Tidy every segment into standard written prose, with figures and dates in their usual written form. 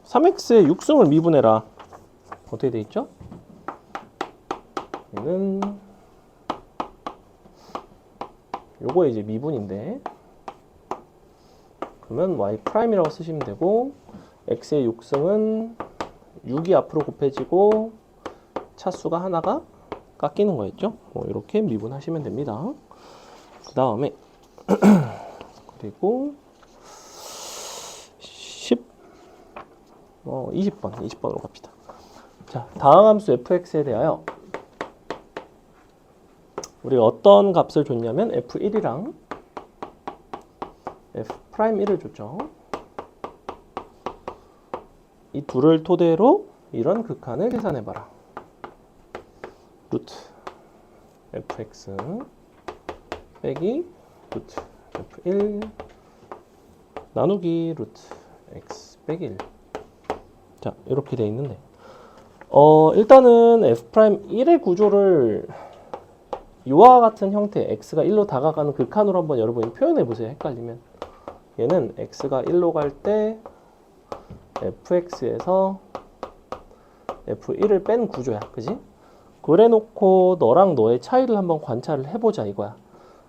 3x의 6승을 미분해라. 어떻게 돼 있죠? 얘는 요거 이제 미분인데, 그러면 y'이라고 쓰시면 되고, x의 6승은 6이 앞으로 곱해지고 차수가 하나가 깎이는 거였죠. 이렇게 미분하시면 됩니다. 그 다음에 그리고 20번으로 갑시다. 자, 다음 함수 fx에 대하여 우리가 어떤 값을 줬냐면 f1이랑 f'1을 줬죠. 이 둘을 토대로 이런 극한을 계산해봐라. 루트 fx 빼기 루트 f1 나누기 루트 x 빼기 1. 자, 이렇게 돼 있는데, 일단은 f'1의 구조를 이와 같은 형태, x가 1로 다가가는 극한으로 한번 여러분이 표현해 보세요. 헷갈리면. 얘는 x가 1로 갈 때 fx에서 f1을 뺀 구조야. 그지? 그래 놓고 너랑 너의 차이를 한번 관찰을 해보자 이거야.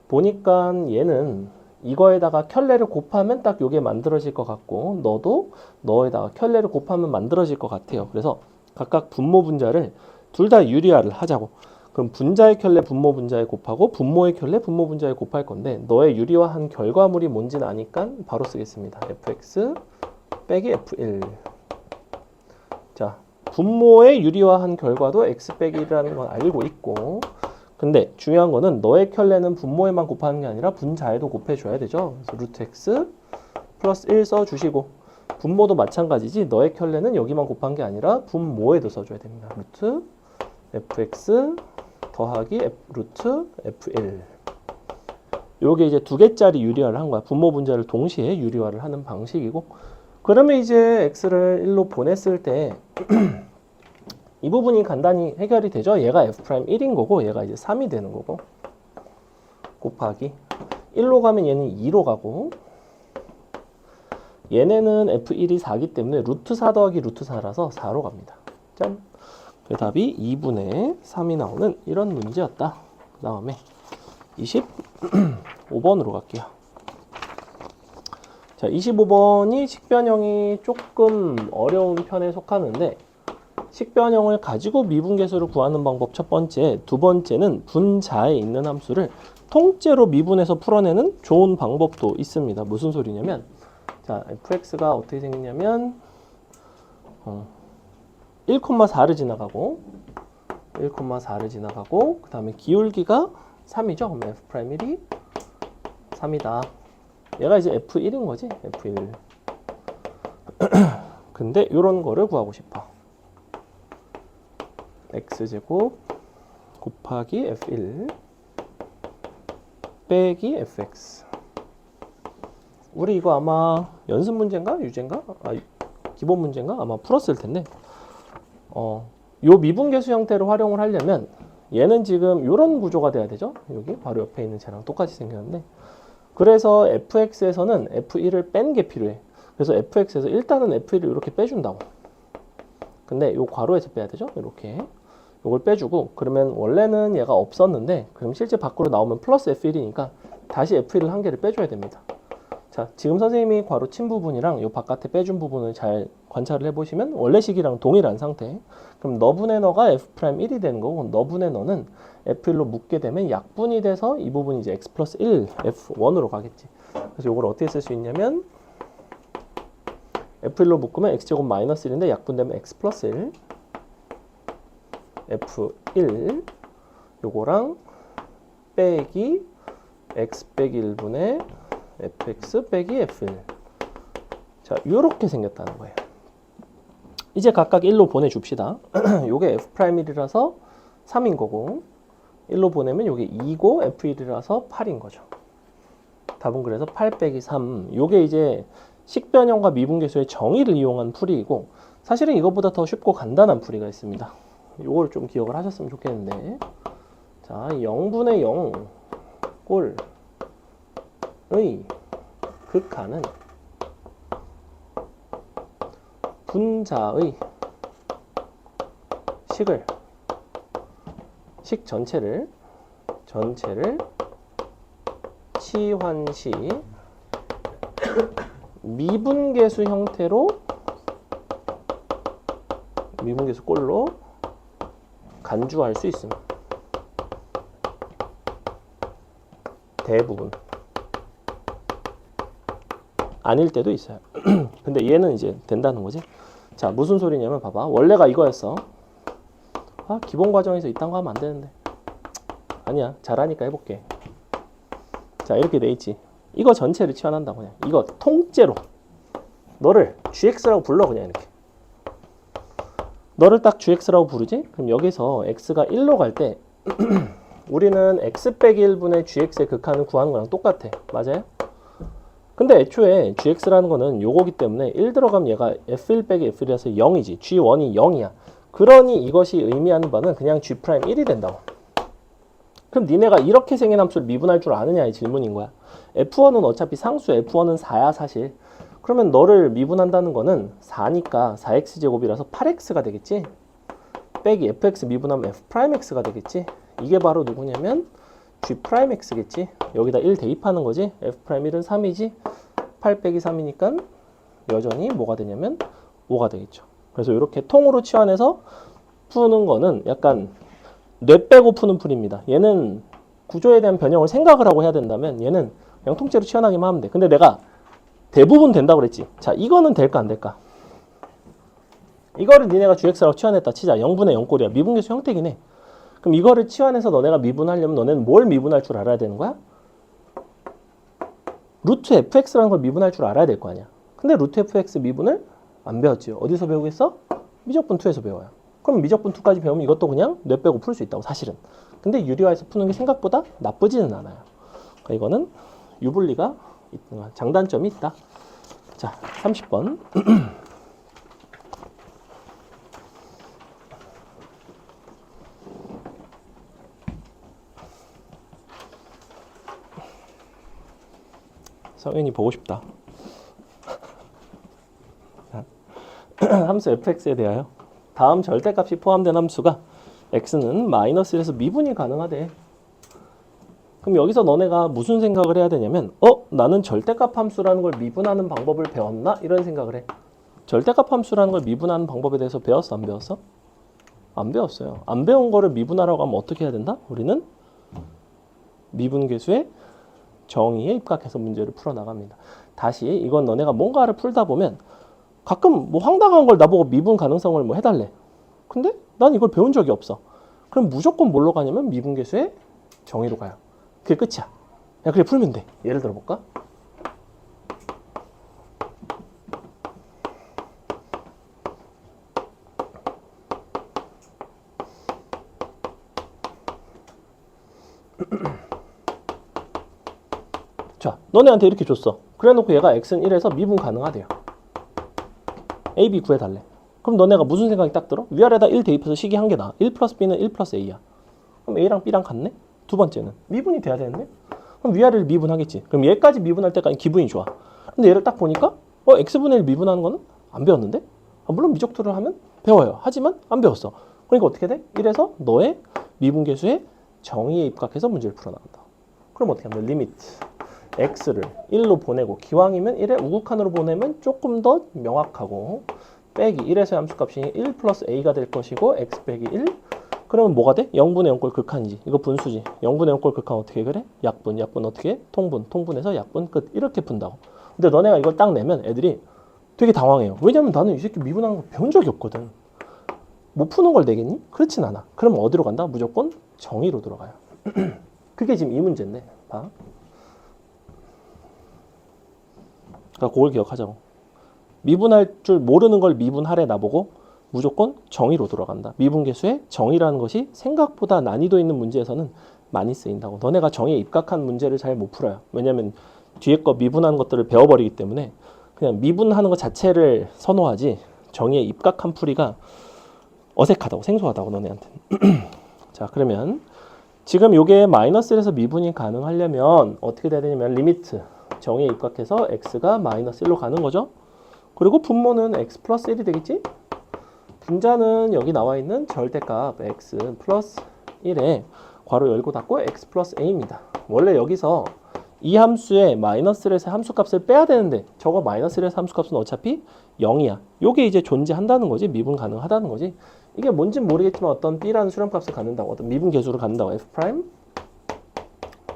보니까 얘는 이거에다가 켤레를 곱하면 딱 요게 만들어질 것 같고, 너도 너에다가 켤레를 곱하면 만들어질 것 같아요. 그래서 각각 분모 분자를 둘 다 유리화를 하자고. 그럼 분자의 켤레 분모 분자에 곱하고 분모의 켤레 분모 분자에 곱할 건데, 너의 유리화한 결과물이 뭔지는 아니까 바로 쓰겠습니다. fx 빼기 f1. 자, 분모의 유리화한 결과도 x 빼기 1이라는 건 알고 있고, 근데 중요한 거는 너의 켤레는 분모에만 곱하는 게 아니라 분자에도 곱해줘야 되죠. 그래서 루트 x 플러스 1 써주시고, 분모도 마찬가지지. 너의 켤레는 여기만 곱한 게 아니라 분모에도 써줘야 됩니다. 루트 fx 더하기 루트 f1. 요게 이제 두 개짜리 유리화를 한 거야. 분모 분자를 동시에 유리화를 하는 방식이고, 그러면 이제 x를 1로 보냈을 때 이 부분이 간단히 해결이 되죠. 얘가 f'1인 거고 얘가 이제 3이 되는 거고, 곱하기 1로 가면 얘는 2로 가고, 얘네는 f1이 4기 때문에 루트 4 더하기 루트 4라서 4로 갑니다. 짠. 그 답이 2분의 3이 나오는 이런 문제였다. 그 다음에 25번으로 갈게요. 자, 25번이 식변형이 조금 어려운 편에 속하는데, 식변형을 가지고 미분계수를 구하는 방법 첫 번째, 두 번째는 분자에 있는 함수를 통째로 미분해서 풀어내는 좋은 방법도 있습니다. 무슨 소리냐면, 자, fx가 어떻게 생겼냐면 1,4를 지나가고 1,4를 지나가고 그 다음에 기울기가 3이죠. 그럼 f'1이 3이다. 얘가 이제 f1인 거지. f1. 근데 이런 거를 구하고 싶어. x제곱 곱하기 f1 빼기 fx. 우리 이거 아마 연습 문제인가? 유제인가? 기본 문제인가? 아마 풀었을 텐데, 요 미분계수 형태를 활용을 하려면 얘는 지금 이런 구조가 돼야 되죠. 여기 바로 옆에 있는 쟤랑 똑같이 생겼는데, 그래서 fx에서는 f1을 뺀 게 필요해. 그래서 fx에서 일단은 f1을 이렇게 빼준다고. 근데 요 괄호에서 빼야 되죠. 이렇게 요걸 빼주고, 그러면 원래는 얘가 없었는데 그럼 실제 밖으로 나오면 플러스 f1이니까 다시 f1을 한 개를 빼줘야 됩니다. 자, 지금 선생님이 괄호 친 부분이랑 요 바깥에 빼준 부분을 잘 관찰을 해보시면 원래 식이랑 동일한 상태. 그럼 너분의 너가 f'1이 되는 거고, 너분의 너는 f1로 묶게 되면 약분이 돼서 이 부분이 이제 x 플러스 1 f1으로 가겠지. 그래서 요걸 어떻게 쓸 수 있냐면, f1로 묶으면 x제곱 마이너스 1인데 약분되면 x 플러스 1 f1 요거랑 빼기 x 빼기 1분의 fx 빼기 f1. 자, 요렇게 생겼다는 거예요. 이제 각각 1로 보내줍시다. 요게 f'1이라서 3인 거고, 1로 보내면 요게 2고 f1이라서 8인 거죠. 답은 그래서 8 빼기 3. 요게 이제 식변형과 미분계수의 정의를 이용한 풀이이고, 사실은 이것보다 더 쉽고 간단한 풀이가 있습니다. 요걸 좀 기억을 하셨으면 좋겠는데, 자, 0분의 0 꼴의 극한은 분자의 식 전체를 치환시 미분계수 형태로 미분계수 꼴로 간주할 수 있음. 대부분. 아닐 때도 있어요. 근데 얘는 이제 된다는 거지. 자, 무슨 소리냐면 봐봐. 원래가 이거였어. 아, 기본 과정에서 이딴 거 하면 안 되는데. 아니야. 잘하니까 해볼게. 자, 이렇게 돼 있지. 이거 전체를 치환한다고 그냥. 이거 통째로. 너를 gx라고 불러 그냥 이렇게. 너를 딱 gx라고 부르지? 그럼 여기서 x가 1로 갈 때 우리는 x 빼기 1분의 gx의 극한을 구하는 거랑 똑같아. 맞아요? 근데 애초에 gx라는 거는 요거기 때문에 1 들어가면 얘가 f1 빼기 f1이라서 0이지. g1이 0이야. 그러니 이것이 의미하는 바는 그냥 g'1이 된다고. 그럼 니네가 이렇게 생긴 함수를 미분할 줄 아느냐의 질문인 거야. f1은 어차피 상수 F1은 4야 사실. 그러면 너를 미분한다는 거는 4니까 4x제곱이라서 8x가 되겠지. 빼기 fx 미분하면 f'x가 되겠지. 이게 바로 누구냐면 g'x겠지. 여기다 1 대입하는 거지. f'1은 3이지. 8 빼기 3이니까 여전히 뭐가 되냐면 5가 되겠죠. 그래서 이렇게 통으로 치환해서 푸는 거는 약간 뇌 빼고 푸는 풀입니다. 얘는 구조에 대한 변형을 생각을 하고 해야 된다면 얘는 그냥 통째로 치환하기만 하면 돼. 근데 내가 대부분 된다고 그랬지. 자, 이거는 될까 안 될까? 이거를 니네가 gx라고 치환했다 치자. 0분의 0꼴이야. 미분계수 형태긴 해. 그럼 이거를 치환해서 너네가 미분하려면 너네는 뭘 미분할 줄 알아야 되는 거야? 루트 fx라는 걸 미분할 줄 알아야 될 거 아니야. 근데 루트 fx 미분을 안 배웠지. 어디서 배우겠어? 미적분 2에서 배워요. 그럼 미적분 2까지 배우면 이것도 그냥 뇌 빼고 풀 수 있다고 사실은. 근데 유리화에서 푸는 게 생각보다 나쁘지는 않아요. 그러니까 이거는 유불리가 장단점이 있다. 자, 30번. 성현이 보고 싶다. 함수 fx에 대하여 다음 절대값이 포함된 함수가 x는 -1에서 미분이 가능하대. 그럼 여기서 너네가 무슨 생각을 해야 되냐면 나는 절대값 함수라는 걸 미분하는 방법을 배웠나? 이런 생각을 해. 절대값 함수라는 걸 미분하는 방법에 대해서 배웠어? 안 배웠어? 안 배웠어요. 안 배운 거를 미분하라고 하면 어떻게 해야 된다? 우리는 미분계수의 정의에 입각해서 문제를 풀어나갑니다. 다시 이건 너네가 뭔가를 풀다 보면 가끔 뭐 황당한 걸 나보고 미분 가능성을 뭐 해달래. 근데 난 이걸 배운 적이 없어. 그럼 무조건 뭘로 가냐면 미분계수의 정의로 가요. 그게 끝이야. 야, 그래 풀면 돼. 예를 들어 볼까? 자, 너네한테 이렇게 줬어. 그래 놓고 얘가 x는 1에서 미분 가능하대요. a, b 구해달래. 그럼 너네가 무슨 생각이 딱 들어? 위아래다 1 대입해서 식이 한 개 나와. 1 플러스 b는 1 플러스 a야. 그럼 a랑 b랑 같네? 두 번째는 미분이 돼야 되는데? 그럼 위아래를 미분하겠지. 그럼 얘까지 미분할 때까지 기분이 좋아. 근데 얘를 딱 보니까 x분의 1 미분하는 거는 안 배웠는데? 물론 미적투를 하면 배워요. 하지만 안 배웠어. 그러니까 어떻게 돼? 1에서 너의 미분계수의 정의에 입각해서 문제를 풀어나간다. 그럼 어떻게 하면 리미트 x를 1로 보내고 기왕이면 1의 우극한으로 보내면 조금 더 명확하고 빼기 1에서의 함수값이 1 플러스 a가 될 것이고 x 빼기 1 그러면 뭐가 돼? 0분의 0꼴 극한이지. 이거 분수지. 0분의 0꼴 극한 어떻게 그래? 약분 어떻게 해? 통분해서 약분 끝. 이렇게 푼다고. 근데 너네가 이걸 딱 내면 애들이 되게 당황해요. 왜냐면 나는 이 새끼 미분하는 거 배운 적이 없거든. 못 푸는 걸 내겠니? 그렇진 않아. 그럼 어디로 간다? 무조건 정의로 들어가요. 그게 지금 이 문제인데 봐. 그러니까 그걸 기억하자고. 미분할 줄 모르는 걸 미분하래 나보고 무조건 정의로 들어간다. 미분계수의 정의라는 것이 생각보다 난이도 있는 문제에서는 많이 쓰인다고. 너네가 정의에 입각한 문제를 잘 못 풀어요. 왜냐면 뒤에 거 미분하는 것들을 배워버리기 때문에 그냥 미분하는 것 자체를 선호하지 정의에 입각한 풀이가 어색하다고, 생소하다고 너네한테는. 자, 그러면 지금 요게 -1에서 미분이 가능하려면 어떻게 돼야 되냐면 리미트 정의에 입각해서 x가 -1로 가는 거죠. 그리고 분모는 x 플러스 1이 되겠지? 분자는 여기 나와 있는 절대값 x 플러스 1에 괄호 열고 닫고 x 플러스 a입니다. 원래 여기서 이 함수에 마이너스 1에서 함수값을 빼야 되는데 저거 마이너스 1에서 함수값은 어차피 0이야. 요게 이제 존재한다는 거지. 미분 가능하다는 거지. 이게 뭔진 모르겠지만 어떤 b라는 수렴값을 갖는다고, 어떤 미분 계수를 갖는다고, f 프라임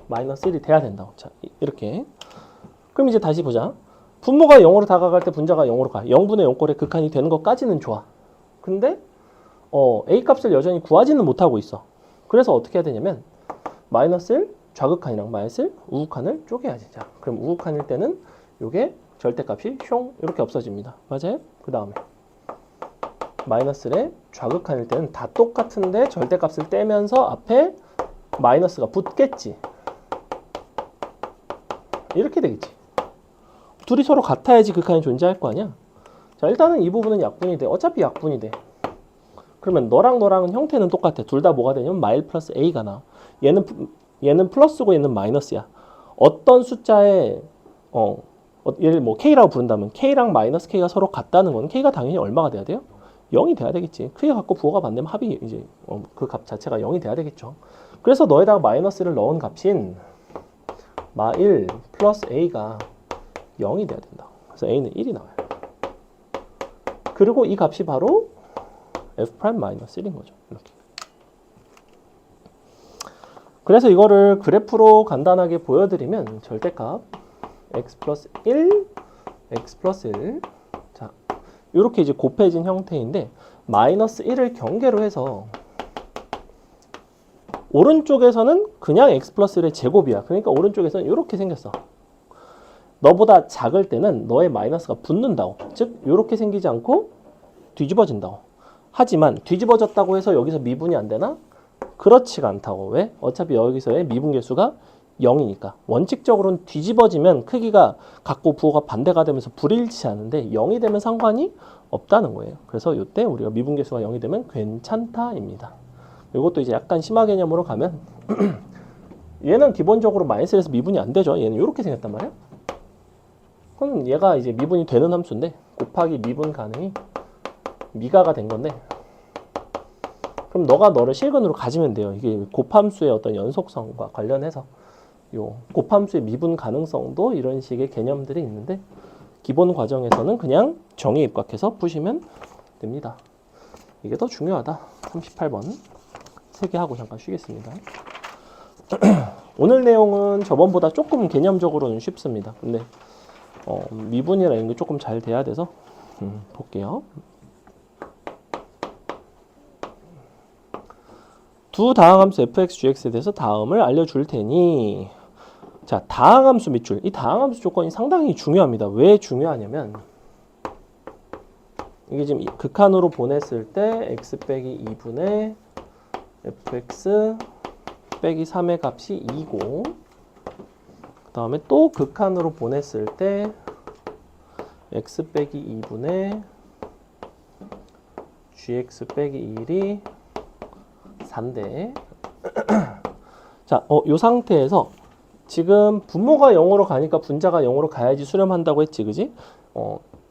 마이너스 1이 돼야 된다고. 자, 이렇게. 그럼 이제 다시 보자. 분모가 0으로 다가갈 때 분자가 0으로 가. 0분의 0꼴의 극한이 되는 것까지는 좋아. 근데 a 값을 여전히 구하지는 못하고 있어. 그래서 어떻게 해야 되냐면 마이너스 1 좌극한이랑 마이너스 1 우극한을 쪼개야지. 자, 그럼 우극한일 때는 요게 절대값이 숑 이렇게 없어집니다. 맞아요? 그 다음에 마이너스 1의 좌극한일 때는 다 똑같은데 절대값을 떼면서 앞에 마이너스가 붙겠지. 이렇게 되겠지. 둘이 서로 같아야지 극한이 존재할 거 아니야. 자, 일단은 이 부분은 약분이 돼. 어차피 약분이 돼. 그러면 너랑 너랑은 형태는 똑같아. 둘 다 뭐가 되냐면 마일 플러스 a가 나와. 얘는 플러스고 얘는 마이너스야. 어떤 숫자에 얘를 뭐 k라고 부른다면 k랑 마이너스 k가 서로 같다는 건 k가 당연히 얼마가 돼야 돼요? 0이 돼야 되겠지. 크게 갖고 부호가 반대면 합이 이제 그 값 자체가 0이 돼야 되겠죠. 그래서 너에다가 마이너스를 넣은 값인 마1 플러스 a가 0이 돼야 된다. 그래서 a는 1이 나와요. 그리고 이 값이 바로 f 프라임 마이너스 1인 거죠. 이렇게. 그래서 이거를 그래프로 간단하게 보여드리면 절대값 x 플러스 1, x 플러스 1. 자, 이렇게 이제 곱해진 형태인데 마이너스 1을 경계로 해서 오른쪽에서는 그냥 x 플러스 1의 제곱이야. 그러니까 오른쪽에서는 이렇게 생겼어. 너보다 작을 때는 너의 마이너스가 붙는다고. 즉 이렇게 생기지 않고 뒤집어진다고. 하지만 뒤집어졌다고 해서 여기서 미분이 안 되나? 그렇지가 않다고. 왜? 어차피 여기서의 미분 계수가 0이니까. 원칙적으로는 뒤집어지면 크기가 같고 부호가 반대가 되면서 불일치하는데 0이 되면 상관이 없다는 거예요. 그래서 이때 우리가 미분 계수가 0이 되면 괜찮다입니다. 이것도 이제 약간 심화 개념으로 가면 얘는 기본적으로 마이너스 1에서 미분이 안 되죠. 얘는 이렇게 생겼단 말이에요. 그럼 얘가 이제 미분이 되는 함수인데 곱하기 미분 가능이 미가가 된 건데, 그럼 너가 너를 실근으로 가지면 돼요. 이게 곱함수의 어떤 연속성과 관련해서 요 곱함수의 미분 가능성도 이런 식의 개념들이 있는데 기본 과정에서는 그냥 정의 입각해서 푸시면 됩니다. 이게 더 중요하다. 38번 3개 하고 잠깐 쉬겠습니다. 오늘 내용은 저번보다 조금 개념적으로는 쉽습니다. 근데 미분이나 이런 게 조금 잘 돼야 돼서 볼게요. 두 다항함수 fx, gx에 대해서 다음을 알려줄 테니, 자, 다항함수 밑줄. 이 다항함수 조건이 상당히 중요합니다. 왜 중요하냐면 이게 지금 극한으로 보냈을 때 x 빼기 2분의 fx 빼기 3의 값이 2고, 그 다음에 또 극한으로 보냈을 때 x 빼기 2분의 gx 빼기 1이 4인데 자, 요 상태에서 지금 분모가 0으로 가니까 분자가 0으로 가야지 수렴한다고 했지, 그지?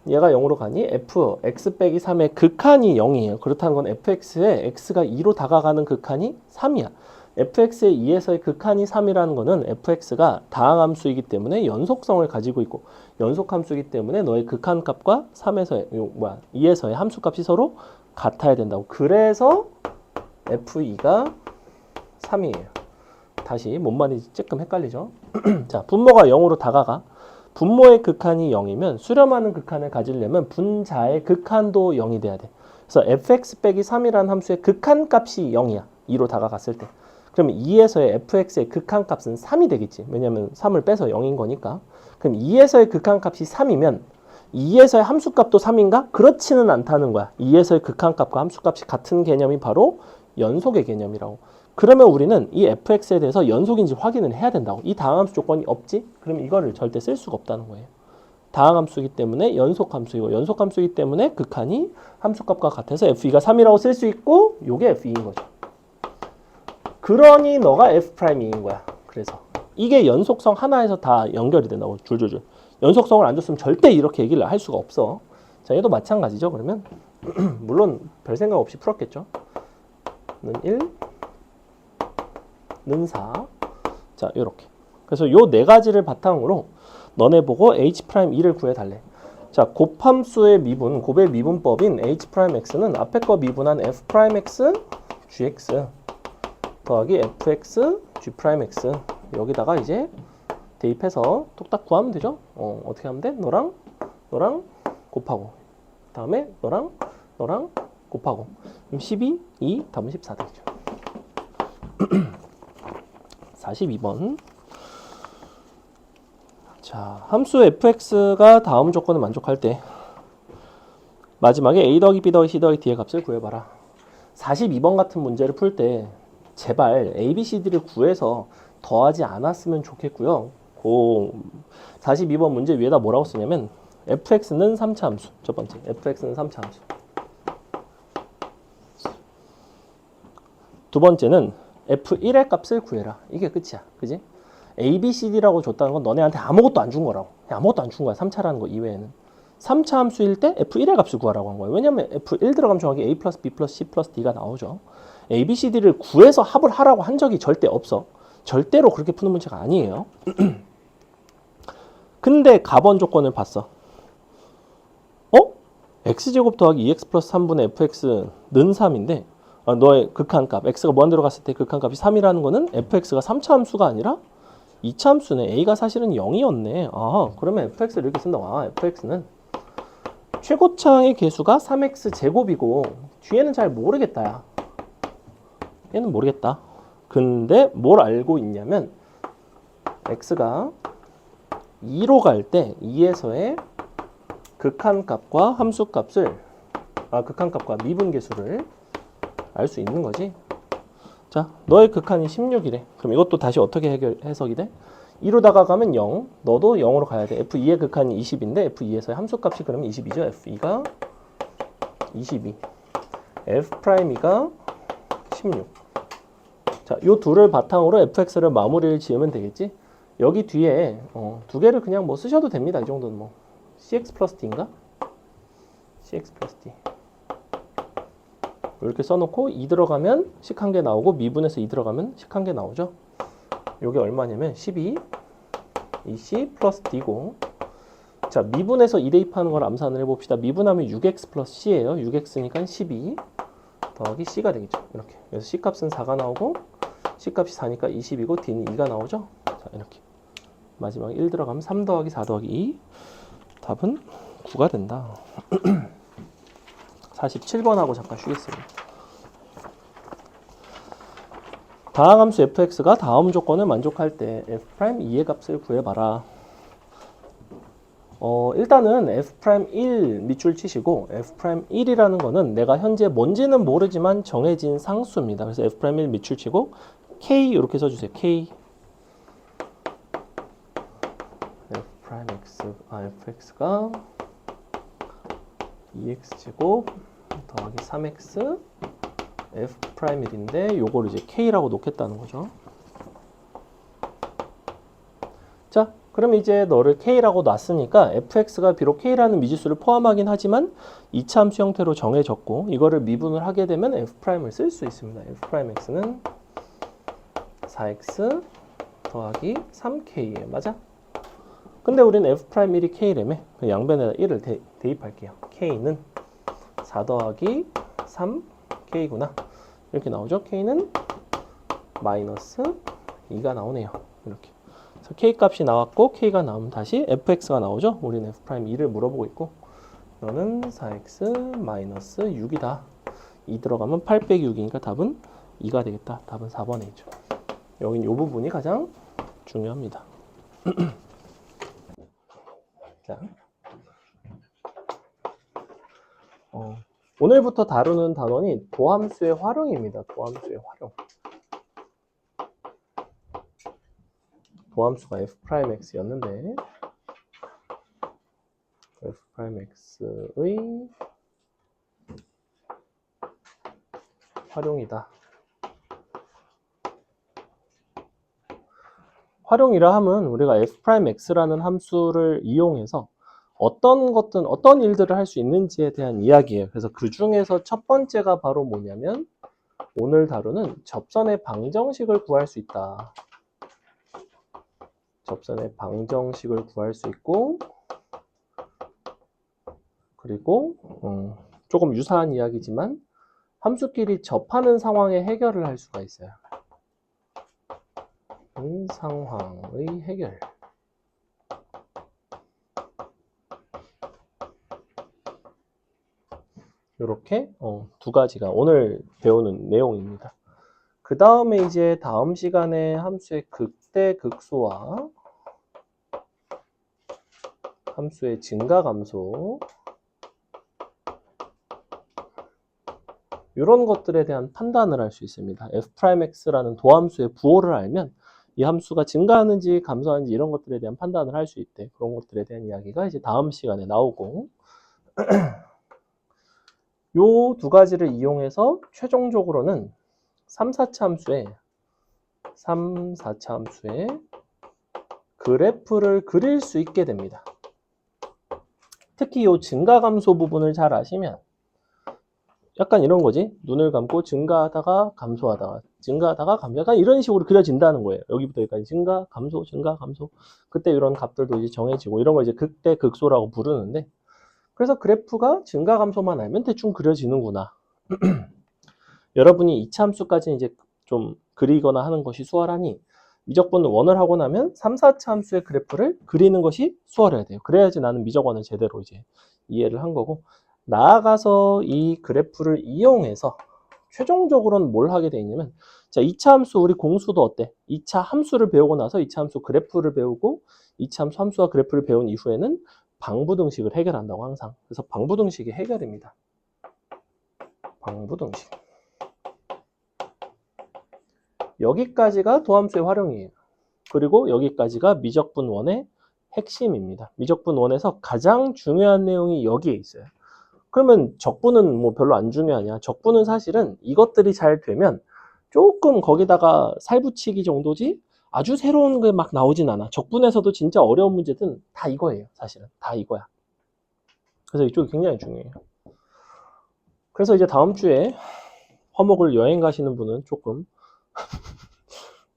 얘가 0으로 가니 f, x 빼기 3의 극한이 0이에요. 그렇다는 건 fx에 x가 2로 다가가는 극한이 3이야. fx의 2에서의 극한이 3이라는 거는 fx가 다항함수이기 때문에 연속성을 가지고 있고, 연속함수이기 때문에 너의 극한값과 2에서의 함수값이 서로 같아야 된다고. 그래서 f2가 3이에요. 다시 뭔 말인지 조금 헷갈리죠? 자, 분모가 0으로 다가가. 분모의 극한이 0이면 수렴하는 극한을 가지려면 분자의 극한도 0이 돼야 돼. 그래서 fx 빼기 3이라는 함수의 극한값이 0이야. 2로 다가갔을 때. 그러면 2에서의 fx의 극한값은 3이 되겠지. 왜냐면 3을 빼서 0인 거니까. 그럼 2에서의 극한값이 3이면 2에서의 함수값도 3인가? 그렇지는 않다는 거야. 2에서의 극한값과 함수값이 같은 개념이 바로 연속의 개념이라고. 그러면 우리는 이 fx에 대해서 연속인지 확인을 해야 된다고. 이 다항함수 조건이 없지? 그럼 이거를 절대 쓸 수가 없다는 거예요. 다항함수이기 때문에 연속함수이고, 연속함수이기 때문에 극한이 함수값과 같아서 f2가 3이라고 쓸 수 있고, 요게 f2인 거죠. 그러니 너가 f'인 거야. 그래서 이게 연속성 하나에서 다 연결이 된다고. 줄줄줄. 연속성을 안 줬으면 절대 이렇게 얘기를 할 수가 없어. 자, 얘도 마찬가지죠. 그러면 물론 별 생각 없이 풀었겠죠. 는 1, 는 4. 자, 요렇게. 그래서 요 네 가지를 바탕으로 너네 보고 H'2를 구해달래. 자, 곱함수의 미분, 곱의 미분법인 H'X는 앞에 거 미분한 F'X, GX 더하기 FX, G'X 여기다가 이제 대입해서 뚝딱 구하면 되죠. 어떻게 하면 돼? 너랑 곱하고 다음에 너랑 곱하고 그럼 12, 2, 답은 14 되죠. 42번. 자, 함수 fx가 다음 조건을 만족할 때 마지막에 a 더하기 b 더하기 c 더하기 d의 값을 구해봐라. 42번 같은 문제를 풀 때 제발 a, b, c, d를 구해서 더하지 않았으면 좋겠고요. 42번 문제 위에다 뭐라고 쓰냐면 fx는 3차 함수. 첫 번째, fx는 3차 함수. 두 번째는 f1의 값을 구해라. 이게 끝이야. 그지? A, B, C, D라고 줬다는 건 너네한테 아무것도 안 준 거라고. 아무것도 안 준 거야. 3차라는 거 이외에는. 3차 함수일 때 F1의 값을 구하라고 한 거예요. 왜냐면 F1 들어가면 정확히 A 플러스 B 플러스 C 플러스 D가 나오죠. A, B, C, D를 구해서 합을 하라고 한 적이 절대 없어. 절대로 그렇게 푸는 문제가 아니에요. 근데 가번 조건을 봤어. X제곱 더하기 2X 플러스 3분의 FX는 3인데 너의 극한값, X가 무한대로 갔을 때 극한값이 3이라는 거는 FX가 3차 함수가 아니라 2차 함수네. A가 사실은 0이었네. 그러면 fx를 이렇게 쓴다고. fx는 최고차의 개수가 3x 제곱이고 뒤에는 잘 모르겠다. 야. 얘는 모르겠다. 근데 뭘 알고 있냐면 x가 2로 갈 때 2에서의 극한값과 함수값을 극한값과 미분계수를 알 수 있는 거지. 자, 너의 극한이 16이래. 그럼 이것도 다시 어떻게 해석이 돼? 2로다가 가면 0, 너도 0으로 가야 돼. F2의 극한이 20인데 F2에서의 함수값이 그러면 22죠. F2가 22, F'2가 16. 자, 요 둘을 바탕으로 fx를 마무리를 지으면 되겠지? 여기 뒤에 두 개를 그냥 뭐 쓰셔도 됩니다. 이 정도는 뭐 cx 플러스 d인가? cx 플러스 d 이렇게 써놓고 2 들어가면 식 한 개 나오고 미분에서 2 들어가면 식 한 개 나오죠. 요게 얼마냐면 12 2c 플러스 d고 자 미분에서 2 대입하는 걸 암산을 해봅시다. 미분하면 6x 플러스 c예요. 6x니까 12 더하기 c가 되겠죠. 이렇게. 그래서 c값은 4가 나오고 c값이 4니까 20이고 d는 2가 나오죠. 자 이렇게. 마지막에 1 들어가면 3 더하기 4 더하기 2 답은 9가 된다. 47번하고 잠깐 쉬겠습니다. 다항함수 fx가 다음 조건을 만족할 때 f'2의 값을 구해봐라. 일단은 f'1 밑줄 치시고 f'1이라는 거는 내가 현재 뭔지는 모르지만 정해진 상수입니다. 그래서 f'1 밑줄 치고 k 이렇게 써주세요. k fx가 2x제곱 더하기 3x f'1인데 요걸 이제 k라고 놓겠다는 거죠. 자, 그럼 이제 너를 k라고 놨으니까 fx가 비록 k라는 미지수를 포함하긴 하지만 2차 함수 형태로 정해졌고 이거를 미분을 하게 되면 f'을 쓸 수 있습니다. f'x는 4x 더하기 3k예요. 맞아? 근데 우리는 f'1이 k라며 양변에다 1을 대입할게요. k는 4 더하기 3k구나. 이렇게 나오죠. k는 마이너스 2가 나오네요. 이렇게. 그래서 k 값이 나왔고 k가 나오면 다시 fx가 나오죠. 우리는 f'2를 물어보고 있고 너는 4x 마이너스 6이다. 2 들어가면 8 빼기 6이니까 답은 2가 되겠다. 답은 4번에 있죠. 여긴 이 부분이 가장 중요합니다. 자, 오늘부터 다루는 단원이 도함수의 활용입니다. 도함수의 활용. 도함수가 f'x였는데 f'x의 활용이다. 활용이라 함은 우리가 f'x라는 함수를 이용해서 어떤 일들을 할 수 있는지에 대한 이야기예요. 그래서 그 중에서 첫 번째가 바로 뭐냐면 오늘 다루는 접선의 방정식을 구할 수 있다. 접선의 방정식을 구할 수 있고, 그리고 조금 유사한 이야기지만 함수끼리 접하는 상황의 해결을 할 수가 있어요. 이 상황의 해결. 이렇게 두 가지가 오늘 배우는 내용입니다. 그 다음에 이제 다음 시간에 함수의 극대 극소와 함수의 증가 감소 이런 것들에 대한 판단을 할 수 있습니다. f'x라는 도함수의 부호를 알면 이 함수가 증가하는지 감소하는지 이런 것들에 대한 판단을 할 수 있대. 그런 것들에 대한 이야기가 이제 다음 시간에 나오고 요 두 가지를 이용해서 최종적으로는 3, 4차 함수의 그래프를 그릴 수 있게 됩니다. 특히 이 증가감소 부분을 잘 아시면 약간 이런 거지. 눈을 감고 증가하다가 감소하다가 증가하다가 감소하다가 이런 식으로 그려진다는 거예요. 여기부터 여기까지 증가, 감소, 증가, 감소. 그때 이런 값들도 이제 정해지고 이런 걸 이제 극대, 극소라고 부르는데 그래서 그래프가 증가, 감소만 알면 대충 그려지는구나. 여러분이 이차함수까지 이제 좀 그리거나 하는 것이 수월하니 미적분 원을 하고 나면 3, 4차 함수의 그래프를 그리는 것이 수월해야 돼요. 그래야지 나는 미적원을 제대로 이제 이해를 한 거고 나아가서 이 그래프를 이용해서 최종적으로는 뭘 하게 돼 있냐면 자, 2차 함수 우리 공수도 어때? 2차 함수를 배우고 나서 2차 함수 그래프를 배우고 2차 함수 함수와 그래프를 배운 이후에는 방부등식을 해결한다고 항상. 그래서 방부등식이 해결입니다. 방부등식. 여기까지가 도함수의 활용이에요. 그리고 여기까지가 미적분 원의 핵심입니다. 미적분 원에서 가장 중요한 내용이 여기에 있어요. 그러면 적분은 뭐 별로 안 중요하냐? 적분은 사실은 이것들이 잘 되면 조금 거기다가 살 붙이기 정도지 아주 새로운 게 막 나오진 않아. 적분에서도 진짜 어려운 문제든 다 이거예요. 사실은 다 이거야. 그래서 이쪽이 굉장히 중요해요. 그래서 이제 다음 주에 화목을 여행 가시는 분은 조금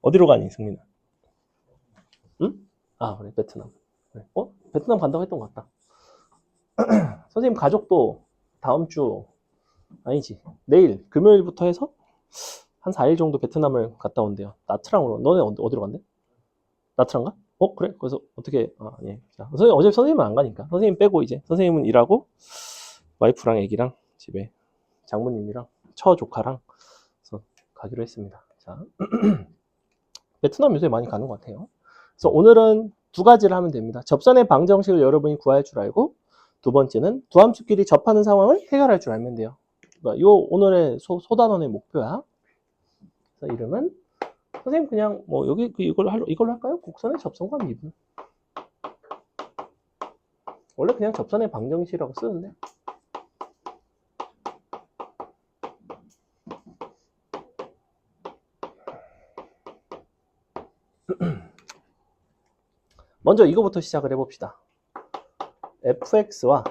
어디로 가니, 승민아? 응? 아, 그래, 베트남. 그래. 베트남 간다고 했던 것 같다. 선생님 가족도 다음 주, 아니지, 내일, 금요일부터 해서 한 4일 정도 베트남을 갔다 온대요. 나트랑으로. 너네 어디로 간대? 나트랑가? 그래? 그래서 어떻게, 예. 자, 선생님, 어차피 선생님은 안 가니까. 선생님 빼고 이제, 선생님은 일하고, 와이프랑 애기랑 집에 장모님이랑 처 조카랑 그래서 가기로 했습니다. 자, 베트남 요새 많이 가는 것 같아요. 그래서 오늘은 두 가지를 하면 됩니다. 접선의 방정식을 여러분이 구할 줄 알고 두 번째는 두 함수끼리 접하는 상황을 해결할 줄 알면 돼요. 요 오늘의 소단원의 목표야. 그래서 이름은 선생님 그냥 뭐 여기 이걸로 할까요? 곡선의 접선과 미분. 원래 그냥 접선의 방정식이라고 쓰는데. 먼저 이거부터 시작을 해봅시다. fx와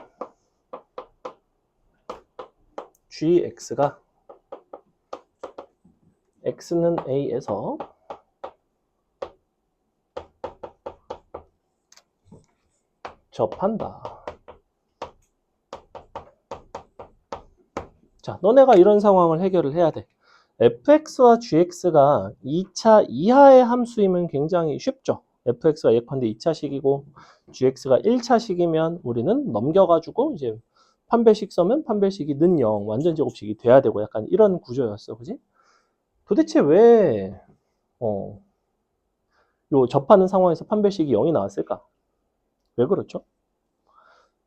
gx가 x는 a에서 접한다. 자, 너네가 이런 상황을 해결을 해야 돼. fx와 gx가 2차 이하의 함수이면 굉장히 쉽죠. fx가 예컨대 2차식이고 gx가 1차식이면 우리는 넘겨가지고 이제 판별식 써면 판별식이 는 0, 완전 제곱식이 돼야 되고 약간 이런 구조였어. 그지? 도대체 왜 요 접하는 상황에서 판별식이 0이 나왔을까? 왜 그렇죠?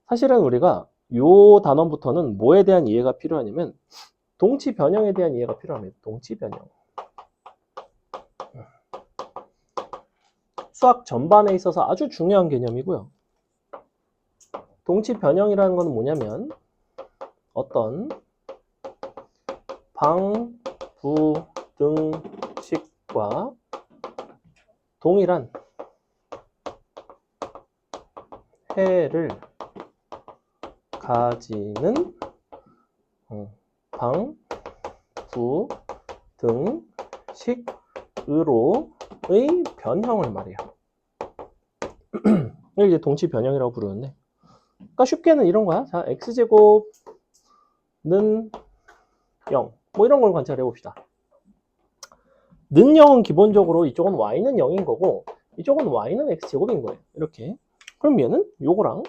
사실은 우리가 요 단원부터는 뭐에 대한 이해가 필요하냐면 동치 변형에 대한 이해가 필요합니다. 동치 변형. 수학 전반에 있어서 아주 중요한 개념이고요. 동치 변형이라는 건 뭐냐면 어떤 방부등식과 동일한 해를 가지는 방, 부, 등, 식으로의 변형을 말해요. 이걸 이제 동치 변형이라고 부르는데, 그러니까 쉽게는 이런 거야. 자, x제곱는 0. 뭐 이런 걸 관찰해 봅시다. 는 0은 기본적으로 이쪽은 y는 0인 거고, 이쪽은 y는 x제곱인 거예요. 이렇게. 그럼 얘는 요거랑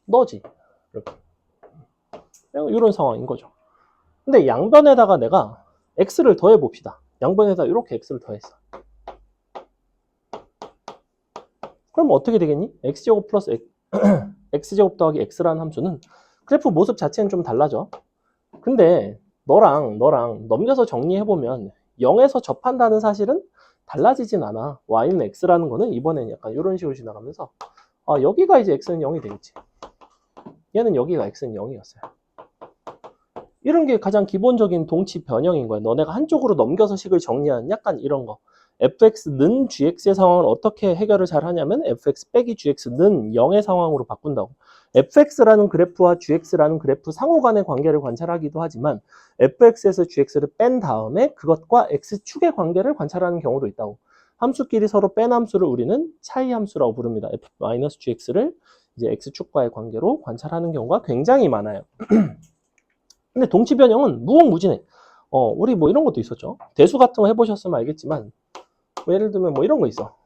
너지. 이렇게. 이런 상황인 거죠. 근데 양변에다가 내가 x를 더해 봅시다. 양변에다 이렇게 x를 더했어. 그럼 어떻게 되겠니? x제곱 플러스 x제곱 더하기 x라는 함수는 그래프 모습 자체는 좀 달라져. 근데 너랑 넘겨서 정리해보면 0에서 접한다는 사실은 달라지진 않아. y는 x라는 거는 이번엔 약간 이런 식으로 지나가면서 여기가 이제 x는 0이 되겠지. 얘는 여기가 x는 0이었어요. 이런 게 가장 기본적인 동치 변형인 거야. 너네가 한쪽으로 넘겨서 식을 정리하는 약간 이런 거. fx는 gx의 상황을 어떻게 해결을 잘 하냐면 fx 빼기 gx는 0의 상황으로 바꾼다고. fx라는 그래프와 gx라는 그래프 상호 간의 관계를 관찰하기도 하지만 fx에서 gx를 뺀 다음에 그것과 x축의 관계를 관찰하는 경우도 있다고. 함수끼리 서로 뺀 함수를 우리는 차이 함수라고 부릅니다. f-gx를 이제 x축과의 관계로 관찰하는 경우가 굉장히 많아요. 근데 동치 변형은 무궁무진해. 우리 뭐 이런 것도 있었죠. 대수 같은 거 해보셨으면 알겠지만 뭐 예를 들면 뭐 이런 거 있어.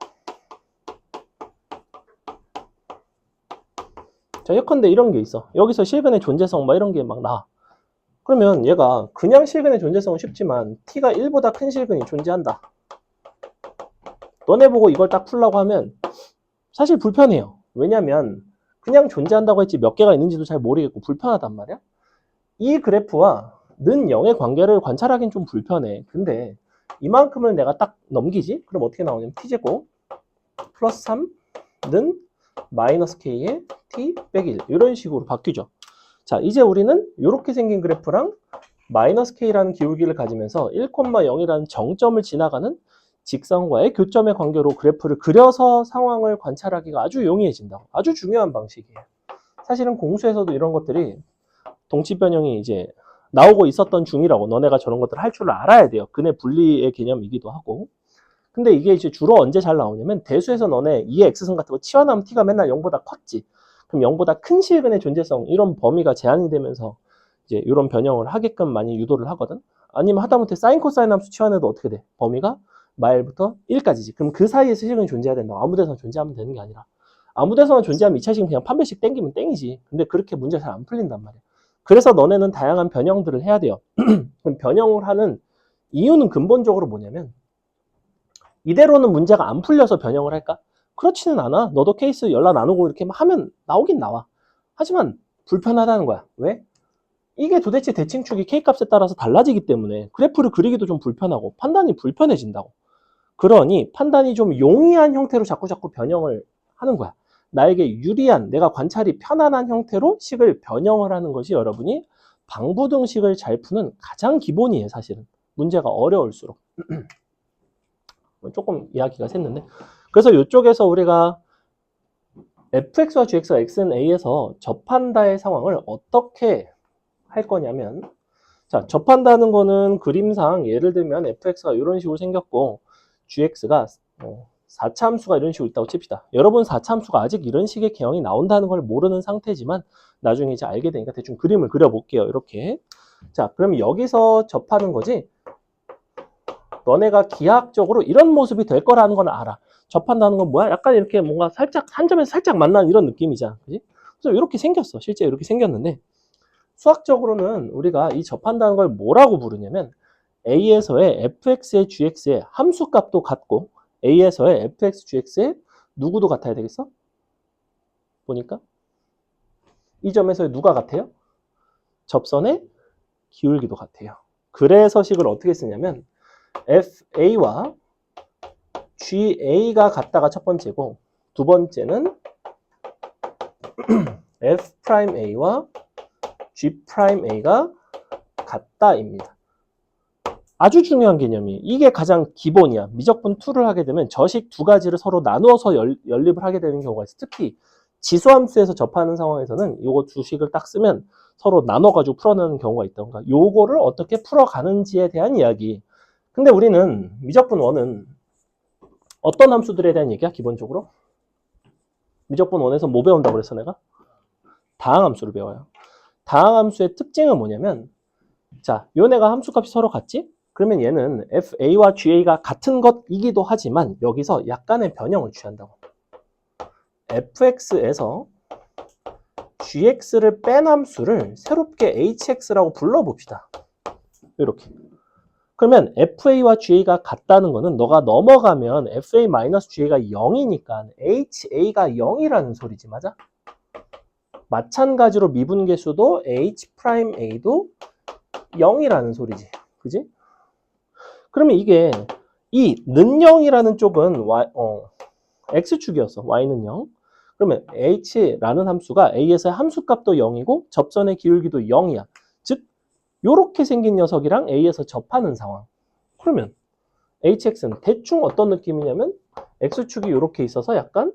자, 예컨대 이런 게 있어. 여기서 실근의 존재성 막 이런 게 막 나와. 그러면 얘가 그냥 실근의 존재성은 쉽지만 t가 1보다 큰 실근이 존재한다. 너네 보고 이걸 딱 풀라고 하면 사실 불편해요. 왜냐면 그냥 존재한다고 했지 몇 개가 있는지도 잘 모르겠고 불편하단 말이야. 이 그래프와 는 0의 관계를 관찰하기는 좀 불편해. 근데 이만큼을 내가 딱 넘기지? 그럼 어떻게 나오냐면 t제곱 플러스 3는 마이너스 k의 t 빼기 1 이런 식으로 바뀌죠. 자, 이제 우리는 이렇게 생긴 그래프랑 마이너스 k라는 기울기를 가지면서 1,0이라는 정점을 지나가는 직선과의 교점의 관계로 그래프를 그려서 상황을 관찰하기가 아주 용이해진다. 아주 중요한 방식이에요. 사실은 공수에서도 이런 것들이 동치 변형이 이제 나오고 있었던 중이라고. 너네가 저런 것들을 할 줄 알아야 돼요. 근의 분리의 개념이기도 하고. 근데 이게 이제 주로 언제 잘 나오냐면 대수에서 너네 2의 x승 같은 거 치환하면 t가 맨날 0보다 컸지. 그럼 0보다 큰 실근의 존재성 이런 범위가 제한이 되면서 이제 이런 변형을 하게끔 많이 유도를 하거든. 아니면 하다못해 사인 코사인 함수 치환해도 어떻게 돼? 범위가 마일부터 1까지지. 그럼 그 사이에 실근이 존재해야 된다. 아무 데서나 존재하면 되는 게 아니라 아무 데서나 존재하면 2차식은 그냥 판별식 땡기면 땡이지. 근데 그렇게 문제가 잘 안 풀린단 말이야. 그래서 너네는 다양한 변형들을 해야 돼요. 그럼 변형을 하는 이유는 근본적으로 뭐냐면 이대로는 문제가 안 풀려서 변형을 할까? 그렇지는 않아. 너도 케이스 연락 나누고 이렇게 하면 나오긴 나와. 하지만 불편하다는 거야. 왜? 이게 도대체 대칭축이 K값에 따라서 달라지기 때문에 그래프를 그리기도 좀 불편하고 판단이 불편해진다고. 그러니 판단이 좀 용이한 형태로 자꾸 변형을 하는 거야. 나에게 유리한, 내가 관찰이 편안한 형태로 식을 변형을 하는 것이 여러분이 방부등식을 잘 푸는 가장 기본이에요, 사실은. 문제가 어려울수록. 조금 이야기가 샜는데. 그래서 이쪽에서 우리가 fx와 gx가 x는 a에서 접한다의 상황을 어떻게 할 거냐면, 자, 접한다는 거는 그림상 예를 들면 fx가 이런 식으로 생겼고 gx가 4차 함수가 이런 식으로 있다고 칩시다. 여러분 4차 함수가 아직 이런 식의 개형이 나온다는 걸 모르는 상태지만 나중에 이제 알게 되니까 대충 그림을 그려볼게요. 이렇게. 자, 그럼 여기서 접하는 거지. 너네가 기하학적으로 이런 모습이 될 거라는 건 알아. 접한다는 건 뭐야? 약간 이렇게 뭔가 살짝 한 점에서 살짝 만나는 이런 느낌이잖아. 그지? 그래서 이렇게 생겼어. 실제 이렇게 생겼는데 수학적으로는 우리가 이 접한다는 걸 뭐라고 부르냐면 A에서의 fx의 gx의 함수값도 같고 A에서의 fx, gx의 누구도 같아야 되겠어? 보니까 이 점에서 누가 같아요? 접선의 기울기도 같아요. 그래서 식을 어떻게 쓰냐면 FA와 GA가 같다가 첫 번째고 두 번째는 F'A와 G'A가 같다입니다. 아주 중요한 개념이에요. 이게 가장 기본이야. 미적분 2를 하게 되면 저식 두 가지를 서로 나누어서 연립을 하게 되는 경우가 있어. 특히 지수함수에서 접하는 상황에서는 이거 두 식을 딱 쓰면 서로 나눠가지고 풀어내는 경우가 있던가. 요거를 어떻게 풀어가는지에 대한 이야기. 근데 우리는 미적분 1은 어떤 함수들에 대한 얘기야, 기본적으로? 미적분 1에서 뭐 배운다고 그랬어, 내가? 다항함수를 배워요. 다항함수의 특징은 뭐냐면, 자, 요네가 함수값이 서로 같지? 그러면 얘는 FA와 GA가 같은 것이기도 하지만 여기서 약간의 변형을 취한다고. fx에서 gx를 뺀 함수를 새롭게 hx라고 불러봅시다. 이렇게. 그러면 fa와 ga가 같다는 거는 너가 넘어가면 fa-ga가 0이니까 ha가 0이라는 소리지, 맞아? 마찬가지로 미분계수도 h'a도 0이라는 소리지. 그지? 그러면 이게 이 는 0이라는 쪽은 x축이었어. y는 0. 그러면 h라는 함수가 a에서의 함수값도 0이고 접선의 기울기도 0이야. 즉 요렇게 생긴 녀석이랑 a에서 접하는 상황. 그러면 hx는 대충 어떤 느낌이냐면 x축이 요렇게 있어서 약간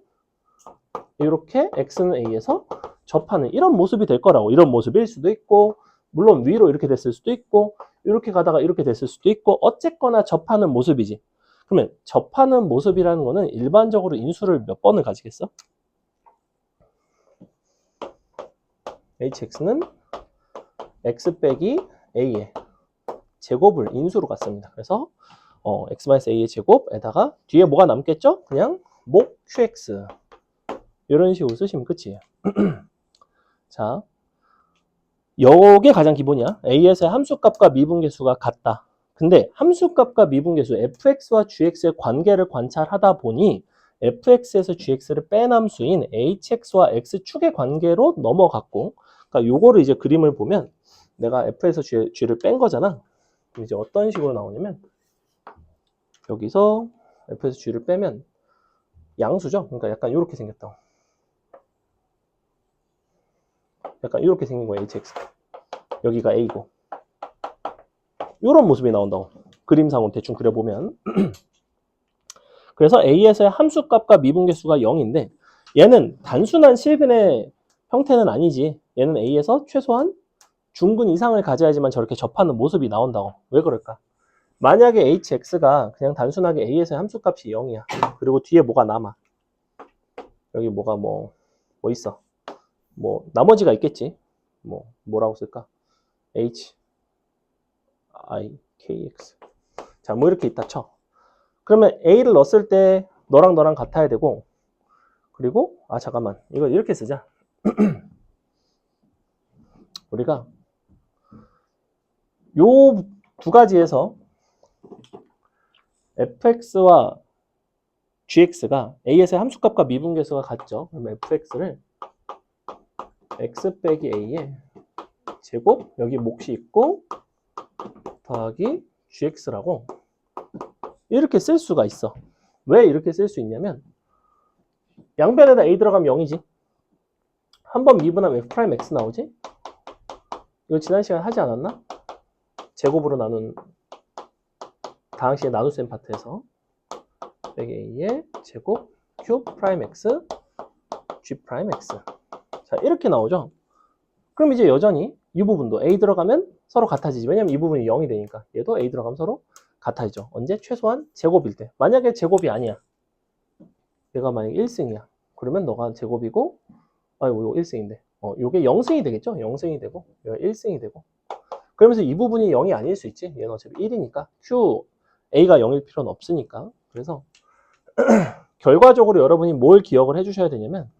이렇게 x는 a에서 접하는 이런 모습이 될 거라고. 이런 모습일 수도 있고 물론 위로 이렇게 됐을 수도 있고 이렇게 가다가 이렇게 됐을 수도 있고 어쨌거나 접하는 모습이지. 그러면 접하는 모습이라는 거는 일반적으로 인수를 몇 번을 가지겠어? hx는 x 빼기 a의 제곱을 인수로 갖습니다. 그래서 x-a의 제곱에다가 뒤에 뭐가 남겠죠? 그냥 목 qx 이런 식으로 쓰시면 끝이에요. 자, 요게 가장 기본이야. a에서의 함수값과 미분계수가 같다. 근데 함수값과 미분계수 fx와 gx의 관계를 관찰하다 보니 fx에서 gx를 뺀 함수인 hx와 x축의 관계로 넘어갔고, 그러니까 요거를 이제 그림을 보면 내가 f에서 g를 뺀 거잖아. 그럼 이제 어떤 식으로 나오냐면 여기서 f에서 g를 빼면 양수죠. 그러니까 약간 이렇게 생겼다. 약간 이렇게 생긴 거야, hx. 여기가 a고. 이런 모습이 나온다고. 그림상으로 대충 그려보면. 그래서 a에서의 함수값과 미분계수가 0인데 얘는 단순한 실근의 형태는 아니지. 얘는 a에서 최소한 중근 이상을 가져야지만 저렇게 접하는 모습이 나온다고. 왜 그럴까? 만약에 hx가 그냥 단순하게 a에서의 함수값이 0이야. 그리고 뒤에 뭐가 남아. 여기 뭐가 뭐 있어. 뭐 나머지가 있겠지. 뭐라고 쓸까? h, i, kx. 자, 뭐 이렇게 있다 쳐. 그러면 a를 넣었을 때 너랑 너랑 같아야 되고, 그리고 잠깐만, 이거 이렇게 쓰자. 우리가 요 두 가지에서 fx와 gx가 a에서의 함수값과 미분계수가 같죠. 그럼 fx를 x 빼기 a의 제곱, 여기 몫이 있고 더하기 gx라고 이렇게 쓸 수가 있어. 왜 이렇게 쓸 수 있냐면 양변에다 a 들어가면 0이지. 한번 미분하면 f'x 나오지. 이거 지난 시간에 하지 않았나? 제곱으로 나눈 다항식의 나눗셈 파트에서 빼기 a의 제곱 q 프라임 x g 프라임 x. 자, 이렇게 나오죠. 그럼 이제 여전히 이 부분도 a 들어가면 서로 같아지지. 왜냐면 이 부분이 0이 되니까 얘도 a 들어가면 서로 같아지죠. 언제? 최소한 제곱일 때. 만약에 제곱이 아니야. 얘가 만약에 1승이야. 그러면 너가 제곱이고 이거 1승인데 요게 0승이 되겠죠? 0승이 되고 얘가 1승이 되고 그러면서 이 부분이 0이 아닐 수 있지. 얘는 어차피 1이니까 q a가 0일 필요는 없으니까. 그래서 결과적으로 여러분이 뭘 기억을 해주셔야 되냐면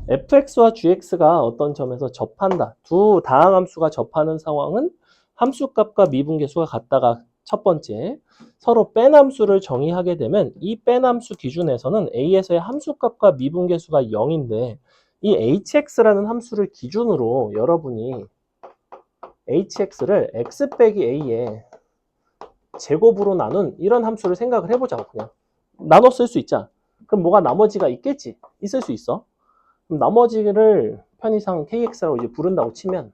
fx와 gx가 어떤 점에서 접한다. 두 다항함수가 접하는 상황은 함수값과 미분계수가 같다가 첫 번째, 서로 뺀 함수를 정의하게 되면 이 뺀 함수 기준에서는 a에서의 함수값과 미분계수가 0인데 이 hx라는 함수를 기준으로 여러분이 hx를 x 빼기 a의 제곱으로 나눈 이런 함수를 생각을 해보자고. 그냥 나눠 쓸 수 있잖아. 그럼 뭐가 나머지가 있겠지? 있을 수 있어. 그럼 나머지를 편의상 kx라고 이제 부른다고 치면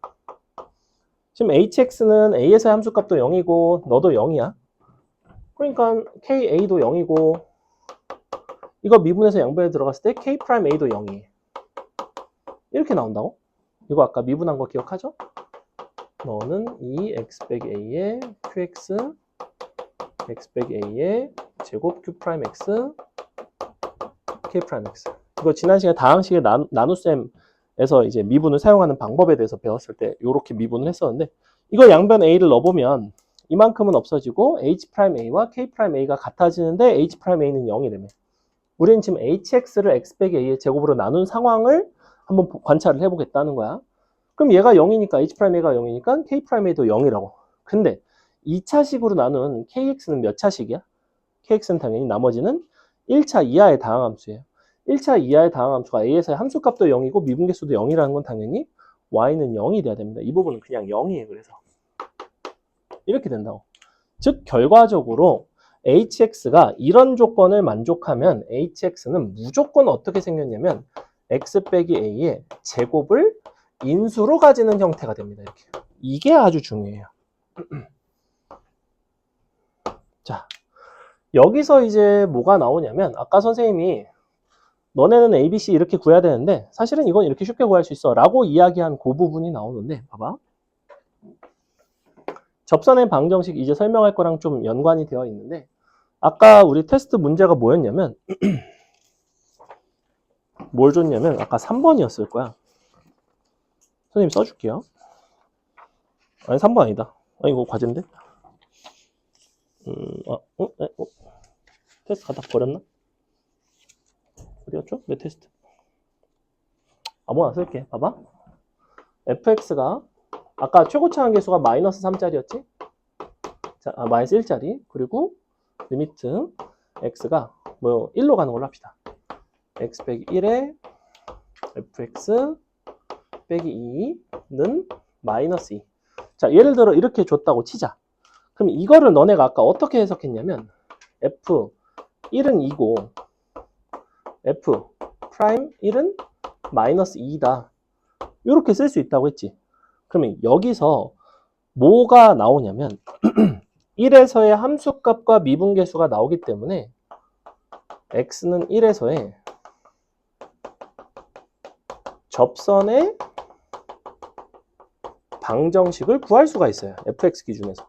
지금 hx는 a에서의 함수값도 0이고 너도 0이야. 그러니까 ka도 0이고 이거 미분에서 양변에 들어갔을 때 K'A도 0이에요. 이렇게 나온다고? 이거 아까 미분한 거 기억하죠? 너는 이 x 빼기 a의 qx x 빼기 a의 제곱 q'x k'x. 이거 지난 시간에 다항식의 나눗셈에서 이제 미분을 사용하는 방법에 대해서 배웠을 때 이렇게 미분을 했었는데, 이거 양변 a를 넣어보면 이만큼은 없어지고 h'a와 k'a가 같아지는데 h'a는 0이라며. 우리는 지금 hx를 x 빼기 a의 제곱으로 나눈 상황을 한번 관찰을 해보겠다는 거야. 그럼 얘가 0이니까 h'a가 0이니까 k'a도 0이라고. 근데 2차식으로 나눈 kx는 몇 차식이야? kx는 당연히 나머지는 1차 이하의 다항함수예요. 1차 이하의 다항함수가 a에서의 함수값도 0이고 미분계수도 0이라는 건 당연히 y는 0이 돼야 됩니다. 이 부분은 그냥 0이에요. 그래서 이렇게 된다고. 즉 결과적으로 hx가 이런 조건을 만족하면 hx는 무조건 어떻게 생겼냐면 x 빼기 a의 제곱을 인수로 가지는 형태가 됩니다. 이렇게. 이게 아주 중요해요. 자, 여기서 이제 뭐가 나오냐면 아까 선생님이 너네는 ABC 이렇게 구해야 되는데 사실은 이건 이렇게 쉽게 구할 수 있어 라고 이야기한 그 부분이 나오는데 봐봐. 접선의 방정식 이제 설명할 거랑 좀 연관이 되어 있는데 아까 우리 테스트 문제가 뭐였냐면 뭘 줬냐면 아까 3번이었을 거야. 선생님 써줄게요. 아니 3번 아니다. 아니 이거 과제인데? 테스트 갖다 버렸나? 어디였죠? 내 테스트. 아무거나 쓸게. 봐봐. fx가 아까 최고차항 계수가 마이너스 3짜리였지? 자, 마이너스 1짜리. 그리고 리미트 x가 뭐 1로 가는 걸로 합시다. x 빼기 1에 fx 빼기 2는 마이너스 2. 자, 예를 들어 이렇게 줬다고 치자. 그럼 이거를 너네가 아까 어떻게 해석했냐면 f 1은 2고 f 프라임 1은 마이너스 2다. 이렇게 쓸 수 있다고 했지. 그러면 여기서 뭐가 나오냐면 1에서의 함수값과 미분계수가 나오기 때문에 x는 1에서의 접선의 방정식을 구할 수가 있어요. fx 기준에서.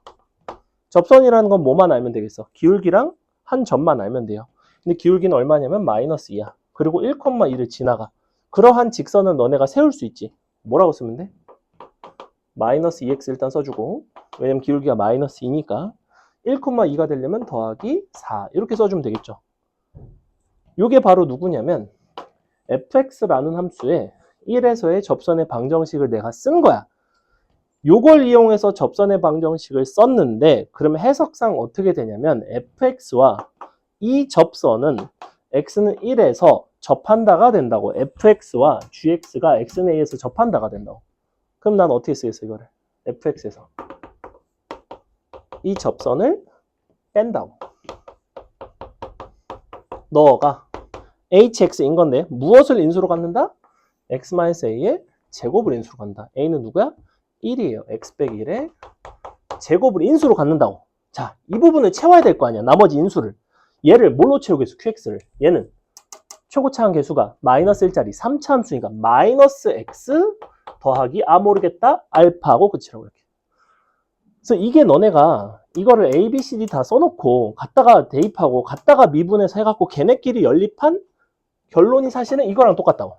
접선이라는 건 뭐만 알면 되겠어? 기울기랑 한 점만 알면 돼요. 근데 기울기는 얼마냐면 마이너스 2야. 그리고 1,2를 지나가. 그러한 직선은 너네가 세울 수 있지. 뭐라고 쓰면 돼? 마이너스 2x 일단 써주고, 왜냐면 기울기가 마이너스 2니까 1,2가 되려면 더하기 4 이렇게 써주면 되겠죠. 이게 바로 누구냐면 fx라는 함수에 1에서의 접선의 방정식을 내가 쓴 거야. 요걸 이용해서 접선의 방정식을 썼는데 그러면 해석상 어떻게 되냐면 fx와 이 접선은 x는 1에서 접한다가 된다고. fx와 gx가 x는 a에서 접한다가 된다고. 그럼 난 어떻게 쓰겠어 이거를? fx에서 이 접선을 뺀다고. 너가 hx인 건데 무엇을 인수로 갖는다? x-a의 제곱을 인수로 갖는다. a는 누구야? 1이에요. x 빼기 1에 제곱을 인수로 갖는다고. 자, 이 부분을 채워야 될 거 아니야. 나머지 인수를. 얘를 뭘로 채우겠어? qx를. 얘는 최고차항 계수가 마이너스 1짜리 3차 함수니까 마이너스 x 더하기 모르겠다 알파하고 끝이라고 이렇게. 그래서 이게 너네가 이거를 a, b, c, d 다 써놓고 갖다가 대입하고 갖다가 미분해서 해갖고 걔네끼리 연립한 결론이 사실은 이거랑 똑같다고.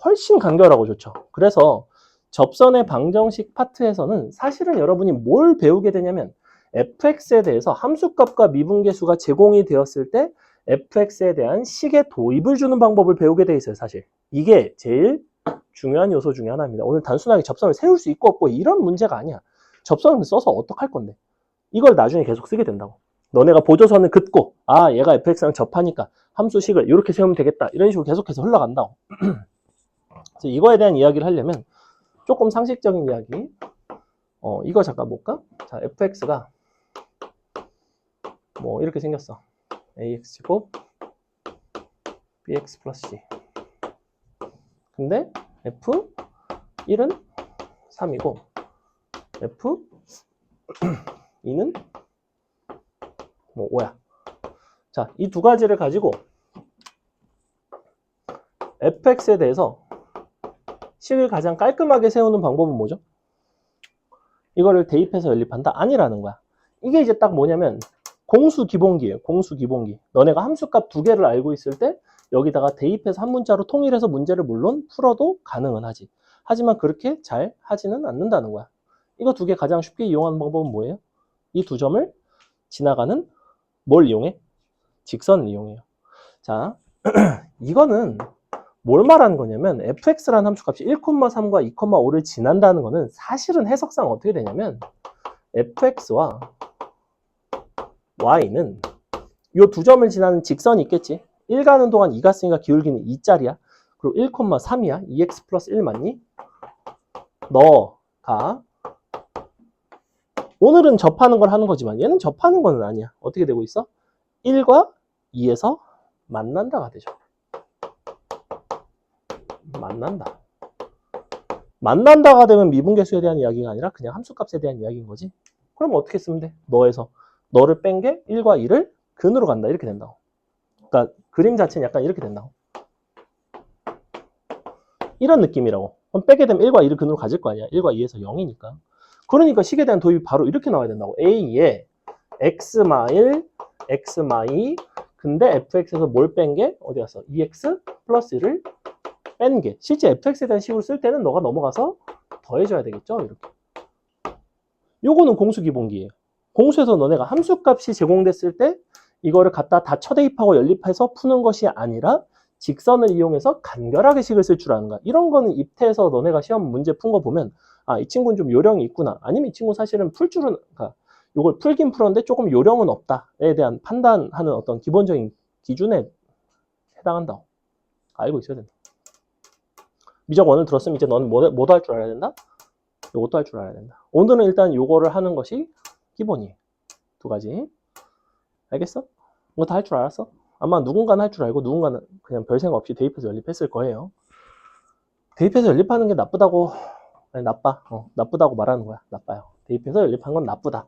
훨씬 간결하고 좋죠. 그래서 접선의 방정식 파트에서는 사실은 여러분이 뭘 배우게 되냐면 fx에 대해서 함수값과 미분계수가 제공이 되었을 때 fx에 대한 식의 도입을 주는 방법을 배우게 돼 있어요. 사실 이게 제일 중요한 요소 중에 하나입니다. 오늘 단순하게 접선을 세울 수 있고 없고 이런 문제가 아니야. 접선을 써서 어떡할 건데 이걸 나중에 계속 쓰게 된다고. 너네가 보조선을 긋고 얘가 fx랑 접하니까 함수식을 이렇게 세우면 되겠다 이런 식으로 계속해서 흘러간다고. 그래서 이거에 대한 이야기를 하려면 조금 상식적인 이야기. 이거 잠깐 볼까? 자, fx가 뭐 이렇게 생겼어. ax제곱 bx 플러스 c. 근데 f1은 3이고 f2는 뭐 5야. 자, 이 두 가지를 가지고 fx에 대해서 식을 가장 깔끔하게 세우는 방법은 뭐죠? 이거를 대입해서 연립한다? 아니라는 거야. 이게 이제 딱 뭐냐면 공수 기본기예요. 공수 기본기. 너네가 함수값 두 개를 알고 있을 때 여기다가 대입해서 한 문자로 통일해서 문제를 물론 풀어도 가능은 하지. 하지만 그렇게 잘 하지는 않는다는 거야. 이거 두 개 가장 쉽게 이용하는 방법은 뭐예요? 이 두 점을 지나가는 뭘 이용해? 직선을 이용해요. 자, 이거는 뭘 말하는 거냐면 fx라는 함수값이 1,3과 2,5를 지난다는 거는 사실은 해석상 어떻게 되냐면 fx와 y는 이 두 점을 지나는 직선이 있겠지. 1 가는 동안 2 갔으니까 기울기는 2짜리야. 그리고 1,3이야. 2x 플러스 1 맞니? 너가 오늘은 접하는 걸 하는 거지만 얘는 접하는 거는 아니야. 어떻게 되고 있어? 1과 2에서 만난다가 되죠. 만난다. 만난다가 되면 미분계수에 대한 이야기가 아니라 그냥 함수값에 대한 이야기인 거지. 그럼 어떻게 쓰면 돼? 너에서 너를 뺀 게 1과 2를 근으로 간다. 이렇게 된다고. 그러니까 그림 자체는 약간 이렇게 된다고. 이런 느낌이라고. 그럼 빼게 되면 1과 2를 근으로 가질 거 아니야. 1과 2에서 0이니까. 그러니까 식에 대한 도입이 바로 이렇게 나와야 된다고. A에 x-1, x-2 근데 fx에서 뭘 뺀 게 어디 갔어? 2x 플러스 1을 뺀 게. 실제 fx에 대한 식으로 쓸 때는 너가 넘어가서 더해줘야 되겠죠? 이렇게. 요거는 공수 기본기예요. 공수에서 너네가 함수값이 제공됐을 때 이거를 갖다 다 쳐대입하고 연립해서 푸는 것이 아니라 직선을 이용해서 간결하게 식을 쓸 줄 아는 거야. 이런 거는 입태에서 너네가 시험 문제 푼 거 보면 아, 이 친구는 좀 요령이 있구나. 아니면 이 친구 사실은 풀 줄은 그러니까 이걸 풀긴 풀었는데 조금 요령은 없다에 대한 판단하는 어떤 기본적인 기준에 해당한다고 알고 있어야 된다. 미적 원을 들었으면 이제 너는 뭐도 할 줄 알아야 된다? 요것도 할 줄 알아야 된다. 오늘은 일단 요거를 하는 것이 기본이에요. 두 가지. 알겠어? 이거 다 할 줄 알았어? 아마 누군가는 할 줄 알고 누군가는 그냥 별 생각 없이 대입해서 연립했을 거예요. 대입해서 연립하는 게 나쁘다고 아니, 나빠. 나쁘다고 말하는 거야. 나빠요. 대입해서 연립한 건 나쁘다.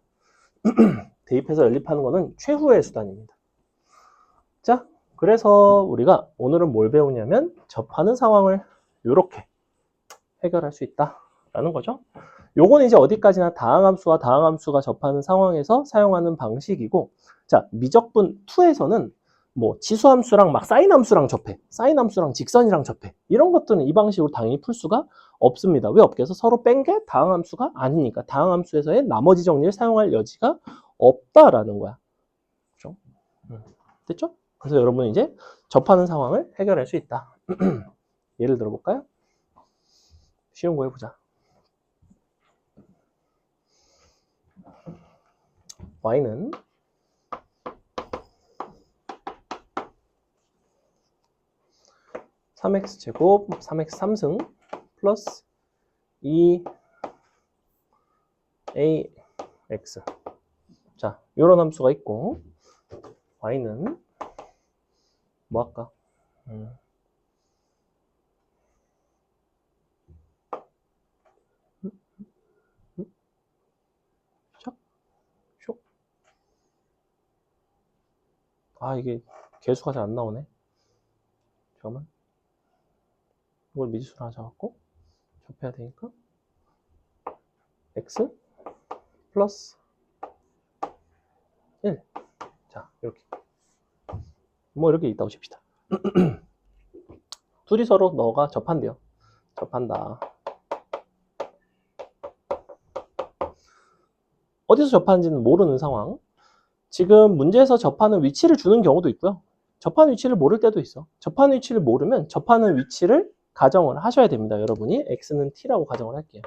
대입해서 연립하는 거는 최후의 수단입니다. 자, 그래서 우리가 오늘은 뭘 배우냐면 접하는 상황을 이렇게 해결할 수 있다라는 거죠. 요건 이제 어디까지나 다항함수와 다항함수가 접하는 상황에서 사용하는 방식이고, 자, 미적분 2에서는 뭐 지수함수랑 막 사인함수랑 접해, 사인함수랑 직선이랑 접해, 이런 것들은 이 방식으로 당연히 풀 수가 없습니다. 왜 없겠어? 서로 뺀 게 다항함수가 아니니까 다항함수에서의 나머지 정리를 사용할 여지가 없다라는 거야. 그렇죠? 됐죠? 그래서 여러분은 이제 접하는 상황을 해결할 수 있다. 예를 들어볼까요? 쉬운 거 해보자. y는 3x제곱 3x 3승 플러스 2ax. 자, 요런 함수가 있고 y는 뭐 할까? 아, 이게 개수가 잘 안 나오네. 잠깐만. 이걸 미지수로 하나 잡았고 접해야 되니까 x 플러스 1. 자, 이렇게. 뭐 이렇게 있다고 칩시다. 둘이 서로 너가 접한대요. 접한다. 어디서 접하는지는 모르는 상황. 지금 문제에서 접하는 위치를 주는 경우도 있고요. 접하는 위치를 모를 때도 있어. 접하는 위치를 모르면 접하는 위치를 가정을 하셔야 됩니다. 여러분이 x는 t라고 가정을 할게요.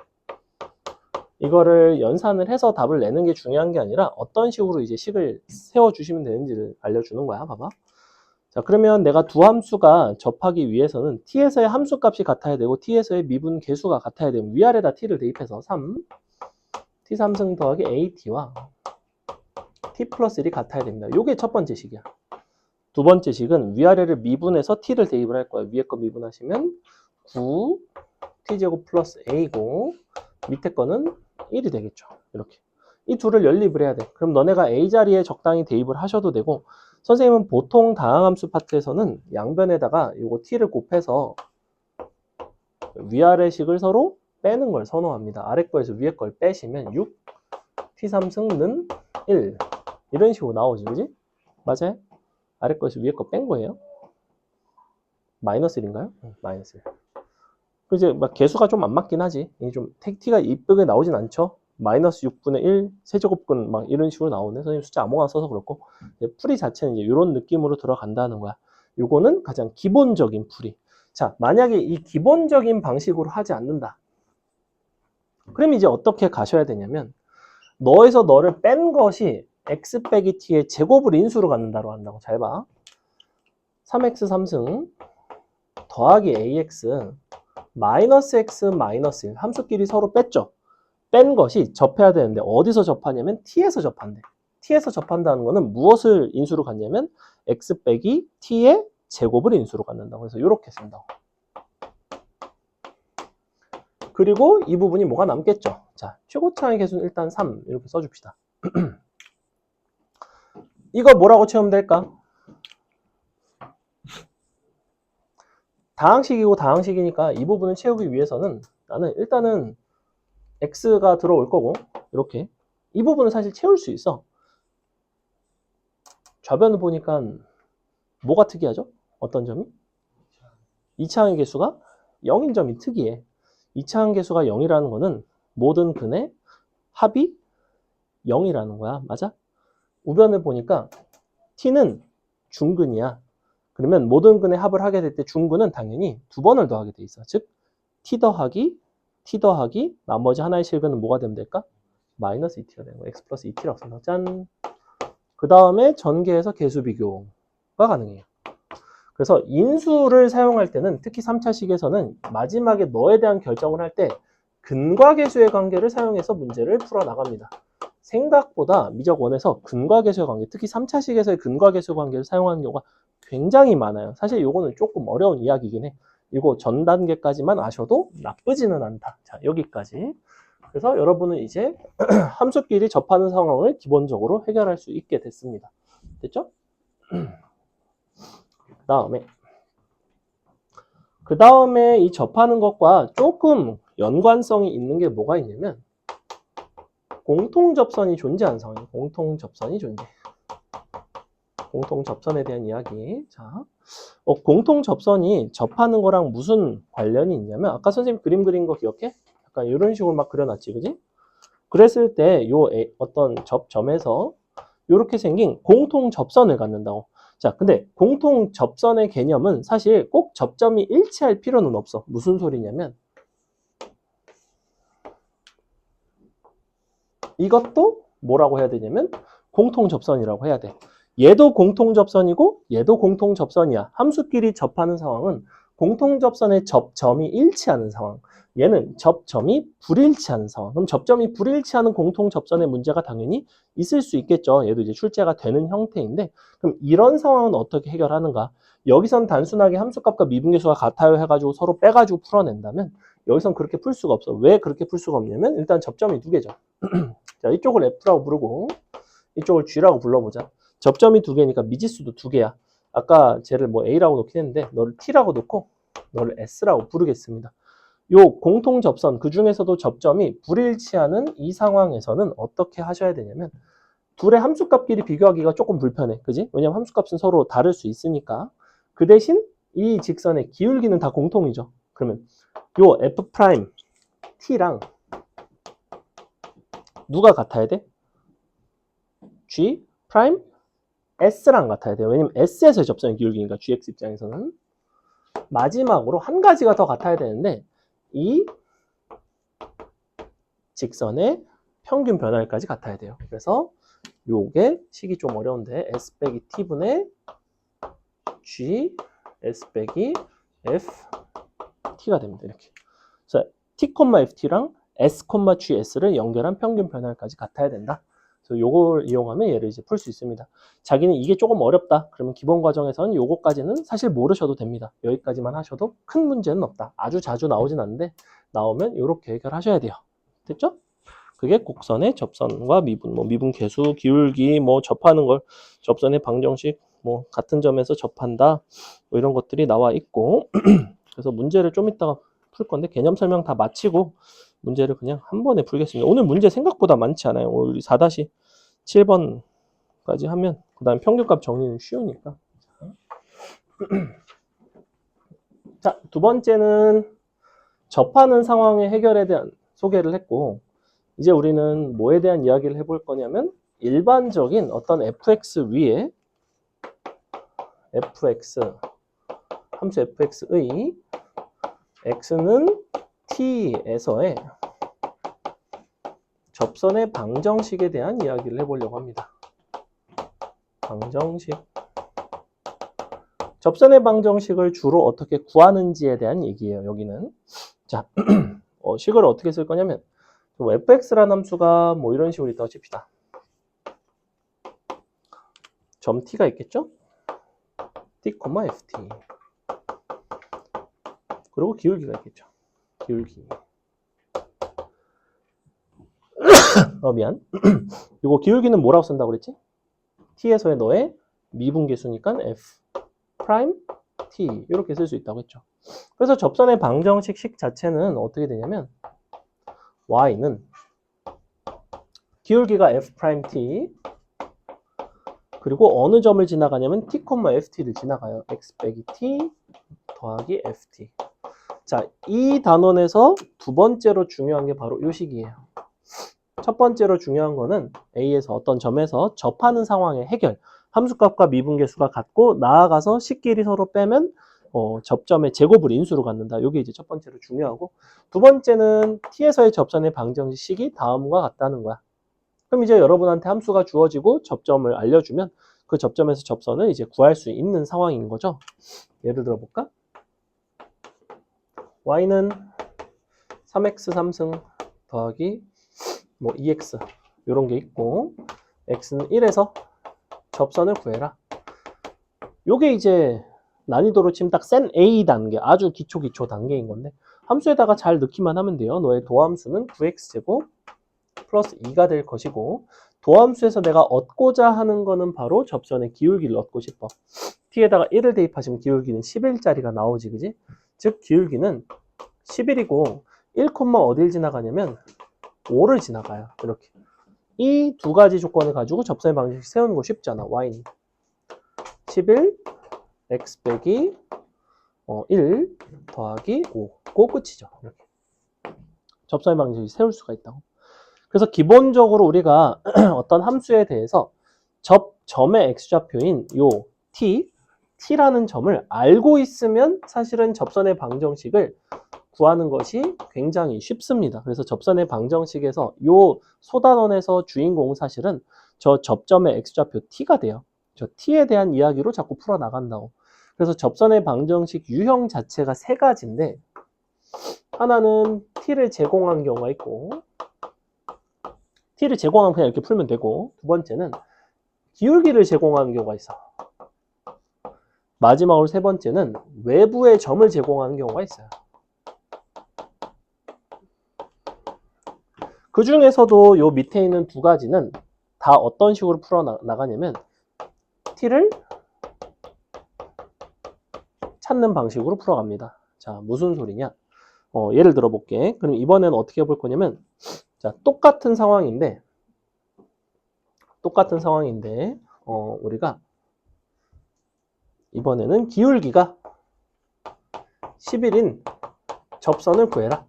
이거를 연산을 해서 답을 내는 게 중요한 게 아니라 어떤 식으로 이제 식을 세워주시면 되는지를 알려주는 거야. 봐봐. 자, 그러면 내가 두 함수가 접하기 위해서는 t에서의 함수값이 같아야 되고 t에서의 미분 계수가 같아야 되면 위아래다 t를 대입해서 3, t3승 더하기 at와 t 플러스 1이 같아야 됩니다. 요게 첫 번째 식이야. 두 번째 식은 위아래를 미분해서 t를 대입을 할 거예요. 위에 거 미분하시면 9 t제곱 플러스 a고 밑에 거는 1이 되겠죠. 이렇게. 이 둘을 연립을 해야 돼. 그럼 너네가 A 자리에 적당히 대입을 하셔도 되고, 선생님은 보통 다항함수 파트에서는 양변에다가 요거 t를 곱해서 위아래식을 서로 빼는 걸 선호합니다. 아래 거에서 위에 걸 빼시면 6, t3승는 1 이런 식으로 나오지, 그지? 맞아요? 아래 거에서 위에 거 뺀 거예요. 마이너스 1인가요? 마이너스 1. 이제 막 개수가 좀 안 맞긴 하지. 이게 좀 t가 이쁘게 나오진 않죠. 마이너스 6분의 1 세제곱근 막 이런 식으로 나오네. 선생님 숫자 아무거나 써서 그렇고, 풀이 자체는 이제 이런 느낌으로 들어간다는 거야. 요거는 가장 기본적인 풀이. 자, 만약에 이 기본적인 방식으로 하지 않는다. 그럼 이제 어떻게 가셔야 되냐면, 너에서 너를 뺀 것이 x 빼기 t의 제곱을 인수로 갖는다로 한다고. 잘 봐. 3x 3승 더하기 ax 마이너스 x 마이너스 1 함수끼리 서로 뺐죠. 뺀 것이 접해야 되는데 어디서 접하냐면 t에서 접한대. t에서 접한다는 거는 무엇을 인수로 갖냐면 x 빼기 t의 제곱을 인수로 갖는다고. 그래서 이렇게 쓴다고. 그리고 이 부분이 뭐가 남겠죠. 자, 최고차의 개수는 일단 3 이렇게 써줍시다. 이거 뭐라고 채우면 될까? 다항식이고 다항식이니까 이 부분을 채우기 위해서는 나는 일단은 x가 들어올 거고, 이렇게 이 부분은 사실 채울 수 있어. 좌변을 보니까 뭐가 특이하죠? 어떤 점이? 2차항의 개수가 0인 점이 특이해. 2차항 개수가 0이라는 거는 모든 근의 합이 0이라는 거야. 맞아? 우변을 보니까 t는 중근이야. 그러면 모든 근의 합을 하게 될 때 중근은 당연히 두 번을 더하게 돼 있어. 즉 t 더하기 나머지 하나의 실근은 뭐가 되면 될까? 마이너스 2t가 되는 거야. x 플러스 2t라고 쓴다. 짠. 그 다음에 전개해서 개수 비교가 가능해요. 그래서 인수를 사용할 때는 특히 3차식에서는 마지막에 너에 대한 결정을 할 때 근과 계수의 관계를 사용해서 문제를 풀어나갑니다. 생각보다 미적 1에서 근과 계수의 관계, 특히 3차식에서의 근과 계수 관계를 사용하는 경우가 굉장히 많아요. 사실 이거는 조금 어려운 이야기이긴 해. 이거 전 단계까지만 아셔도 나쁘지는 않다. 자, 여기까지. 그래서 여러분은 이제 함수끼리 접하는 상황을 기본적으로 해결할 수 있게 됐습니다. 됐죠? 그 다음에 이 접하는 것과 조금 연관성이 있는 게 뭐가 있냐면 공통접선이 존재하는 상황이에요. 공통접선이 존재. 공통접선에 대한 이야기. 자, 공통접선이 접하는 거랑 무슨 관련이 있냐면 아까 선생님 그림 그린 거 기억해? 약간 이런 식으로 막 그려놨지, 그지? 그랬을 때 요 어떤 접점에서 이렇게 생긴 공통접선을 갖는다고. 자, 근데 공통접선의 개념은 사실 꼭 접점이 일치할 필요는 없어. 무슨 소리냐면 이것도 뭐라고 해야 되냐면 공통접선이라고 해야 돼. 얘도 공통접선이고 얘도 공통접선이야. 함수끼리 접하는 상황은 공통접선의 접점이 일치하는 상황. 얘는 접점이 불일치하는 상황. 그럼 접점이 불일치하는 공통접선의 문제가 당연히 있을 수 있겠죠. 얘도 이제 출제가 되는 형태인데 그럼 이런 상황은 어떻게 해결하는가? 여기선 단순하게 함수값과 미분계수가 같아요 해가지고 서로 빼가지고 풀어낸다면 여기선 그렇게 풀 수가 없어. 왜 그렇게 풀 수가 없냐면 일단 접점이 두 개죠. 자, 이쪽을 F라고 부르고 이쪽을 G라고 불러보자. 접점이 두 개니까 미지수도 두 개야. 아까 쟤를 뭐 A라고 놓긴 했는데 너를 T라고 놓고 너를 S라고 부르겠습니다. 요 공통접선 그 중에서도 접점이 불일치하는 이 상황에서는 어떻게 하셔야 되냐면 둘의 함수값끼리 비교하기가 조금 불편해. 그지? 왜냐면 함수값은 서로 다를 수 있으니까. 그 대신 이 직선의 기울기는 다 공통이죠. 그러면 요 F 프라임 T랑 누가 같아야 돼? G 프라임 S랑 같아야 돼요. 왜냐면 S에서의 접선의 기울기니까 GX 입장에서는. 마지막으로 한 가지가 더 같아야 되는데 이 직선의 평균 변화율까지 같아야 돼요. 그래서 요게 식이 좀 어려운데 S 빼기 T분의 G S 빼기 F T가 됩니다. 이렇게. 그래서 T, FT랑 S, GS를 연결한 평균 변화율까지 같아야 된다. 그래서 요걸 이용하면 얘를 이제 풀 수 있습니다. 자기는 이게 조금 어렵다. 그러면 기본 과정에서는 요거까지는 사실 모르셔도 됩니다. 여기까지만 하셔도 큰 문제는 없다. 아주 자주 나오진 않는데 나오면 요렇게 해결하셔야 돼요. 됐죠? 그게 곡선의 접선과 미분, 뭐 미분 계수, 기울기, 뭐 접하는 걸 접선의 방정식, 뭐 같은 점에서 접한다, 뭐 이런 것들이 나와 있고 그래서 문제를 좀 이따가 풀 건데 개념 설명 다 마치고 문제를 그냥 한 번에 풀겠습니다. 오늘 문제 생각보다 많지 않아요. 오늘 4-7번까지 하면 그 다음 평균값 정리는 쉬우니까. 자, 두 번째는 접하는 상황의 해결에 대한 소개를 했고 이제 우리는 뭐에 대한 이야기를 해볼 거냐면 일반적인 어떤 fx 위에 fx, 함수 fx의 x는 t에서의 접선의 방정식에 대한 이야기를 해보려고 합니다. 방정식. 접선의 방정식을 주로 어떻게 구하는지에 대한 얘기예요. 여기는. 자, 식을 어떻게 쓸 거냐면 fx라는 함수가 뭐 이런 식으로 있다고 칩시다. 점 t가 있겠죠? t, ft. 그리고 기울기가 있겠죠. 기울기. 미안. 이거 기울기는 뭐라고 쓴다고 그랬지? t에서의 너의 미분계수니까 f 프라임 t 이렇게 쓸 수 있다고 했죠. 그래서 접선의 방정식 식 자체는 어떻게 되냐면 y는 기울기가 f 프라임 t 그리고 어느 점을 지나가냐면 t, ft를 지나가요. x 빼기 t 더하기 ft. 자, 이 단원에서 두 번째로 중요한 게 바로 이 식이에요. 첫 번째로 중요한 거는 A에서 어떤 점에서 접하는 상황의 해결. 함수값과 미분계수가 같고 나아가서 식끼리 서로 빼면 접점의 제곱을 인수로 갖는다. 이게 이제 첫 번째로 중요하고 두 번째는 T에서의 접선의 방정식이 다음과 같다는 거야. 그럼 이제 여러분한테 함수가 주어지고 접점을 알려주면 그 접점에서 접선을 이제 구할 수 있는 상황인 거죠. 예를 들어 볼까? y는 3x 3승 더하기 뭐 2x 이런 게 있고 x는 1에서 접선을 구해라. 요게 이제 난이도로 치면 딱 센 A 단계, 아주 기초 단계인 건데 함수에다가 잘 넣기만 하면 돼요. 너의 도함수는 9x제곱 플러스 2가 될 것이고 도함수에서 내가 얻고자 하는 거는 바로 접선의 기울기를 얻고 싶어. t에다가 1을 대입하시면 기울기는 11짜리가 나오지, 그지? 즉 기울기는 11이고 1, 어딜 지나가냐면 5를 지나가요. 이렇게. 이 두 가지 조건을 가지고 접선의 방정식 세우는 거 쉽잖아. y는 11 x 빼기 1 더하기 5. 그거 끝이죠. 이렇게. 접선의 방정식 세울 수가 있다고. 그래서 기본적으로 우리가 어떤 함수에 대해서 점의 x좌표인 요 t라는 점을 알고 있으면 사실은 접선의 방정식을 구하는 것이 굉장히 쉽습니다. 그래서 접선의 방정식에서 요 소단원에서 주인공은 사실은 저 접점의 x좌표 t가 돼요. 저 t에 대한 이야기로 자꾸 풀어나간다고. 그래서 접선의 방정식 유형 자체가 세 가지인데 하나는 t를 제공한 경우가 있고 t를 제공하면 그냥 이렇게 풀면 되고 두 번째는 기울기를 제공하는 경우가 있어. 마지막으로 세 번째는 외부의 점을 제공하는 경우가 있어요. 그 중에서도 요 밑에 있는 두 가지는 다 어떤 식으로 풀어나가냐면 t를 찾는 방식으로 풀어갑니다. 자, 무슨 소리냐? 예를 들어 볼게. 그럼 이번에는 어떻게 해볼 거냐면 자, 똑같은 상황인데 우리가 이번에는 기울기가 11인 접선을 구해라.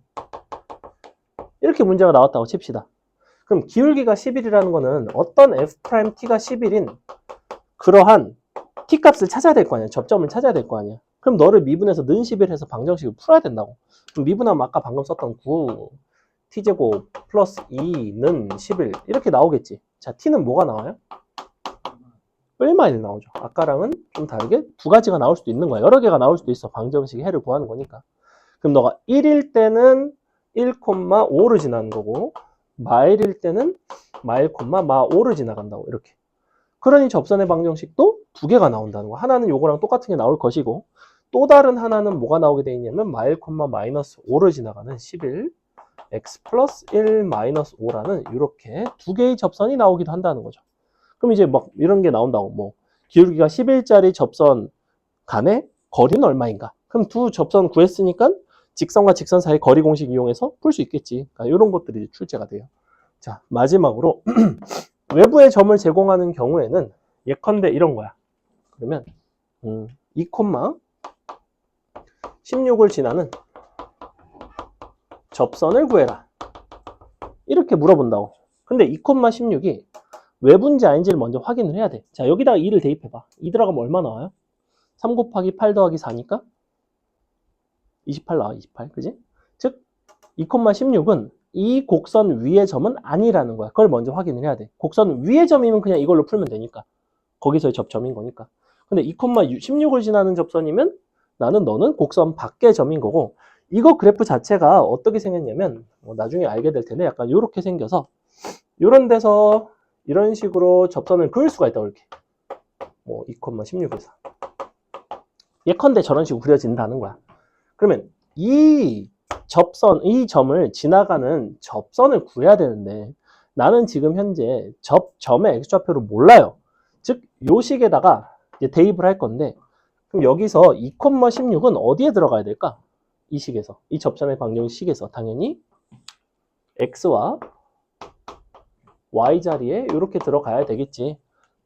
이렇게 문제가 나왔다고 칩시다. 그럼 기울기가 11이라는 거는 어떤 f't가 11인 그러한 t값을 찾아야 될 거 아니야. 접점을 찾아야 될 거 아니야. 그럼 너를 미분해서 는 11 해서 방정식을 풀어야 된다고. 그럼 미분하면 아까 방금 썼던 9 t제곱 플러스 2는 11 이렇게 나오겠지. 자, t는 뭐가 나와요? 얼마 1 나오죠. 아까랑은 좀 다르게 두 가지가 나올 수도 있는 거야. 여러 개가 나올 수도 있어. 방정식의 해를 구하는 거니까. 그럼 너가 1일 때는 1,5를 지나는 거고 마일일 때는 마일, 마 5를 지나간다고 이렇게. 그러니 접선의 방정식도 두 개가 나온다는 거. 하나는 요거랑 똑같은 게 나올 것이고 또 다른 하나는 뭐가 나오게 돼 있냐면 마일, 마이너스 5를 지나가는 11 x 플러스 1 마이너스 5라는 이렇게 두 개의 접선이 나오기도 한다는 거죠. 그럼 이제 막 이런 게 나온다고. 뭐 기울기가 11짜리 접선 간의 거리는 얼마인가? 그럼 두 접선 구했으니까 직선과 직선 사이 거리 공식 이용해서 풀 수 있겠지. 그러니까 이런 것들이 출제가 돼요. 자, 마지막으로 외부의 점을 제공하는 경우에는 예컨대 이런 거야. 그러면 2,16을 지나는 접선을 구해라. 이렇게 물어본다고. 근데 2,16이 외부인지 아닌지를 먼저 확인을 해야 돼. 자, 여기다가 2를 대입해봐. 2 들어가면 얼마 나와요? 3 곱하기 8 더하기 4니까 28 나와, 28. 그지? 즉 2,16은 이 곡선 위의 점은 아니라는 거야. 그걸 먼저 확인을 해야 돼. 곡선 위의 점이면 그냥 이걸로 풀면 되니까. 거기서의 접점인 거니까. 근데 2,16을 지나는 접선이면 너는 곡선 밖의 점인 거고, 이거 그래프 자체가 어떻게 생겼냐면 나중에 알게 될 텐데 약간 이렇게 생겨서 이런 데서 이런 식으로 접선을 그을 수가 있다고. 이렇게 2,16에서 예컨대 저런 식으로 그려진다는 거야. 그러면 이 점을 지나가는 접선을 구해야 되는데 나는 지금 현재 점의 x좌표를 몰라요. 즉 요 식에다가 이제 대입을 할 건데, 그럼 여기서 2,16은 어디에 들어가야 될까? 이 식에서, 이 접선의 방정식에서 당연히 x와 y 자리에 이렇게 들어가야 되겠지.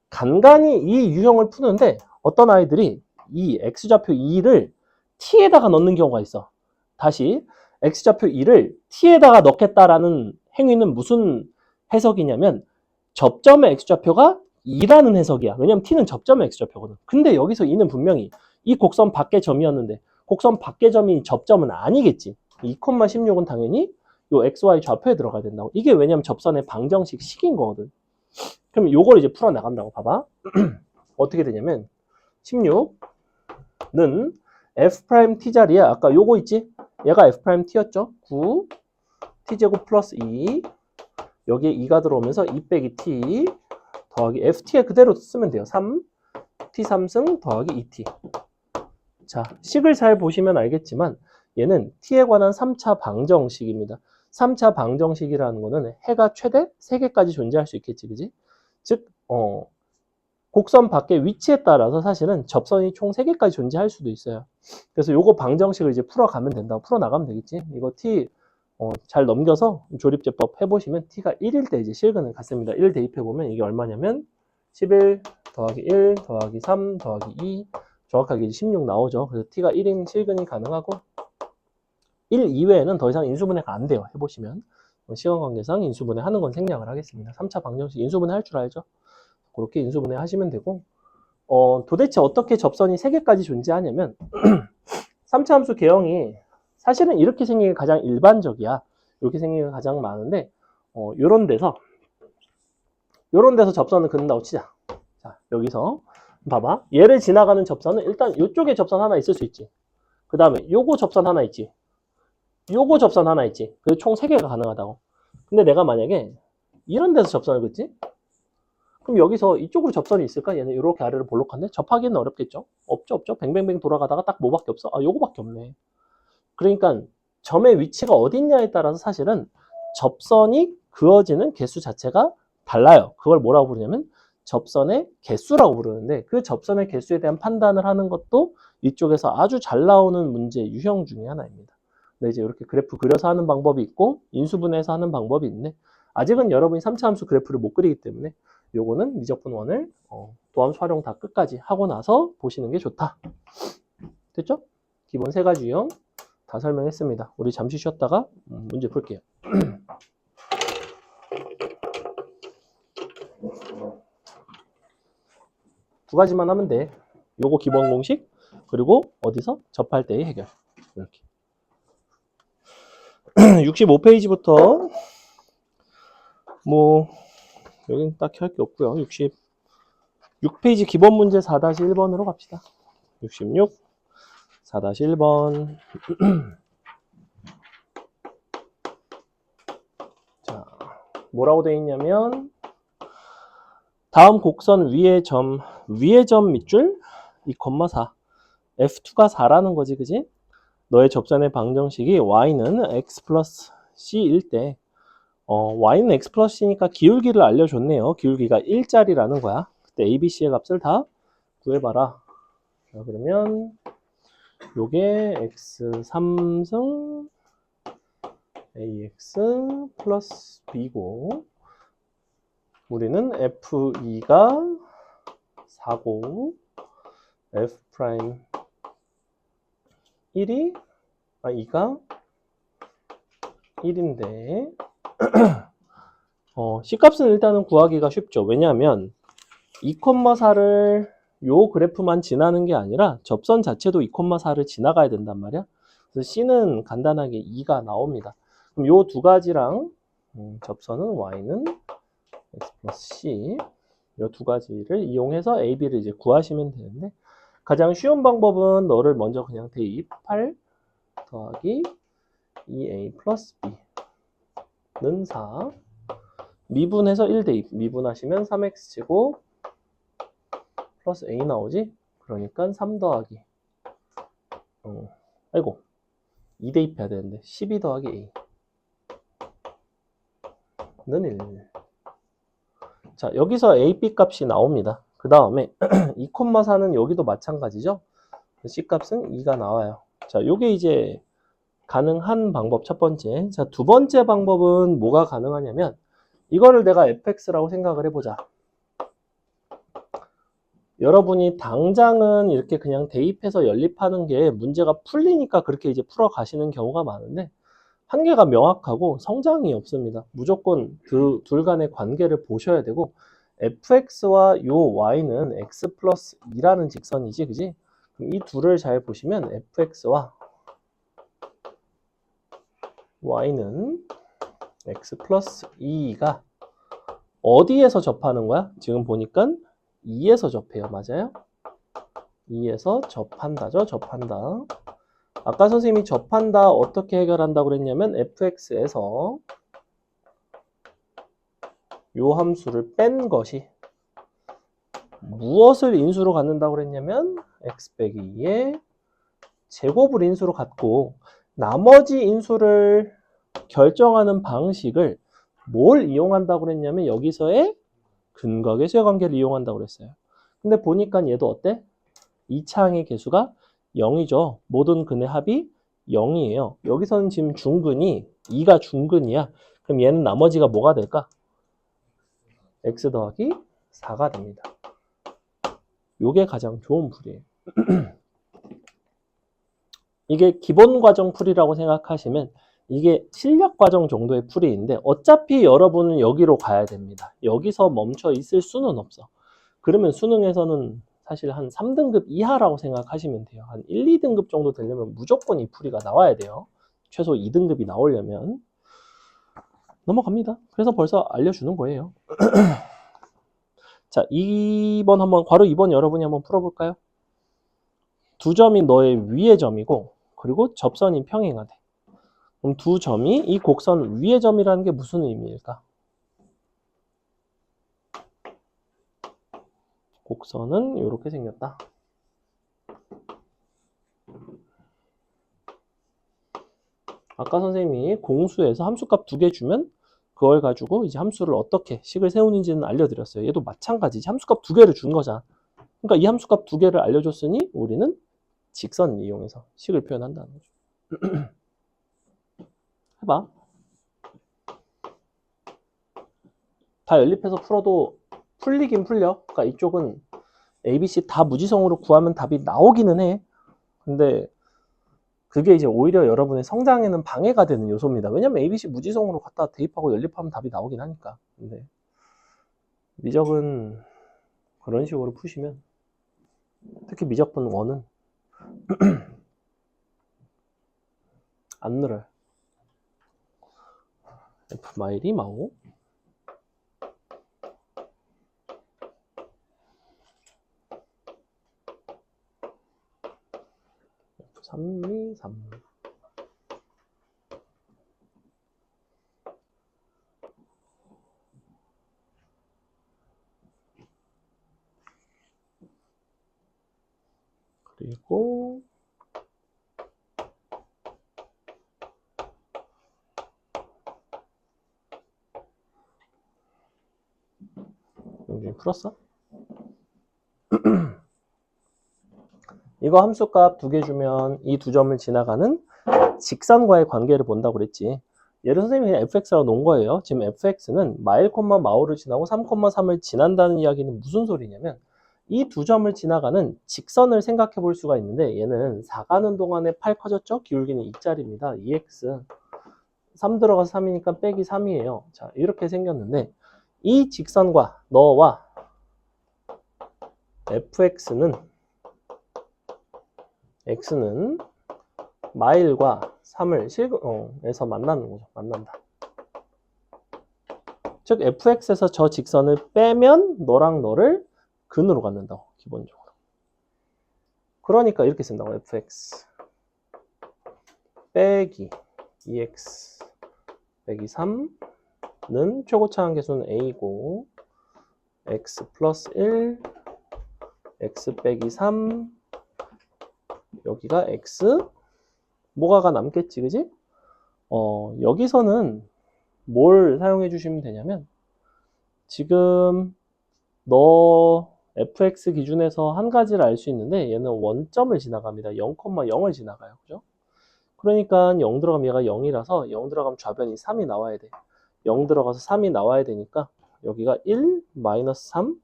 간간히 이 유형을 푸는데 어떤 아이들이 이 x좌표 2를 t에다가 넣는 경우가 있어. 다시 x좌표 2를 t에다가 넣겠다라는 행위는 무슨 해석이냐면 접점의 x좌표가 2라는 해석이야. 왜냐면 t는 접점의 x좌표거든. 근데 여기서 2는 분명히 이 곡선 밖의 점이었는데 곡선 밖의 점이 접점은 아니겠지. 2,16은 당연히 요 xy 좌표에 들어가야 된다고. 이게 왜냐면 접선의 방정식 식인 거거든. 그럼 요걸 이제 풀어 나간다고. 봐봐. 어떻게 되냐면 16는 f't 자리에 아까 요거 있지? 얘가 f't였죠? 9 t제곱 플러스 2 여기에 2가 들어오면서 2 빼기 t 더하기 ft에 그대로 쓰면 돼요. 3 t 3승 더하기 2t. 자, 식을 잘 보시면 알겠지만 얘는 t에 관한 3차 방정식입니다. 3차 방정식이라는 거는 해가 최대 3개까지 존재할 수 있겠지, 그지? 즉, 곡선 밖의 위치에 따라서 사실은 접선이 총 3개까지 존재할 수도 있어요. 그래서 요거 방정식을 이제 풀어가면 된다고. 풀어나가면 되겠지. 이거 t 잘 넘겨서 조립제법 해보시면 t가 1일 때 이제 실근을 갖습니다. 1 대입해보면 이게 얼마냐면 11 더하기 1 더하기 3 더하기 2 정확하게 이제 16 나오죠. 그래서 t가 1인 실근이 가능하고 1 이외에는 더 이상 인수분해가 안 돼요. 해보시면 시간 관계상 인수분해 하는 건 생략을 하겠습니다. 3차 방정식 인수분해 할 줄 알죠? 그렇게 인수분해 하시면 되고, 도대체 어떻게 접선이 3개까지 존재하냐면 3차 함수 개형이 사실은 이렇게 생기는 게 가장 일반적이야. 이렇게 생기는 게 가장 많은데 요런 데서 접선을 그는다고 치자. 자, 여기서 봐봐. 얘를 지나가는 접선은 일단 이쪽에 접선 하나 있을 수 있지. 그 다음에 요거 접선 하나 있지. 요거 접선 하나 있지. 그래서 총 3개가 가능하다고. 근데 내가 만약에 이런 데서 접선을 긋지? 그럼 여기서 이쪽으로 접선이 있을까? 얘는 이렇게 아래로 볼록한데 접하기는 어렵겠죠? 없죠. 뱅뱅뱅 돌아가다가 딱 뭐밖에 없어? 아, 요거밖에 없네. 그러니까 점의 위치가 어디 있냐에 따라서 사실은 접선이 그어지는 개수 자체가 달라요. 그걸 뭐라고 부르냐면 접선의 개수라고 부르는데, 그 접선의 개수에 대한 판단을 하는 것도 이쪽에서 아주 잘 나오는 문제 유형 중에 하나입니다. 근데 이제 이렇게 그래프 그려서 하는 방법이 있고 인수분해해서 하는 방법이 있는데, 아직은 여러분이 3차 함수 그래프를 못 그리기 때문에 요거는 미적분 1을 도함수 활용 다 끝까지 하고 나서 보시는 게 좋다. 됐죠? 기본 3가지 유형 다 설명했습니다. 우리 잠시 쉬었다가 문제 풀게요. 두 가지만 하면 돼. 요거 기본 공식, 그리고 어디서? 접할 때의 해결. 이렇게. 65페이지부터 뭐 여기는 딱히 할 게 없고요. 66페이지 기본 문제 4-1번으로 갑시다. 66 4-1번. 자, 뭐라고 되어 있냐면 다음 곡선 위의 점 밑줄 2,4 F2가 4라는 거지, 그지? 너의 접선의 방정식이 y는 x 플러스 C일 때 y는 x 플러스 c니까 기울기를 알려줬네요. 기울기가 1짜리라는 거야. 그때 a, b, c의 값을 다 구해봐라. 자, 그러면 요게 x 3승 ax 플러스 b고 우리는 f2가 4고 f 프라임 1이 2가 1인데 C값은 일단은 구하기가 쉽죠. 왜냐하면 2,4를 요 그래프만 지나는 게 아니라 접선 자체도 2,4를 지나가야 된단 말이야. 그래서 C는 간단하게 2가 나옵니다. 그럼 요 두 가지랑 접선은 Y는 X 플러스 C 요 두 가지를 이용해서 A, B를 이제 구하시면 되는데 가장 쉬운 방법은 너를 먼저 그냥 대입 8 더하기 2A 플러스 B는 4 미분해서 1 대입 미분하시면 3X제곱 플러스 A 나오지? 그러니까 3 더하기 2 대입해야 되는데 12 더하기 A는 1. 자, 여기서 A, B 값이 나옵니다. 그 다음에 2,4는 여기도 마찬가지죠? C 값은 2가 나와요. 자, 요게 이제 가능한 방법 첫 번째. 자, 두 번째 방법은 뭐가 가능하냐면 이거를 내가 fx라고 생각을 해보자. 여러분이 당장은 이렇게 그냥 대입해서 연립하는 게 문제가 풀리니까 그렇게 이제 풀어 가시는 경우가 많은데 한계가 명확하고 성장이 없습니다. 무조건 그 둘 간의 관계를 보셔야 되고 fx와 요 y는 x 플러스 2라는 직선이지, 그지? 그럼 이 둘을 잘 보시면 fx와 y는 x 플러스 2가 어디에서 접하는 거야? 지금 보니까 2에서 접해요. 맞아요? 2에서 접한다죠? 접한다. 아까 선생님이 접한다 어떻게 해결한다고 그랬냐면 fx에서 요 함수를 뺀 것이 무엇을 인수로 갖는다고 그랬냐면 x 빼기 2의 제곱을 인수로 갖고 나머지 인수를 결정하는 방식을 뭘 이용한다고 그랬냐면 여기서의 근각의 관계를 이용한다고 그랬어요. 근데 보니까 얘도 어때? 2차항의 개수가 0이죠. 모든 근의 합이 0이에요. 여기서는 지금 중근이 2가 중근이야. 그럼 얘는 나머지가 뭐가 될까? x 더하기 4가 됩니다. 요게 가장 좋은 풀이에요. 이게 기본 과정 풀이라고 생각하시면 이게 실력 과정 정도의 풀이인데 어차피 여러분은 여기로 가야 됩니다. 여기서 멈춰 있을 수는 없어. 그러면 수능에서는 사실 한 3등급 이하라고 생각하시면 돼요. 한 1, 2등급 정도 되려면 무조건 이 풀이가 나와야 돼요. 최소 2등급이 나오려면. 넘어갑니다. 그래서 벌써 알려주는 거예요. 자, 2번 한번 괄호 2번 여러분이 한번 풀어볼까요? 두 점이 너의 위의 점이고 그리고 접선이 평행하대. 그럼 두 점이 이 곡선 위의 점이라는 게 무슨 의미일까? 곡선은 이렇게 생겼다. 아까 선생님이 공수에서 함수값 2개 주면 그걸 가지고 이제 함수를 어떻게 식을 세우는지는 알려드렸어요. 얘도 마찬가지지. 함수값 2개를 준 거잖아. 그러니까 이 함수값 2개를 알려줬으니 우리는 직선을 이용해서 식을 표현한다는 거죠. 해봐. 다 연립해서 풀어도 풀리긴 풀려. 그러니까 이쪽은 A, B, C 다 무지성으로 구하면 답이 나오기는 해. 근데 그게 이제 오히려 여러분의 성장에는 방해가 되는 요소입니다. 왜냐면 A, B, C 무지성으로 갖다 대입하고 연립하면 답이 나오긴 하니까. 근데 미적은 그런 식으로 푸시면 특히 미적분 1은 안 늘어요. F 마일이 마오 F3이 3 그리고 풀었어? 이거 함수값 2개 주면 이 두 점을 지나가는 직선과의 관계를 본다고 그랬지. 얘를 선생님이 그냥 fx라고 놓은 거예요. 지금 fx는 마일, 마오를 지나고 3, 3을 지난다는 이야기는 무슨 소리냐면 이 두 점을 지나가는 직선을 생각해 볼 수가 있는데 얘는 4 가는 동안에 8 커졌죠? 기울기는 2짜리입니다. 2x. 3 들어가서 3이니까 빼기 3이에요. 자, 이렇게 생겼는데 이 직선과 너와 fx는 x는 마일과 3을 에서 만나는 거죠. 만난다. 즉 fx에서 저 직선을 빼면 너랑 너를 근으로 갖는다고 기본적으로. 그러니까 이렇게 쓴다고 fx 빼기 2x 빼기 3는 최고차 한계수는 a고 x 플러스 1 x 빼기 3 여기가 x 뭐가가 남겠지 그지? 여기서는 뭘 사용해 주시면 되냐면 지금 너 fx 기준에서 한 가지를 알 수 있는데 얘는 원점을 지나갑니다. 0,0을 지나가요. 그죠? 그러니까 0 들어가면 얘가 0이라서 0 들어가면 좌변이 3이 나와야 돼. 0 들어가서 3이 나와야 되니까 여기가 1 마이너스 3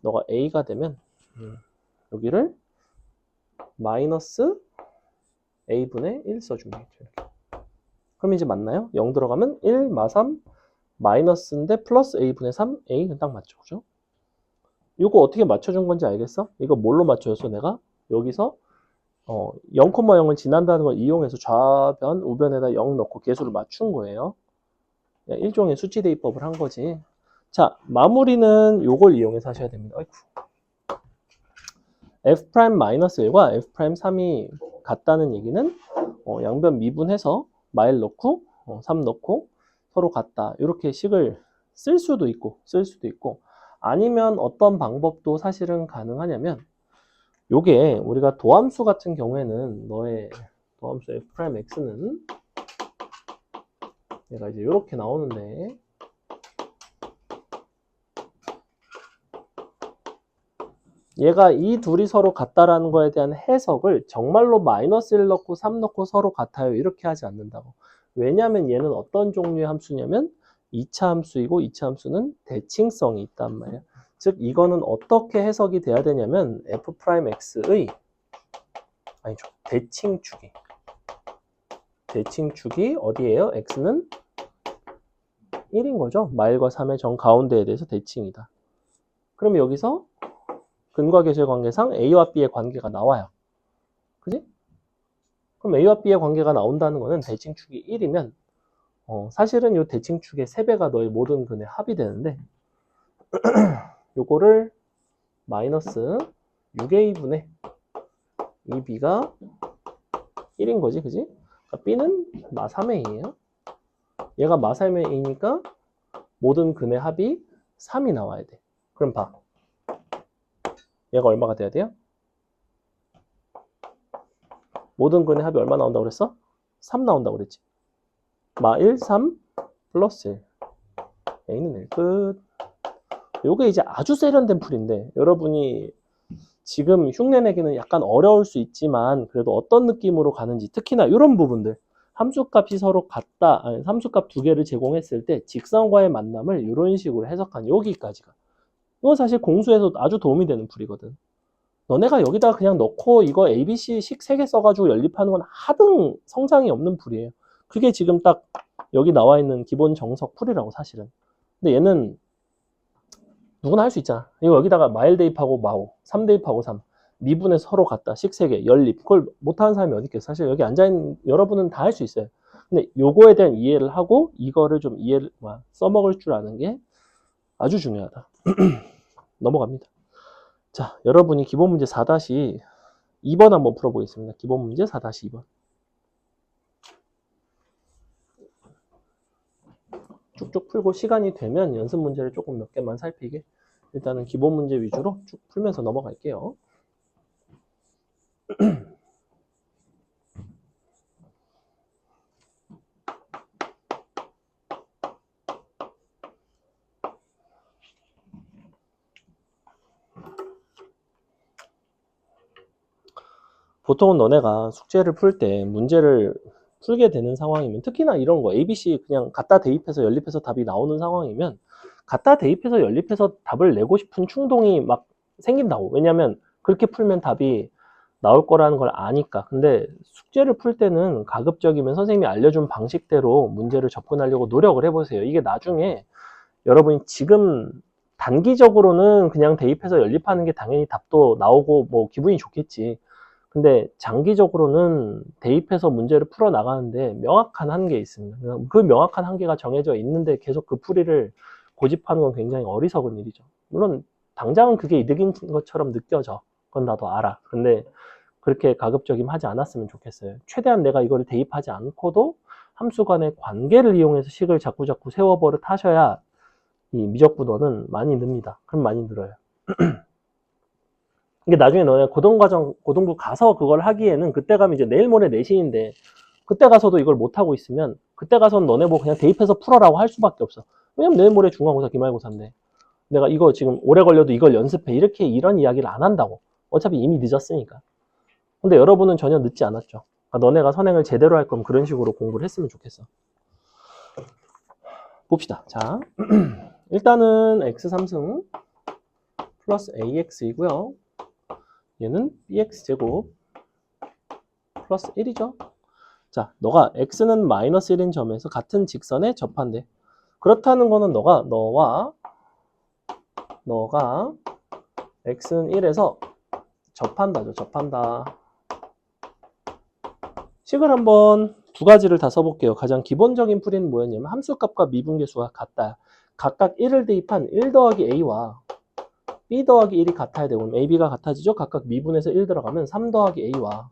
너가 a가 되면 여기를 마이너스 a분의 1 써주면 되죠. 그럼 이제 맞나요? 0 들어가면 1 마 3 마이너스인데 플러스 a분의 3 a는 딱 맞죠. 그죠? 이거 어떻게 맞춰준 건지 알겠어? 이거 뭘로 맞춰줬어 내가? 여기서 0,0을 지난다는 걸 이용해서 좌변, 우변에다 0 넣고 계수를 맞춘 거예요. 일종의 수치 대입법을 한 거지. 자, 마무리는 요걸 이용해서 하셔야 됩니다. 아이쿠. f'-1과 f'3이 같다는 얘기는 양변 미분해서 마일 넣고 3 넣고 서로 같다. 이렇게 식을 쓸 수도 있고 아니면 어떤 방법도 사실은 가능하냐면 요게 우리가 도함수 같은 경우에는 너의 도함수 f'x는 얘가 이제 이렇게 나오는데 얘가 이 둘이 서로 같다라는 거에 대한 해석을 정말로 마이너스 1 넣고 3 넣고 서로 같아요 이렇게 하지 않는다고. 왜냐하면 얘는 어떤 종류의 함수냐면 2차 함수이고 2차 함수는 대칭성이 있단 말이야. 즉 이거는 어떻게 해석이 돼야 되냐면 f'x의 아니죠 대칭축이 어디예요? x는 1인 거죠. 마일과 3의 정 가운데에 대해서 대칭이다. 그럼 여기서 근과 계수의 관계상 A와 B의 관계가 나와요. 그지? 그럼 A와 B의 관계가 나온다는 거는 대칭축이 1이면 사실은 이 대칭축의 3배가 너의 모든 근의 합이 되는데 요거를 마이너스 6A분의 2B가 1인 거지. 그지? 그러니까 B는 마 3A예요. 얘가 마 3A니까 모든 근의 합이 3이 나와야 돼. 그럼 봐. 얘가 얼마가 돼야 돼요? 모든 근의 합이 얼마 나온다고 그랬어? 3 나온다고 그랬지. 마 1, 3 플러스 1. A는 1. 끝. 요게 이제 아주 세련된 풀인데 여러분이 지금 흉내 내기는 약간 어려울 수 있지만 그래도 어떤 느낌으로 가는지 특히나 이런 부분들 함수값이 서로 같다. 아니, 함수값 2개를 제공했을 때 직선과의 만남을 이런 식으로 해석한 여기까지가. 이건 사실 공수에서 아주 도움이 되는 풀이거든. 너네가 여기다가 그냥 넣고 이거 ABC식 3개 써가지고 연립하는 건 하등 성장이 없는 풀이에요. 그게 지금 딱 여기 나와 있는 기본 정석 풀이라고 사실은. 근데 얘는 누구나 할 수 있잖아. 이거 여기다가 마일 대입하고 마오, 3 대입하고 3. 미분에 서로 같다. 식 3개, 연립. 그걸 못하는 사람이 어디 있겠어. 사실 여기 앉아있는 여러분은 다 할 수 있어요. 근데 요거에 대한 이해를 하고 이거를 좀 써먹을 줄 아는 게 아주 중요하다. 넘어갑니다. 자, 여러분이 기본 문제 4-2번 한번 풀어보겠습니다. 기본 문제 4-2번. 쭉쭉 풀고 시간이 되면 연습 문제를 조금 몇 개만 살피게 일단은 기본 문제 위주로 쭉 풀면서 넘어갈게요. 보통은 너네가 숙제를 풀 때 문제를 풀게 되는 상황이면 특히나 이런 거 ABC 그냥 갖다 대입해서 연립해서 답이 나오는 상황이면 갖다 대입해서 연립해서 답을 내고 싶은 충동이 막 생긴다고. 왜냐면 그렇게 풀면 답이 나올 거라는 걸 아니까. 근데 숙제를 풀 때는 가급적이면 선생님이 알려준 방식대로 문제를 접근하려고 노력을 해보세요. 이게 나중에 여러분이 지금 단기적으로는 그냥 대입해서 연립하는 게 당연히 답도 나오고 뭐 기분이 좋겠지. 근데 장기적으로는 대입해서 문제를 풀어 나가는데 명확한 한계 있습니다. 그 명확한 한계가 정해져 있는데 계속 그 풀이를 고집하는 건 굉장히 어리석은 일이죠. 물론 당장은 그게 이득인 것처럼 느껴져. 그건 나도 알아. 근데 그렇게 가급적이면 하지 않았으면 좋겠어요. 최대한 내가 이거를 대입하지 않고도 함수 간의 관계를 이용해서 식을 자꾸자꾸 세워버릇 하셔야 이 미적분원은 많이 늡니다. 그럼 많이 늘어요. 이게 나중에 너네 고등과정, 고등부 가서 그걸 하기에는 그때 가면 이제 내일 모레 내신인데 그때 가서도 이걸 못하고 있으면 그때 가서는 너네 뭐 그냥 대입해서 풀어라고 할 수밖에 없어. 왜냐면 내일 모레 중간고사, 기말고사인데 내가 이거 지금 오래 걸려도 이걸 연습해. 이렇게 이런 이야기를 안 한다고. 어차피 이미 늦었으니까. 근데 여러분은 전혀 늦지 않았죠. 그러니까 너네가 선행을 제대로 할 거면 그런 식으로 공부를 했으면 좋겠어. 봅시다. 자, 일단은 x3승 플러스 ax이고요. 얘는 bx제곱 플러스 1이죠. 자, 너가 x는 마이너스 1인 점에서 같은 직선에 접한대. 그렇다는 거는 너가 x는 1에서 접한다죠. 접한다. 식을 한번 두 가지를 다 써볼게요. 가장 기본적인 풀이는 뭐였냐면 함수값과 미분계수가 같다. 각각 1을 대입한 1 더하기 a와 b 더하기 1이 같아야 되고 a, b가 같아지죠. 각각 미분에서 1 들어가면 3 더하기 a와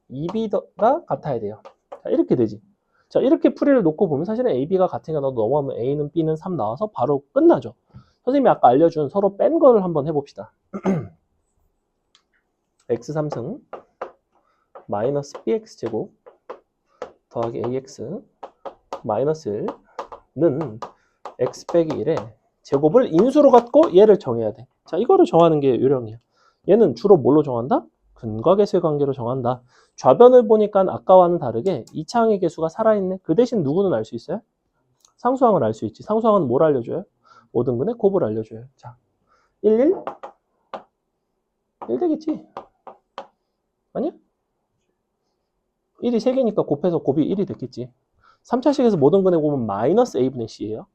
2b가 같아야 돼요. 자, 이렇게 되지. 자, 이렇게 풀이를 놓고 보면 사실은 a, b가 같으니까 너도 넘어가면 a는 b는 3 나와서 바로 끝나죠. 선생님이 아까 알려준 서로 뺀 거를 한번 해봅시다. x3승 마이너스 bx제곱 더하기 ax 마이너스 1는 x 빼기 1에 제곱을 인수로 갖고 얘를 정해야 돼. 자, 이거를 정하는 게 요령이야. 얘는 주로 뭘로 정한다? 근과계수의 관계로 정한다. 좌변을 보니까 아까와는 다르게 이차항의 계수가 살아있네. 그 대신 누구는 알 수 있어요? 상수항을 알 수 있지. 상수항은 뭘 알려줘요? 5등분의 곱을 알려줘요. 자, 1, 1 되겠지? 아니야? 1이 3개니까 곱해서 곱이 1이 됐겠지. 3차식에서 모든 근의 곱은 마이너스 a분의 c예요.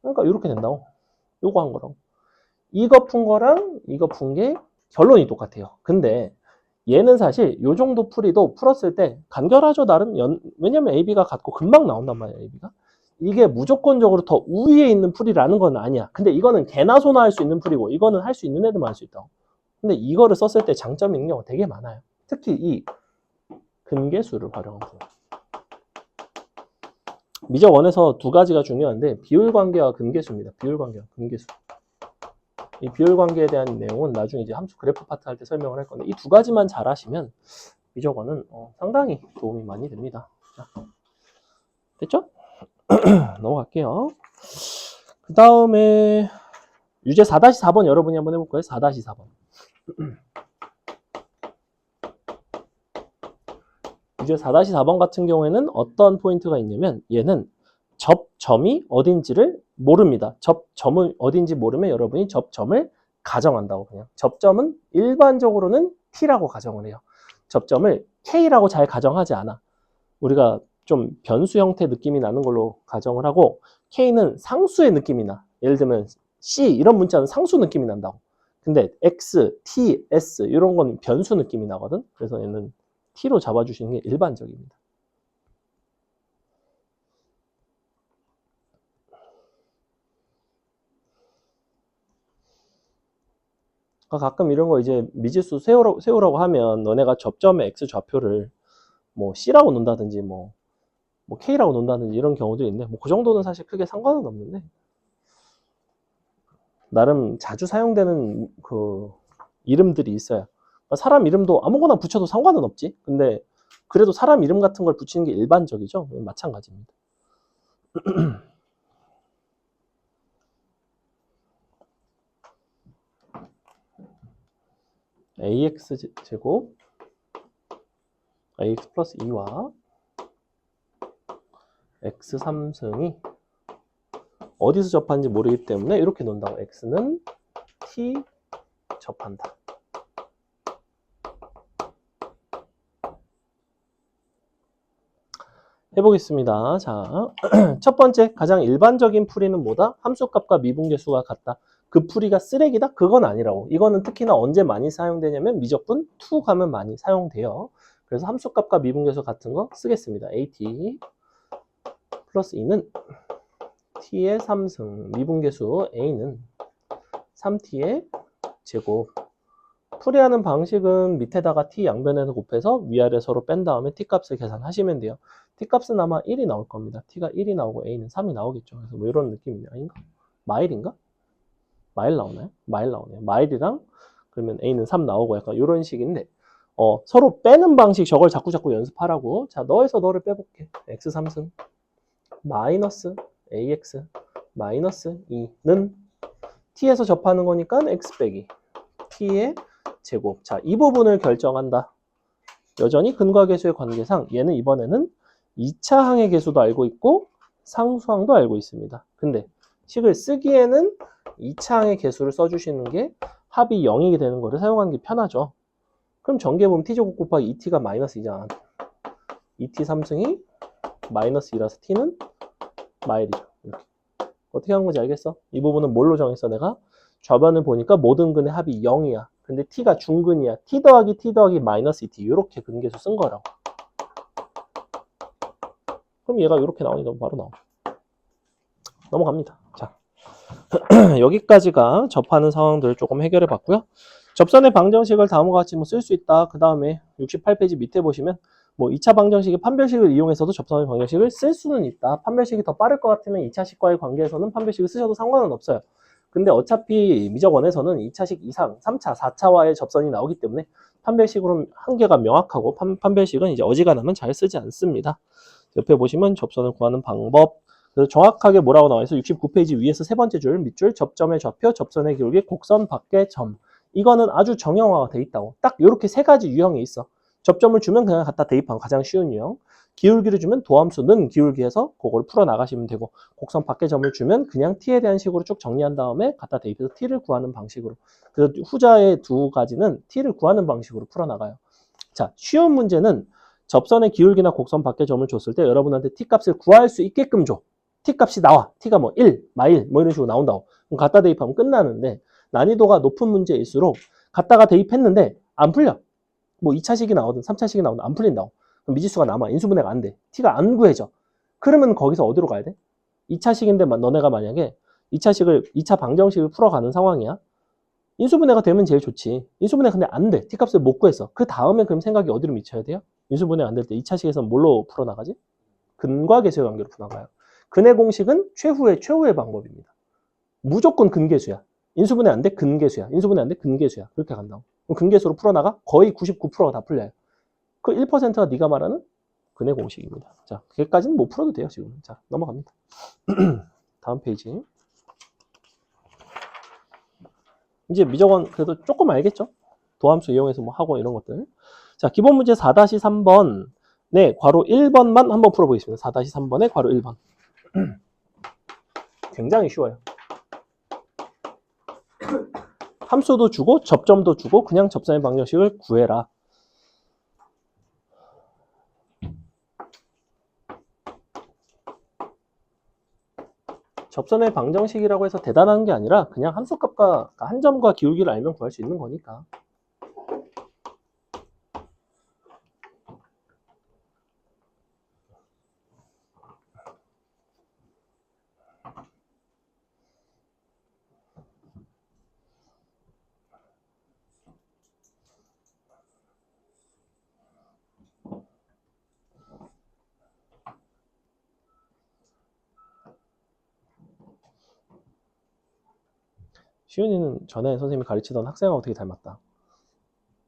그러니까 이렇게 된다고. 요거 한 거라고. 이거 푼 거랑 이거 푼 게 결론이 똑같아요. 근데 얘는 사실 요 정도 풀이도 풀었을 때 간결하죠, 나름. 왜냐면 AB가 같고 금방 나온단 말이야, AB가. 이게 무조건적으로 더 우위에 있는 풀이라는 건 아니야. 근데 이거는 개나 소나 할 수 있는 풀이고 이거는 할 수 있는 애들만 할 수 있다고. 근데 이거를 썼을 때 장점이 있는 경우가 되게 많아요. 특히 이 근계수를 활용한 풀. 미적 원에서 두 가지가 중요한데 비율관계와 근계수입니다. 비율관계와 근계수. 이 비율 관계에 대한 내용은 나중에 이제 함수 그래프 파트 할 때 설명을 할 건데 이 두 가지만 잘 하시면 미적원은 상당히 도움이 많이 됩니다. 자, 됐죠? 넘어갈게요. 그 다음에 유제 4-4번 여러분이 한번 해볼까요? 4-4번. 유제 4-4번 같은 경우에는 어떤 포인트가 있냐면 얘는 접점이 어딘지를 모릅니다. 접점은 어딘지 모르면 여러분이 접점을 가정한다고. 그냥 접점은 일반적으로는 T라고 가정을 해요. 접점을 K라고 잘 가정하지 않아. 우리가 좀 변수 형태 느낌이 나는 걸로 가정을 하고 K는 상수의 느낌이 나. 예를 들면 C 이런 문자는 상수 느낌이 난다고. 근데 X, T, S 이런 건 변수 느낌이 나거든. 그래서 얘는 T로 잡아주시는 게 일반적입니다. 가끔 이런 거 이제 미지수 세우라고 하면 너네가 접점의 X 좌표를 뭐 C라고 놓는다든지 뭐 K라고 놓는다든지 이런 경우도 있는데 뭐 그 정도는 사실 크게 상관은 없는데 나름 자주 사용되는 그 이름들이 있어요. 사람 이름도 아무거나 붙여도 상관은 없지. 근데 그래도 사람 이름 같은 걸 붙이는 게 일반적이죠. 마찬가지입니다. ax 제곱 ax 플러스 2와 x 3승이 어디서 접하는지 모르기 때문에 이렇게 놓는다고. x는 t 접한다. 해보겠습니다. 자, 첫 번째 가장 일반적인 풀이는 뭐다? 함수값과 미분계수가 같다. 그 풀이가 쓰레기다? 그건 아니라고. 이거는 특히나 언제 많이 사용되냐면 미적분 2 가면 많이 사용돼요. 그래서 함수값과 미분계수 같은 거 쓰겠습니다. at 플러스 2는 t의 3승, 미분계수 a는 3t의 제곱. 풀이하는 방식은 밑에다가 t 양변에서 곱해서 위아래 서로 뺀 다음에 t 값을 계산하시면 돼요. t 값은 아마 1이 나올 겁니다. t가 1이 나오고 a는 3이 나오겠죠. 그래서 뭐 이런 느낌이 아닌가? 마일인가? 마일 나오나요? 마일 나오네요. 마일이랑 그러면 a는 3 나오고 약간 이런 식인데 서로 빼는 방식 저걸 자꾸 연습하라고. 자, 너에서 너를 빼볼게. x 3승 마이너스 ax 마이너스 2는 t에서 접하는 거니까 x 빼기 t의 제곱. 자, 이 부분을 결정한다. 여전히 근과 계수의 관계상 얘는 이번에는 2차 항의 계수도 알고 있고 상수항도 알고 있습니다. 근데 식을 쓰기에는 2차 항의 계수를 써주시는 게 합이 0이게 되는 거를 사용하는 게 편하죠. 그럼 전개보면 t제곱 곱하기 2t가 마이너스 2잖아. 2t 3승이 마이너스 2라서 t는 마일이죠. 이렇게. 어떻게 하는 건지 알겠어? 이 부분은 뭘로 정했어? 내가 좌변을 보니까 모든 근의 합이 0이야. 근데 t가 중근이야. t 더하기 마이너스 2t 이렇게 근계수 쓴 거라고. 그럼 얘가 이렇게 나오니까 바로 나오죠. 넘어갑니다. 자, 여기까지가 접하는 상황들을 조금 해결해 봤고요. 접선의 방정식을 다음과 같이 뭐 쓸 수 있다. 그 다음에 68페이지 밑에 보시면 뭐 2차 방정식의 판별식을 이용해서도 접선의 방정식을 쓸 수는 있다. 판별식이 더 빠를 것 같으면 2차식과의 관계에서는 판별식을 쓰셔도 상관은 없어요. 근데 어차피 미적원에서는 2차식 이상, 3차, 4차와의 접선이 나오기 때문에 판별식으로 한계가 명확하고 판별식은 이제 어지간하면 잘 쓰지 않습니다. 옆에 보시면 접선을 구하는 방법. 그래서 정확하게 뭐라고 나와 있어? 69페이지 위에서 세 번째 줄, 밑줄, 접점의 좌표, 접선의 기울기, 곡선 밖의 점. 이거는 아주 정형화가 돼 있다고. 딱 이렇게 세 가지 유형이 있어. 접점을 주면 그냥 갖다 대입하는 가장 쉬운 유형. 기울기를 주면 도함수는 기울기에서 그걸 풀어 나가시면 되고, 곡선 밖의 점을 주면 그냥 t에 대한 식으로 쭉 정리한 다음에 갖다 대입해서 t를 구하는 방식으로. 그래서 후자의 두 가지는 t를 구하는 방식으로 풀어 나가요. 자, 쉬운 문제는 접선의 기울기나 곡선 밖의 점을 줬을 때 여러분한테 t 값을 구할 수 있게끔 줘. t 값이 나와. t가 뭐 1, 마일 뭐 이런 식으로 나온다고. 그럼 갖다 대입하면 끝나는데 난이도가 높은 문제일수록 갖다가 대입했는데 안 풀려. 뭐 2차식이 나오든 3차식이 나오든 안 풀린다고. 그럼 미지수가 남아. 인수분해가 안 돼. t가 안 구해져. 그러면 거기서 어디로 가야 돼? 2차식인데 너네가 만약에 2차 방정식을 풀어가는 상황이야. 인수분해가 되면 제일 좋지. 인수분해가 근데 안 돼. t값을 못 구했어. 그 다음에 그럼 생각이 어디로 미쳐야 돼요? 인수분해가 안 될 때 2차식에서는 뭘로 풀어나가지? 근과 계수의 관계로 풀어나가요. 근의 공식은 최후의 방법입니다. 무조건 근계수야. 인수분해 안 돼? 근계수야. 인수분해 안 돼? 근계수야. 그렇게 간다고. 그럼 근계수로 풀어나가? 거의 99%가 다 풀려요. 그 1%가 네가 말하는 근의 공식입니다. 자, 그게까지는 못 풀어도 돼요, 지금. 자, 넘어갑니다. 다음 페이지. 이제 미적원 그래도 조금 알겠죠? 도함수 이용해서 뭐 하고 이런 것들. 자, 기본 문제 4-3번. 네, 괄호 1번만 한번 풀어보겠습니다. 4-3번의 괄호 1번. 굉장히 쉬워요. 함수도 주고 접점도 주고 그냥 접선의 방정식을 구해라. 접선의 방정식이라고 해서 대단한 게 아니라 그냥 함수값과 한 점과 기울기를 알면 구할 수 있는 거니까. 시윤이는 전에 선생님이 가르치던 학생하고 어떻게 닮았다.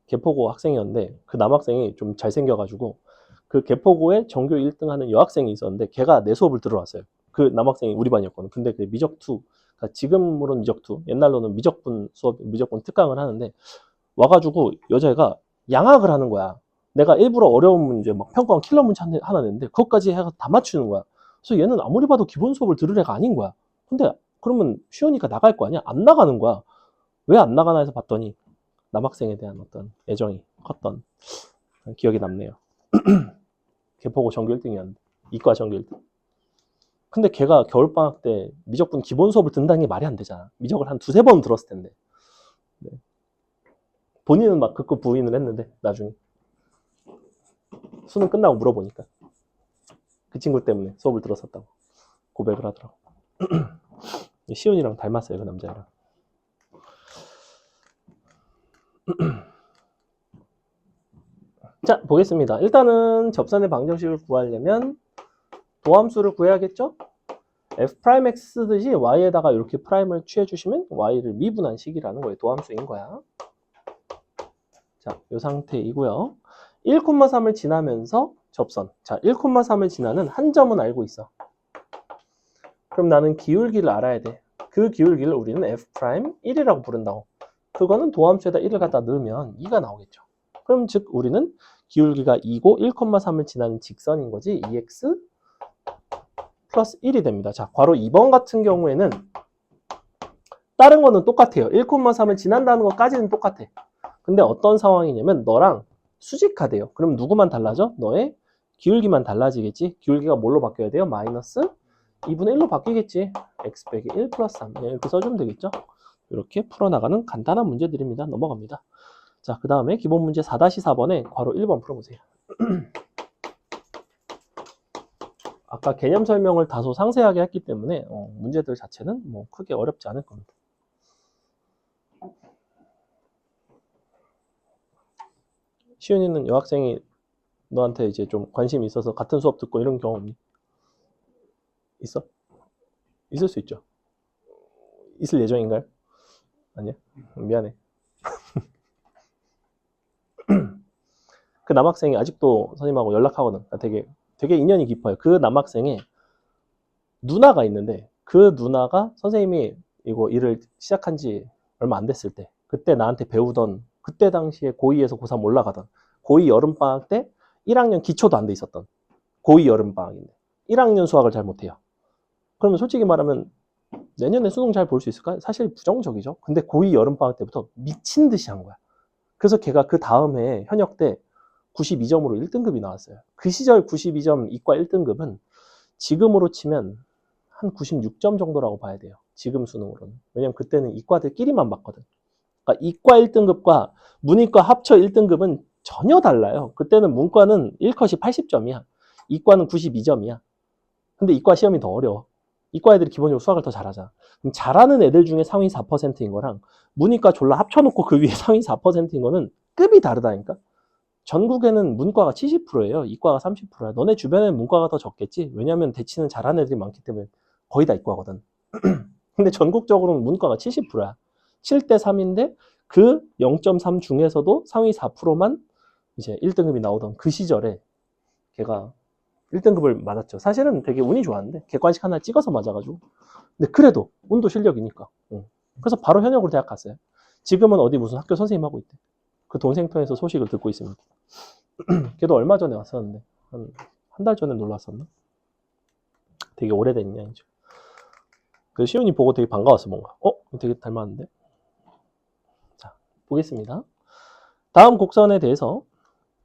개포고 학생이었는데 그 남학생이 좀 잘생겨가지고 그 개포고에 전교 1등 하는 여학생이 있었는데 걔가 내 수업을 들어왔어요. 그 남학생이 우리 반이었거든. 근데 그 미적2, 그러니까 지금으로는 미적2, 옛날로는 미적분 수업, 미적분 특강을 하는데 와가지고 여자애가 양학을 하는 거야. 내가 일부러 어려운 문제, 막 평가원 킬러 문제 하나 냈는데 그것까지 해서 다 맞추는 거야. 그래서 얘는 아무리 봐도 기본 수업을 들을 애가 아닌 거야. 근데 그러면 쉬우니까 나갈 거 아니야? 안 나가는 거야. 왜 안 나가나 해서 봤더니 남학생에 대한 어떤 애정이 컸던 기억이 남네요. 걔 보고 전교 1등이었는데 이과 전교 1등. 근데 걔가 겨울방학 때 미적분 기본 수업을 든다는 게 말이 안 되잖아. 미적을 한 두세 번 들었을 텐데. 네. 본인은 막 극구 부인을 했는데 나중에 수능 끝나고 물어보니까 그 친구 때문에 수업을 들었었다고 고백을 하더라고. 시온이랑 닮았어요, 그 남자애랑. 자, 보겠습니다. 일단은 접선의 방정식을 구하려면 도함수를 구해야겠죠? f'x 쓰듯이 y에다가 이렇게 프라임을 취해주시면 y를 미분한 식이라는 거예요. 도함수인 거야. 자, 이 상태이고요. 1,3을 지나면서 접선. 자, 1,3을 지나는 한 점은 알고 있어. 그럼 나는 기울기를 알아야 돼. 그 기울기를 우리는 f'1이라고 부른다고. 그거는 도함수에다 1을 갖다 넣으면 2가 나오겠죠. 그럼 즉 우리는 기울기가 2고 1,3을 지나는 직선인 거지. 2x 플러스 1이 됩니다. 자, 괄호 2번 같은 경우에는 다른 거는 똑같아요. 1,3을 지난다는 것까지는 똑같아. 근데 어떤 상황이냐면 너랑 수직하대요. 그럼 누구만 달라져? 너의 기울기만 달라지겠지. 기울기가 뭘로 바뀌어야 돼요? 마이너스 2분의 1로 바뀌겠지. x 빼기 1 플러스 3 이렇게 써주면 되겠죠. 이렇게 풀어나가는 간단한 문제들입니다. 넘어갑니다. 자, 그 다음에 기본 문제 4-4번에 괄호 1번 풀어보세요. 아까 개념 설명을 다소 상세하게 했기 때문에 문제들 자체는 뭐 크게 어렵지 않을 겁니다. 시윤이는 여학생이 너한테 이제 좀 관심이 있어서 같은 수업 듣고 이런 경험 없니? 있어? 있을 수 있죠. 있을 예정인가요? 아니야? 미안해. 그 남학생이 아직도 선생님하고 연락하거든. 되게 인연이 깊어요. 그 남학생의 누나가 있는데 그 누나가 선생님이 이거 일을 시작한 지 얼마 안 됐을 때 그때 나한테 배우던 그때 당시에 고2에서 고3 올라가던 고2 여름방학 때 1학년 기초도 안 돼 있었던 고2 여름방학인데 1학년 수학을 잘 못해요. 그러면 솔직히 말하면 내년에 수능 잘 볼 수 있을까? 사실 부정적이죠. 근데 고2 여름방학 때부터 미친 듯이 한 거야. 그래서 걔가 그 다음 해 현역 때 92점으로 1등급이 나왔어요. 그 시절 92점 이과 1등급은 지금으로 치면 한 96점 정도라고 봐야 돼요. 지금 수능으로는. 왜냐면 그때는 이과들끼리만 봤거든. 그러니까 이과 1등급과 문이과 합쳐 1등급은 전혀 달라요. 그때는 문과는 1컷이 80점이야. 이과는 92점이야. 근데 이과 시험이 더 어려워. 이과 애들이 기본적으로 수학을 더 잘하잖아. 그럼 잘하는 애들 중에 상위 4%인 거랑 문이과 졸라 합쳐놓고 그 위에 상위 4%인 거는 급이 다르다니까. 전국에는 문과가 70%예요. 이과가 30%야. 너네 주변에는 문과가 더 적겠지? 왜냐면 대치는 잘하는 애들이 많기 때문에 거의 다 이과거든. 근데 전국적으로는 문과가 70%야. 7대 3인데 그 0.3 중에서도 상위 4%만 이제 1등급이 나오던 그 시절에 걔가 1등급을 맞았죠. 사실은 되게 운이 좋았는데 객관식 하나 찍어서 맞아가지고. 근데 그래도 운도 실력이니까. 그래서 바로 현역으로 대학 갔어요. 지금은 어디 무슨 학교 선생님 하고 있대. 그 동생 통해서 소식을 듣고 있습니다. 걔도 얼마 전에 왔었는데 한 달 전에 놀러 왔었나? 되게 오래된 인연이죠. 그 시온이 보고 되게 반가웠어 뭔가. 되게 닮았는데. 자, 보겠습니다. 다음 곡선에 대해서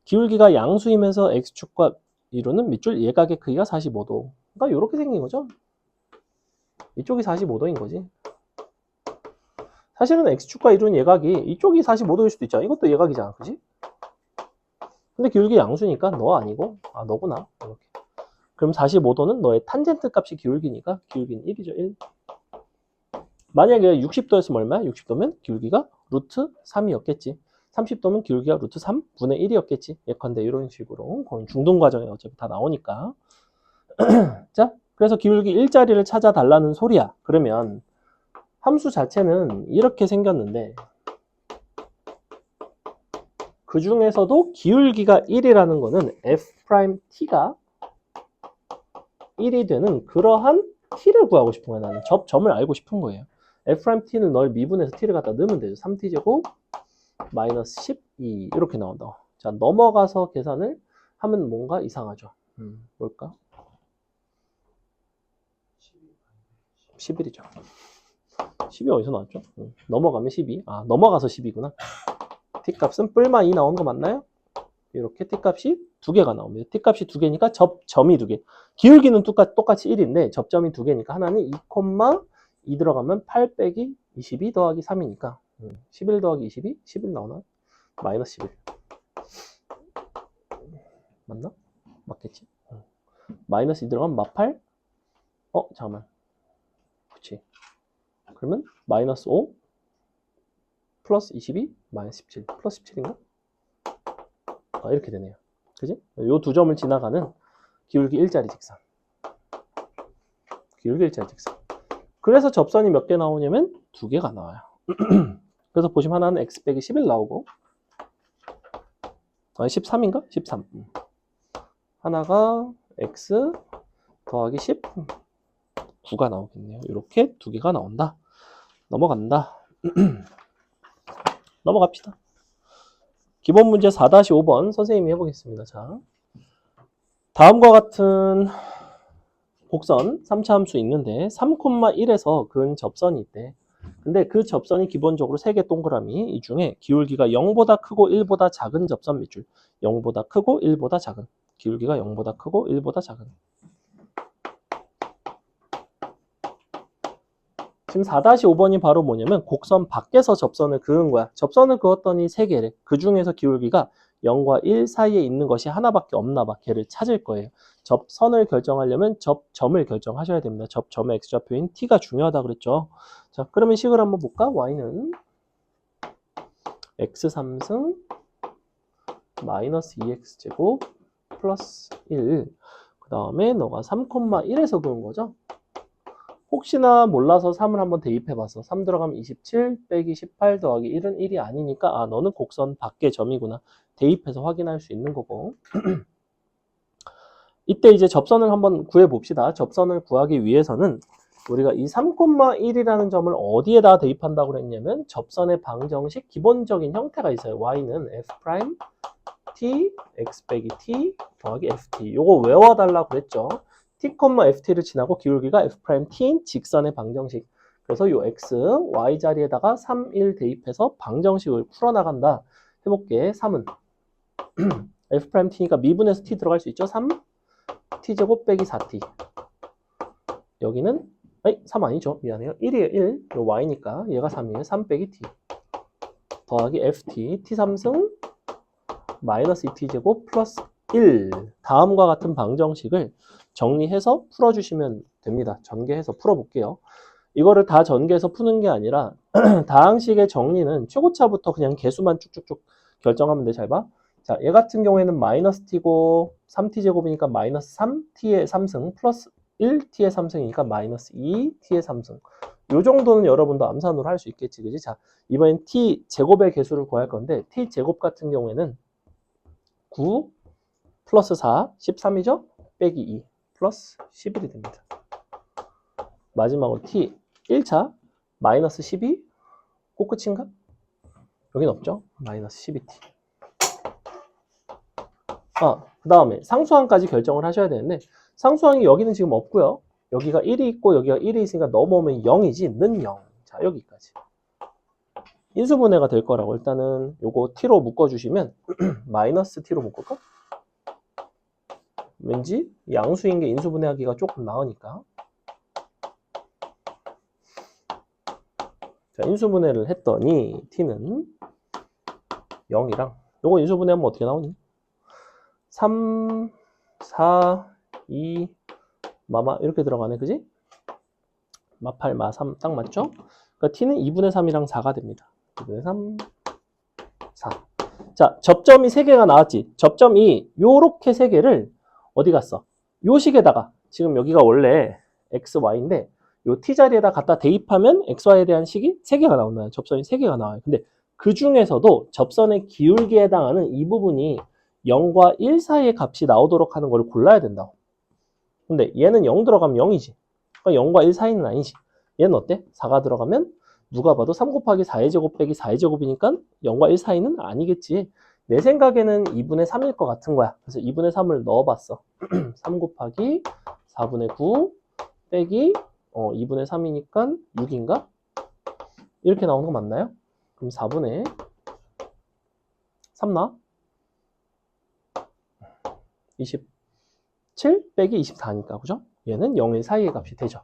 기울기가 양수이면서 x축과 이루는 밑줄 예각의 크기가 45도. 그러니까 이렇게 생긴 거죠. 이쪽이 45도인 거지. 사실은 x축과 이루는 예각이 이쪽이 45도일 수도 있잖아. 이것도 예각이잖아. 그지? 근데 기울기 양수니까 너 아니고 너구나. 이렇게. 그럼 45도는 너의 탄젠트 값이 기울기니까 기울기는 1이죠. 1. 만약에 60도였으면 얼마야? 60도면 기울기가 루트 3이었겠지. 30도면 기울기가 루트 3분의 1이었겠지. 예컨대 이런 식으로. 중등 과정에 어차피 다 나오니까. 자, 그래서 기울기 1자리를 찾아달라는 소리야. 그러면 함수 자체는 이렇게 생겼는데 그 중에서도 기울기가 1이라는 거는 f't가 1이 되는 그러한 t를 구하고 싶은 거야. 나는 점을 알고 싶은 거예요. f't는 널 미분해서 t를 갖다 넣으면 되죠. 3t제곱 마이너스 12 이렇게 나온다. 자, 넘어가서 계산을 하면 뭔가 이상하죠. 뭘까? 11이죠. 10이 어디서 나왔죠? 넘어가면 12. 아, 넘어가서 10이구나. t값은 뿔마 2 나오는 거 맞나요? 이렇게 t값이 두 개가 나옵니다. t값이 두 개니까 접점이 두 개. 기울기는 똑같이 1인데 접점이 두 개니까 하나는 2, 들어가면 8 빼기 22 더하기 3이니까 11 더하기 22? 11 나오나? 마이너스 11. 맞나? 맞겠지? 마이너스 2 들어가면 마8? 잠깐만. 그치. 그러면 마이너스 5 플러스 22 마이너스 17 플러스 17인가? 이렇게 되네요. 그지? 요 두 점을 지나가는 기울기 일자리 직선. 기울기 일자리 직선. 그래서 접선이 몇 개 나오냐면 두 개가 나와요. 그래서 보시면 하나는 x 빼기 11 나오고 13인가? 13. 하나가 x 더하기 10 9가 나오겠네요. 이렇게 두 개가 나온다. 넘어간다. 넘어갑시다. 기본 문제 4-5번 선생님이 해보겠습니다. 자, 다음과 같은 곡선 3차 함수 있는데 3,1에서 그은 접선이 있대. 근데 그 접선이 기본적으로 3개 동그라미 이 중에 기울기가 0보다 크고 1보다 작은 접선 밑줄 0보다 크고 1보다 작은 기울기가 0보다 크고 1보다 작은 지금 4-5번이 바로 뭐냐면 곡선 밖에서 접선을 그은 거야. 접선을 그었더니 3개래. 그 중에서 기울기가 0과 1 사이에 있는 것이 하나밖에 없나 봐. 걔를 찾을 거예요. 접선을 결정하려면 접점을 결정하셔야 됩니다. 접점의 x좌표인 t가 중요하다 그랬죠. 자, 그러면 식을 한번 볼까? y는 x3승 마이너스 2x제곱 플러스 1. 그 다음에 너가 3,1에서 그은 거죠? 혹시나 몰라서 3을 한번 대입해봤어. 3 들어가면 27 빼기 18 더하기 1은 1이 아니니까 너는 곡선 밖의 점이구나. 대입해서 확인할 수 있는 거고. 이때 이제 접선을 한번 구해봅시다. 접선을 구하기 위해서는 우리가 이 3,1이라는 점을 어디에다 대입한다고 그랬냐면 접선의 방정식 기본적인 형태가 있어요. y는 f' t x 빼기 t 더하기 ft. 요거 외워달라고 그랬죠. t, ft를 지나고 기울기가 f't인 직선의 방정식. 그래서 요 x, y 자리에다가 3, 1 대입해서 방정식을 풀어나간다. 해볼게. 3은 f't니까 미분에서 t 들어갈 수 있죠. 3, t제곱 빼기 4t. 여기는 3 아니죠. 미안해요. 1이에요. 1. 요 y니까 얘가 3이에요. 3 빼기 t. 더하기 ft. t3승 마이너스 2t제곱 플러스 1. 다음과 같은 방정식을 정리해서 풀어주시면 됩니다. 전개해서 풀어볼게요. 이거를 다 전개해서 푸는 게 아니라 다항식의 정리는 최고차부터 그냥 개수만 쭉쭉쭉 결정하면 돼. 잘 봐. 자, 얘 같은 경우에는 마이너스 t고 3t제곱이니까 마이너스 3t의 3승 플러스 1t의 3승이니까 마이너스 2t의 3승. 요 정도는 여러분도 암산으로 할 수 있겠지. 그지? 자, 이번엔 t제곱의 개수를 구할 건데 t제곱 같은 경우에는 9 플러스 4, 13이죠? 빼기 2 플러스 11이 됩니다. 마지막으로 t 1차 마이너스 12 끝인가? 여긴 없죠? 마이너스 12t. 그 다음에 상수항까지 결정을 하셔야 되는데 상수항이 여기는 지금 없고요. 여기가 1이 있고 여기가 1이 있으니까 넘어오면 0이지 는 0. 자, 여기까지. 인수분해가 될 거라고 일단은 요거 t로 묶어주시면 마이너스 t로 묶을까? 왠지 양수인 게 인수분해하기가 조금 나으니까. 자, 인수분해를 했더니 t는 0이랑 요거 인수분해하면 어떻게 나오니? 3, 4, 2, 마마 이렇게 들어가네. 그지? 마8, 마3 딱 맞죠? 그러니까 t는 2분의 3이랑 4가 됩니다. 2분의 3, 4. 자, 접점이 3개가 나왔지. 접점이 요렇게 3개를 어디 갔어? 요 식에다가 지금 여기가 원래 x, y인데 요 t 자리에다 갖다 대입하면 x, y에 대한 식이 3개가 나온다는 접선이 3개가 나와요. 근데 그 중에서도 접선의 기울기에 해당하는 이 부분이 0과 1 사이의 값이 나오도록 하는 걸 골라야 된다고. 근데 얘는 0 들어가면 0이지. 그러니까 0과 1 사이는 아니지. 얘는 어때? 4가 들어가면 누가 봐도 3 곱하기 4의 제곱 빼기 4의 제곱이니까 0과 1 사이는 아니겠지. 내 생각에는 2분의 3일 것 같은 거야. 그래서 2분의 3을 넣어봤어. 3 곱하기 4분의 9 빼기 2분의 3이니까 6인가? 이렇게 나오는 거 맞나요? 그럼 4분의 3 나? 27 빼기 24니까, 그죠? 얘는 0일 사이의 값이 되죠.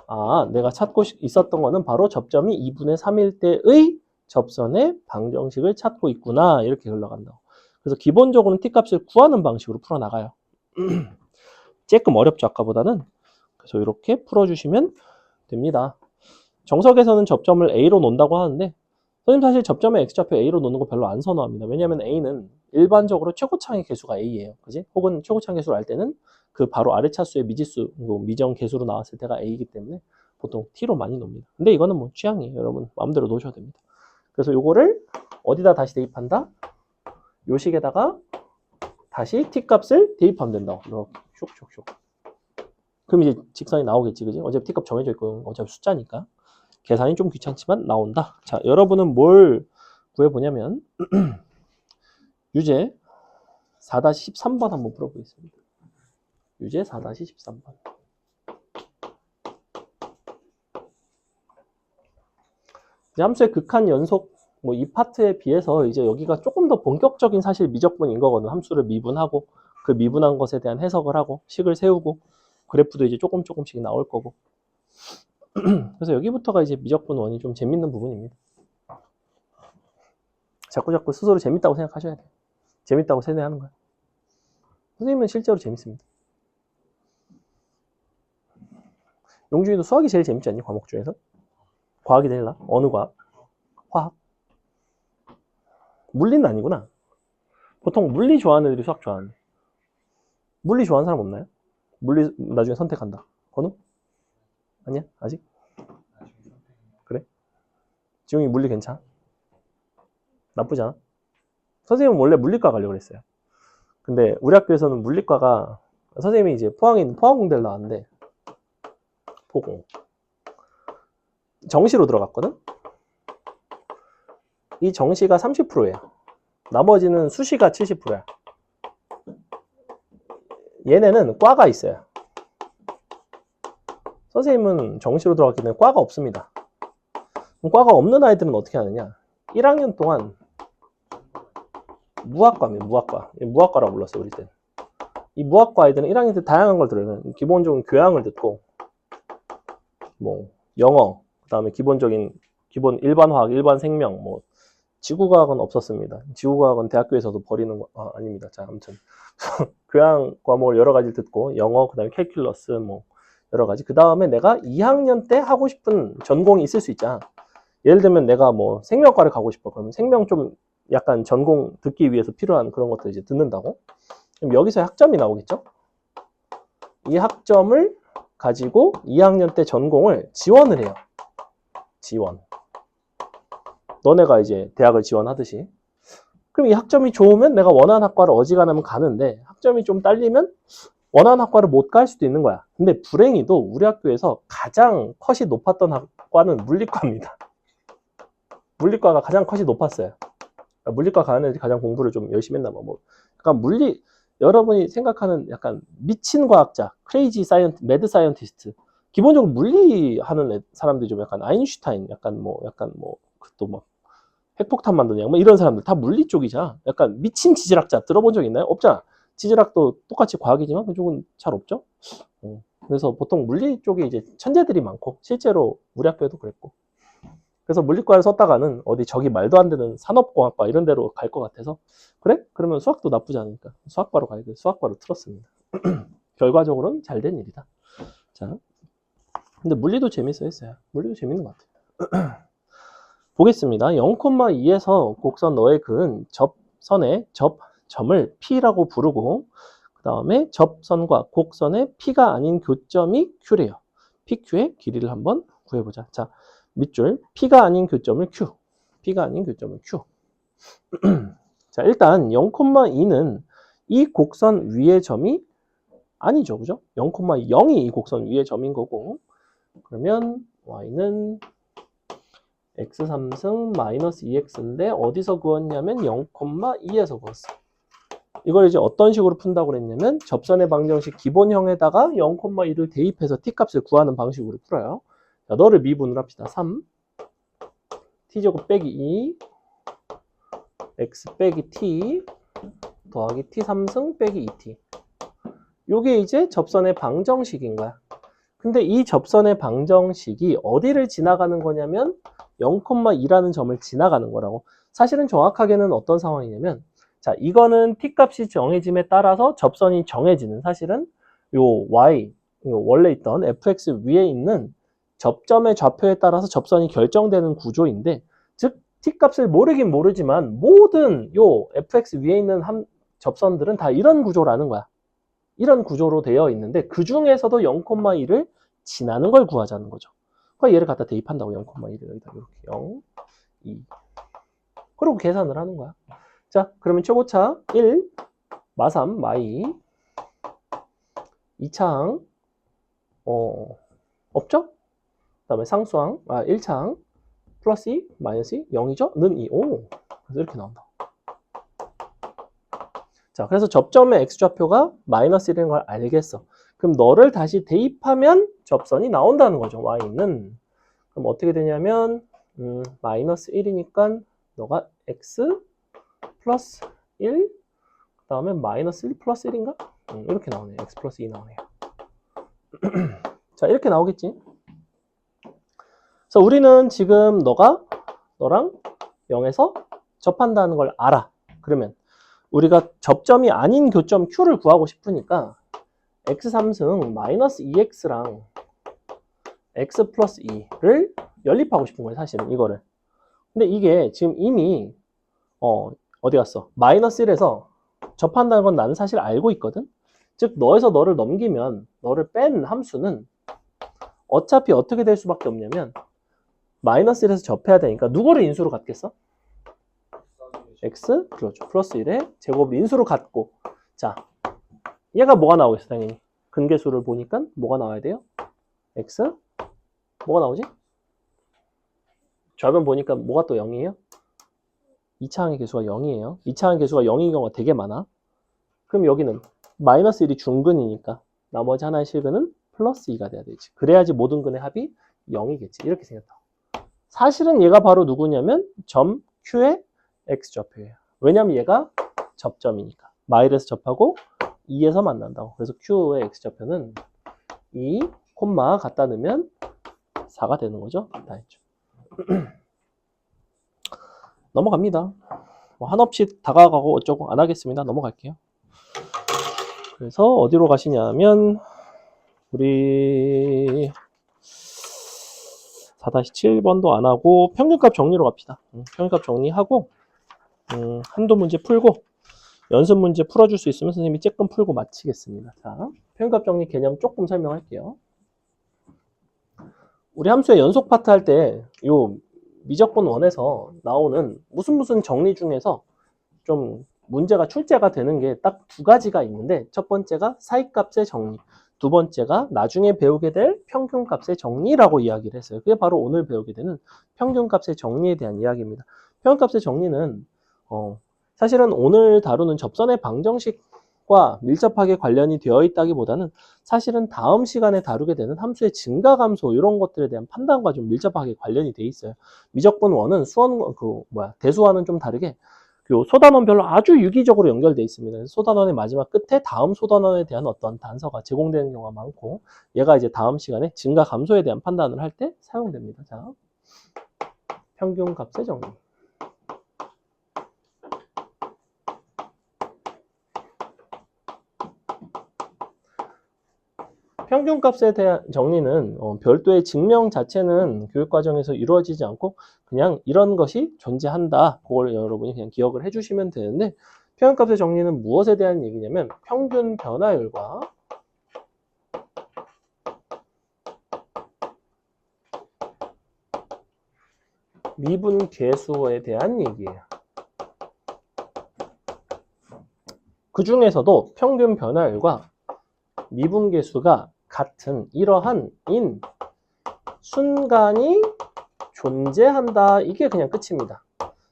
아, 내가 찾고 있었던 거는 바로 접점이 2분의 3일 때의 접선의 방정식을 찾고 있구나. 이렇게 흘러간다고. 그래서 기본적으로는 t값을 구하는 방식으로 풀어나가요. 조금 어렵죠, 아까보다는. 그래서 이렇게 풀어주시면 됩니다. 정석에서는 접점을 A로 놓는다고 하는데 선생님 사실 점점에 X좌표 A로 놓는 거 별로 안 선호합니다. 왜냐하면 A는 일반적으로 최고창의 개수가 A예요. 그지? 혹은 최고창 개수를 알 때는 그 바로 아래 차수의 미지수, 미정 개수로 나왔을 때가 A이기 때문에 보통 T로 많이 놓습니다. 근데 이거는 뭐 취향이에요. 여러분 마음대로 놓으셔도 됩니다. 그래서 요거를 어디다 다시 대입한다? 요 식에다가 다시 T값을 대입하면 된다고. 이렇게 슉슉슉. 그럼 이제 직선이 나오겠지, 그지? 어차피 T값 정해져 있고 어차피 숫자니까. 계산이 좀 귀찮지만 나온다. 자, 여러분은 뭘 구해보냐면 유제 4-13번 한번 풀어보겠습니다. 유제 4-13번. 함수의 극한 연속 뭐 이 파트에 비해서 이제 여기가 조금 더 본격적인 사실 미적분인 거거든. 함수를 미분하고 그 미분한 것에 대한 해석을 하고 식을 세우고 그래프도 이제 조금씩 나올 거고. 그래서 여기부터가 이제 미적분 원이 좀 재밌는 부분입니다. 자꾸 스스로 재밌다고 생각하셔야 돼요. 재밌다고 세뇌하는 거야. 선생님은 실제로 재밌습니다. 용준이도 수학이 제일 재밌지 않니? 과목 중에서? 과학이 제일 나? 어느 과학? 화학? 물리는 아니구나. 보통 물리 좋아하는 애들이 수학 좋아하는데. 물리 좋아하는 사람 없나요? 물리 나중에 선택한다. 건우? 아니야? 아직? 그래? 지웅이 물리 괜찮아? 나쁘지 않아? 선생님은 원래 물리과 가려고 그랬어요. 근데 우리 학교에서는 물리과가 선생님이 이제 포항에 있는 포항공대를 나왔는데 포공 정시로 들어갔거든? 이 정시가 30%예요. 나머지는 수시가 70%야. 얘네는 과가 있어요. 선생님은 정시로 들어갔기 때문에 과가 없습니다. 과가 없는 아이들은 어떻게 하느냐? 1학년 동안 무학과입니다. 무학과. 무학과라고 불렀어요, 우리 때는. 이 무학과 아이들은 1학년 때 다양한 걸 들어요. 기본적인 교양을 듣고 뭐 영어, 그다음에 기본 일반 화학, 일반 생명, 뭐 지구과학은 없었습니다. 지구과학은 대학교에서도 버리는 거 아닙니다. 자, 아무튼 교양 과목을 여러 가지 듣고 영어, 그다음에 캘큘러스 뭐 여러 가지. 그다음에 내가 2학년 때 하고 싶은 전공이 있을 수 있잖아. 예를 들면 내가 뭐 생명과를 가고 싶어. 그러면 생명 좀 약간 전공 듣기 위해서 필요한 그런 것들 이제 듣는다고. 그럼 여기서 학점이 나오겠죠? 이 학점을 가지고 2학년 때 전공을 지원을 해요. 지원. 너네가 이제 대학을 지원하듯이. 그럼 이 학점이 좋으면 내가 원하는 학과를 어지간하면 가는데 학점이 좀 딸리면 원하는 학과를 못 갈 수도 있는 거야. 근데 불행히도 우리 학교에서 가장 컷이 높았던 학과는 물리과입니다. 물리과가 가장 컷이 높았어요. 그러니까 물리과 가는 애들이 가장 공부를 좀 열심히 했나 봐. 뭐 그러니까 여러분이 생각하는 약간 미친 과학자, 크레이지 사이언티스트, 매드 사이언티스트. 기본적으로 물리하는 사람들이 좀 약간 아인슈타인, 약간 또 막 핵폭탄 만드냐, 뭐 이런 사람들 다 물리 쪽이잖아. 약간 미친 지질학자 들어본 적 있나요? 없잖아. 지질학도 똑같이 과학이지만 그쪽은 잘 없죠. 그래서 보통 물리 쪽에 이제 천재들이 많고 실제로 우리 학교에도 그랬고. 그래서 물리과를 썼다가는 어디 저기 말도 안 되는 산업공학과 이런 데로 갈 것 같아서 그래? 그러면 수학도 나쁘지 않으니까 수학과로 가야 돼. 수학과로 틀었습니다. 결과적으로는 잘 된 일이다. 자, 근데 물리도 재밌어 했어요. 물리도 재밌는 것 같아요. 보겠습니다. 0,2에서 곡선 너의 근은 접선의 접점을 P라고 부르고 그 다음에 접선과 곡선의 P가 아닌 교점이 Q래요. PQ의 길이를 한번 구해보자. 자, 밑줄 P가 아닌 교점을 Q. P가 아닌 교점을 Q. 자, 일단 0,2는 이 곡선 위의 점이 아니죠. 그죠? 0,0이 이 곡선 위의 점인 거고 그러면 Y는 x3승 마이너스 2x인데 어디서 구했냐면 0,2에서 구했어. 이걸 이제 어떤 식으로 푼다고 그랬냐면 접선의 방정식 기본형에다가 0,2를 대입해서 t값을 구하는 방식으로 풀어요. 자, 너를 미분을 합시다. 3 t제곱 빼기 2 x 빼기 t 더하기 t3승 빼기 2t. 요게 이제 접선의 방정식인 거야. 근데 이 접선의 방정식이 어디를 지나가는 거냐면 0,2라는 점을 지나가는 거라고. 사실은 정확하게는 어떤 상황이냐면 자, 이거는 t값이 정해짐에 따라서 접선이 정해지는 사실은 요 y, 요 원래 있던 fx 위에 있는 접점의 좌표에 따라서 접선이 결정되는 구조인데 즉 t값을 모르긴 모르지만 모든 요 fx 위에 있는 접선들은 다 이런 구조라는 거야. 이런 구조로 되어 있는데 그 중에서도 0,2를 지나는 걸 구하자는 거죠. 그러니까 얘를 갖다 대입한다고 0,2를 여기다 이렇게 0, 2 그리고 계산을 하는 거야. 자, 그러면 최고차 1, 마3, 마2 2차항 없죠? 그 다음에 상수항 1차항 플러스 2, 마이너스 2, 0이죠? 는 2, 오 그래서 이렇게 나온다. 자, 그래서 접점의 x좌표가 마이너스 1인 걸 알겠어. 그럼 너를 다시 대입하면 접선이 나온다는 거죠. y는. 그럼 어떻게 되냐면 마이너스 1이니까 너가 x 플러스 1, 그 다음에 마이너스 1 플러스 1인가? 이렇게 나오네요. x 플러스 2 나오네요. 자, 이렇게 나오겠지. 그래서 우리는 지금 너랑 0에서 접한다는 걸 알아. 그러면 우리가 접점이 아닌 교점 Q를 구하고 싶으니까 x3승 마이너스 2x랑 x 플러스 2를 연립하고 싶은 거예요. 사실은 이거를. 근데 이게 지금 이미 어디 갔어? 마이너스 1에서 접한다는 건 나는 사실 알고 있거든. 즉 너에서 너를 넘기면 너를 뺀 함수는 어차피 어떻게 될 수밖에 없냐면 마이너스 1에서 접해야 되니까 누구를 인수로 갖겠어? x 그렇죠. 플러스 1에 제곱을 인수로 갖고 자 얘가 뭐가 나오겠어? 당연히 근계수를 보니까 뭐가 나와야 돼요? x 뭐가 나오지? 좌변 보니까 뭐가 또 0이에요? 2차항의 개수가 0이에요. 2차항 개수가 0인 경우가 되게 많아. 그럼 여기는 마이너스 1이 중근이니까 나머지 하나의 실근은 플러스 2가 돼야 되지. 그래야지 모든 근의 합이 0이겠지. 이렇게 생겼다. 사실은 얘가 바로 누구냐면 점 Q의 x좌표예요. 왜냐면 얘가 접점이니까. 마일에서 접하고 2에서 만난다고. 그래서 Q의 x좌표는 2, 콤마 갖다 넣으면 4가 되는 거죠. 다 했죠. 넘어갑니다. 뭐 한없이 다가가고 어쩌고 안 하겠습니다. 넘어갈게요. 그래서 어디로 가시냐면 우리 4-7번도 안 하고 평균값 정리로 갑시다. 평균값 정리하고 한도 문제 풀고 연습 문제 풀어줄 수 있으면 선생님이 쬐끔 풀고 마치겠습니다. 자, 평균값 정리 개념 조금 설명할게요. 우리 함수의 연속 파트 할 때 요 미적분 원에서 나오는 무슨 정리 중에서 좀 문제가 출제가 되는 게 딱 두 가지가 있는데 첫 번째가 사이값의 정리, 두 번째가 나중에 배우게 될 평균값의 정리라고 이야기를 했어요. 그게 바로 오늘 배우게 되는 평균값의 정리에 대한 이야기입니다. 평균값의 정리는 사실은 오늘 다루는 접선의 방정식과 밀접하게 관련이 되어 있다기보다는 사실은 다음 시간에 다루게 되는 함수의 증가감소 이런 것들에 대한 판단과 좀 밀접하게 관련이 돼 있어요. 미적분 원은 대수와는 좀 다르게 소단원별로 아주 유기적으로 연결되어 있습니다. 소단원의 마지막 끝에 다음 소단원에 대한 어떤 단서가 제공되는 경우가 많고 얘가 이제 다음 시간에 증가 감소에 대한 판단을 할 때 사용됩니다. 자, 평균값의 정리. 평균값에 대한 정리는 별도의 증명 자체는 교육과정에서 이루어지지 않고 그냥 이런 것이 존재한다. 그걸 여러분이 그냥 기억을 해주시면 되는데 평균값의 정리는 무엇에 대한 얘기냐면 평균 변화율과 미분 계수에 대한 얘기예요. 그 중에서도 평균 변화율과 미분 계수가 같은 이러한 순간이 존재한다. 이게 그냥 끝입니다.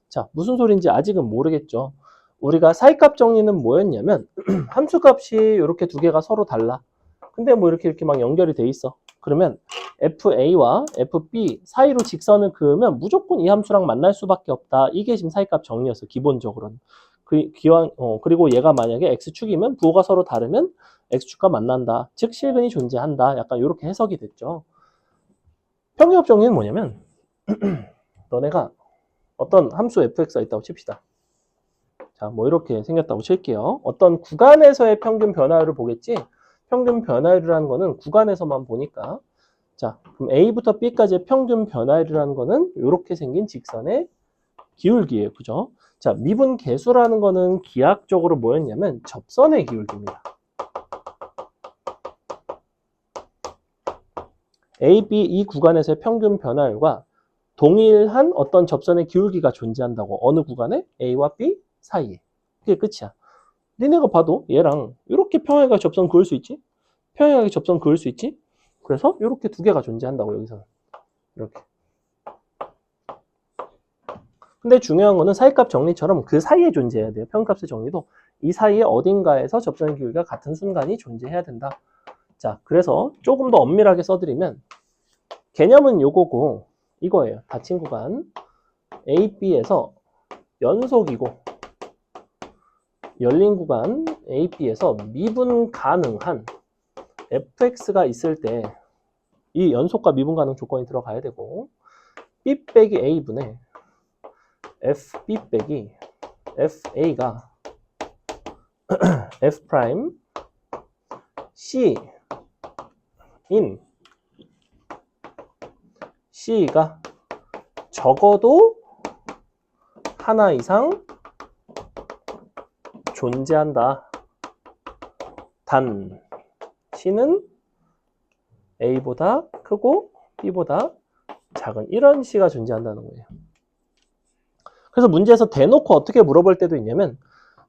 자, 무슨 소리인지 아직은 모르겠죠. 우리가 사이값 정리는 뭐였냐면 함수값이 이렇게 두 개가 서로 달라. 근데 뭐 이렇게 막 연결이 돼 있어. 그러면 FA와 FB 사이로 직선을 그으면 무조건 이 함수랑 만날 수밖에 없다. 이게 지금 사이값 정리였어. 기본적으로는. 그리고 얘가 만약에 X축이면 부호가 서로 다르면 X축과 만난다. 즉 실근이 존재한다. 약간 이렇게 해석이 됐죠. 평균값 정리는 뭐냐면 너네가 어떤 함수 fx가 있다고 칩시다. 자, 뭐 이렇게 생겼다고 칠게요. 어떤 구간에서의 평균 변화율을 보겠지? 평균 변화율이라는 거는 구간에서만 보니까. 자, 그럼 A부터 B까지의 평균 변화율이라는 거는 이렇게 생긴 직선의 기울기예요. 그죠? 자, 미분 계수라는 거는 기하학적으로 뭐였냐면 접선의 기울기입니다. A, B 이 구간에서의 평균 변화율과 동일한 어떤 접선의 기울기가 존재한다고. 어느 구간에? A와 B 사이에. 그게 끝이야. 니네가 봐도 얘랑 이렇게 평행하게 접선 그을 수 있지? 평행하게 접선 그을 수 있지? 그래서 이렇게 두 개가 존재한다고 여기서는. 이렇게. 근데 중요한 거는 사이값 정리처럼 그 사이에 존재해야 돼요. 평균값의 정리도 이 사이에 어딘가에서 접선의 기울기가 같은 순간이 존재해야 된다. 자, 그래서 조금 더 엄밀하게 써드리면 개념은 요거고 이거예요. 닫힌 구간 A, B에서 연속이고 열린 구간 A, B에서 미분 가능한 fx가 있을 때 이 연속과 미분 가능 조건이 들어가야 되고 B 빼기 A분의 FB 빼기 FA가 F 프라임 C 인 C가 적어도 하나 이상 존재한다. 단 C는 A보다 크고 B보다 작은 이런 C가 존재한다는 거예요. 그래서 문제에서 대놓고 어떻게 물어볼 때도 있냐면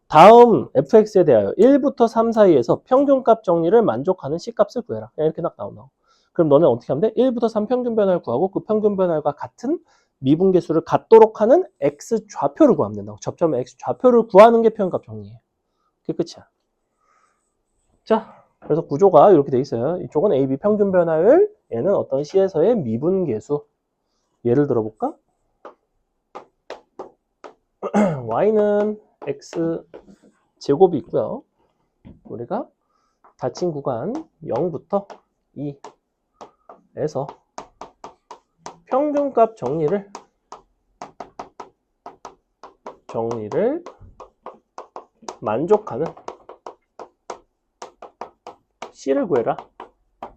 다음 fx에 대하여 1부터 3 사이에서 평균값 정리를 만족하는 C값을 구해라. 그냥 이렇게 딱 나온다. 그럼 너는 어떻게 하면 돼? 1부터 3 평균 변화를 구하고 그 평균 변화율과 같은 미분계수를 갖도록 하는 x 좌표를 구하면 된다고. 접점의 x 좌표를 구하는 게 평균값 정리예요. 그게 끝이야. 자, 그래서 구조가 이렇게 돼 있어요. 이쪽은 A, B 평균 변화율, 얘는 어떤 C에서의 미분계수. 예를 들어볼까? y는 x 제곱이 있고요. 우리가 닫힌 구간 0부터 2에서 평균값 정리를 만족하는 C를 구해라.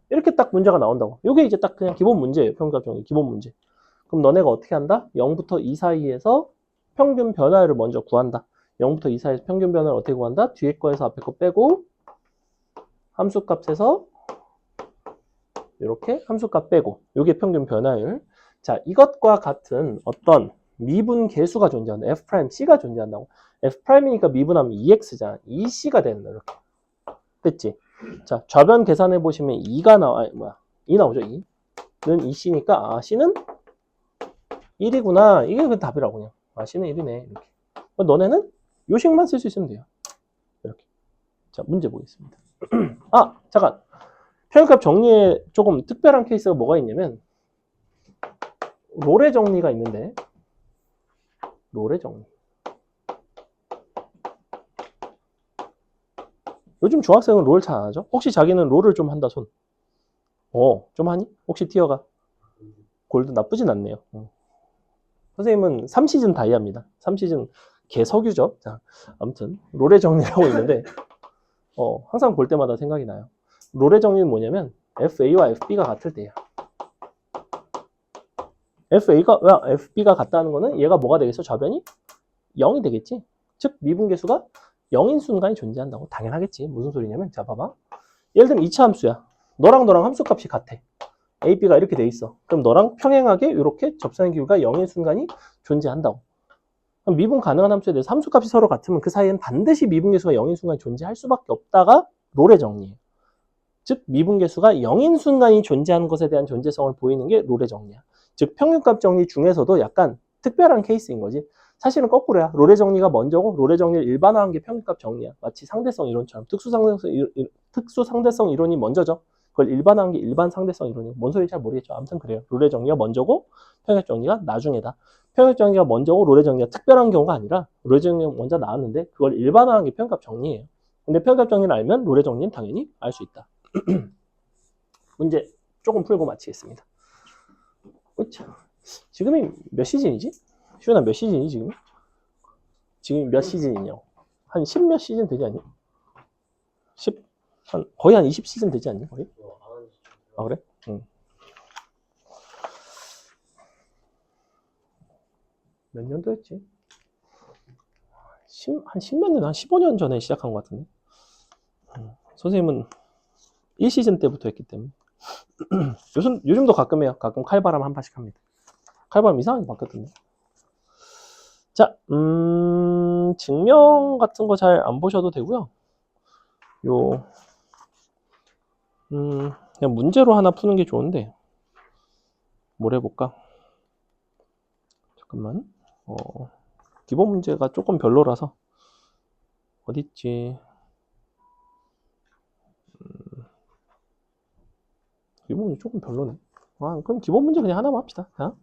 이렇게 딱 문제가 나온다고. 이게 이제 딱 그냥 기본 문제예요. 평균값 정리 기본 문제. 그럼 너네가 어떻게 한다? 0부터 2 사이에서 평균 변화율을 먼저 구한다. 0부터 2 사이에서 평균 변화를 어떻게 구한다? 뒤에 거에서 앞에 거 빼고 함수값에서 이렇게 함수값 빼고 이게 평균 변화율. 자, 이것과 같은 어떤 미분 계수가 존재한다. F'C가 존재한다고. F'이니까 미분하면 2x잖아. 2c가 되는 거 이렇게. 됐지? 자, 좌변 계산해 보시면 2가 나와. 2 나오죠, 2. 는 2c니까 아, c는 1이구나. 이게 그 답이라고 그냥. 아, c는 1이네. 이렇게. 너네는 요식만 쓸 수 있으면 돼요. 이렇게. 자, 문제 보겠습니다. 아, 잠깐. 평균값 정리에 조금 특별한 케이스가 뭐가 있냐면 롤의 정리가 있는데 롤의 정리. 요즘 중학생은 롤 잘 안 하죠? 혹시 자기는 롤을 좀 한다 손? 좀 하니? 혹시 티어가? 골드 나쁘진 않네요. 선생님은 3시즌 다이아입니다. 3시즌 개석유죠. 자, 아무튼 롤의 정리라고 있는데 항상 볼 때마다 생각이 나요. 롤의 정리는 뭐냐면 FA와 FB가 같을 때야. FB가 같다는 거는 얘가 뭐가 되겠어? 좌변이 0이 되겠지? 즉 미분계수가 0인 순간이 존재한다고. 당연하겠지. 무슨 소리냐면 자 봐봐. 예를 들면 2차 함수야. 너랑 함수값이 같아. A, B가 이렇게 돼 있어. 그럼 너랑 평행하게 이렇게 접선의 기울기가 0인 순간이 존재한다고. 그럼 미분 가능한 함수에 대해서 함수값이 서로 같으면 그 사이에는 반드시 미분계수가 0인 순간이 존재할 수밖에 없다가 롤의 정리예요. 즉 미분계수가 0인 순간이 존재하는 것에 대한 존재성을 보이는 게 롤의 정리야. 즉 평균값 정리 중에서도 약간 특별한 케이스인 거지. 사실은 거꾸로야. 롤의 정리가 먼저고 롤의 정리를 일반화한 게 평균값 정리야. 마치 상대성 이론처럼 특수상대성 이론이 먼저죠. 그걸 일반화한 게 일반 상대성 이론이에요. 뭔 소리인지 잘 모르겠죠. 아무튼 그래요. 롤의 정리가 먼저고 평균값 정리가 나중에다. 평균값 정리가 먼저고 롤의 정리가 특별한 경우가 아니라 롤의 정리가 먼저 나왔는데 그걸 일반화한 게 평균값 정리예요. 근데 평균값 정리를 알면 롤의 정리는 당연히 알 수 있다. 문제 조금 풀고 마치겠습니다. 지금이 몇 시즌이지? 시훈아 몇 시즌이 지금? 지금 몇 시즌이냐고? 한 10몇 시즌 되지 않니? 10? 거의 한 20시즌 되지 않니? 거의? 아 그래? 응. 몇 년도였지? 한 10몇 년, 한 15년 전에 시작한 것 같은데. 선생님은 1시즌 때부터 했기 때문에. 요즘도 가끔 해요. 가끔 칼바람 한 판씩 합니다. 칼바람 이상하게 바뀌었던데. 자, 증명 같은 거 잘 안 보셔도 되고요. 그냥 문제로 하나 푸는 게 좋은데, 뭘 해볼까? 잠깐만. 기본 문제가 조금 별로라서, 어딨지? 기본 문제 조금 별로네. 그럼 기본 문제 그냥 하나만 합시다. 자.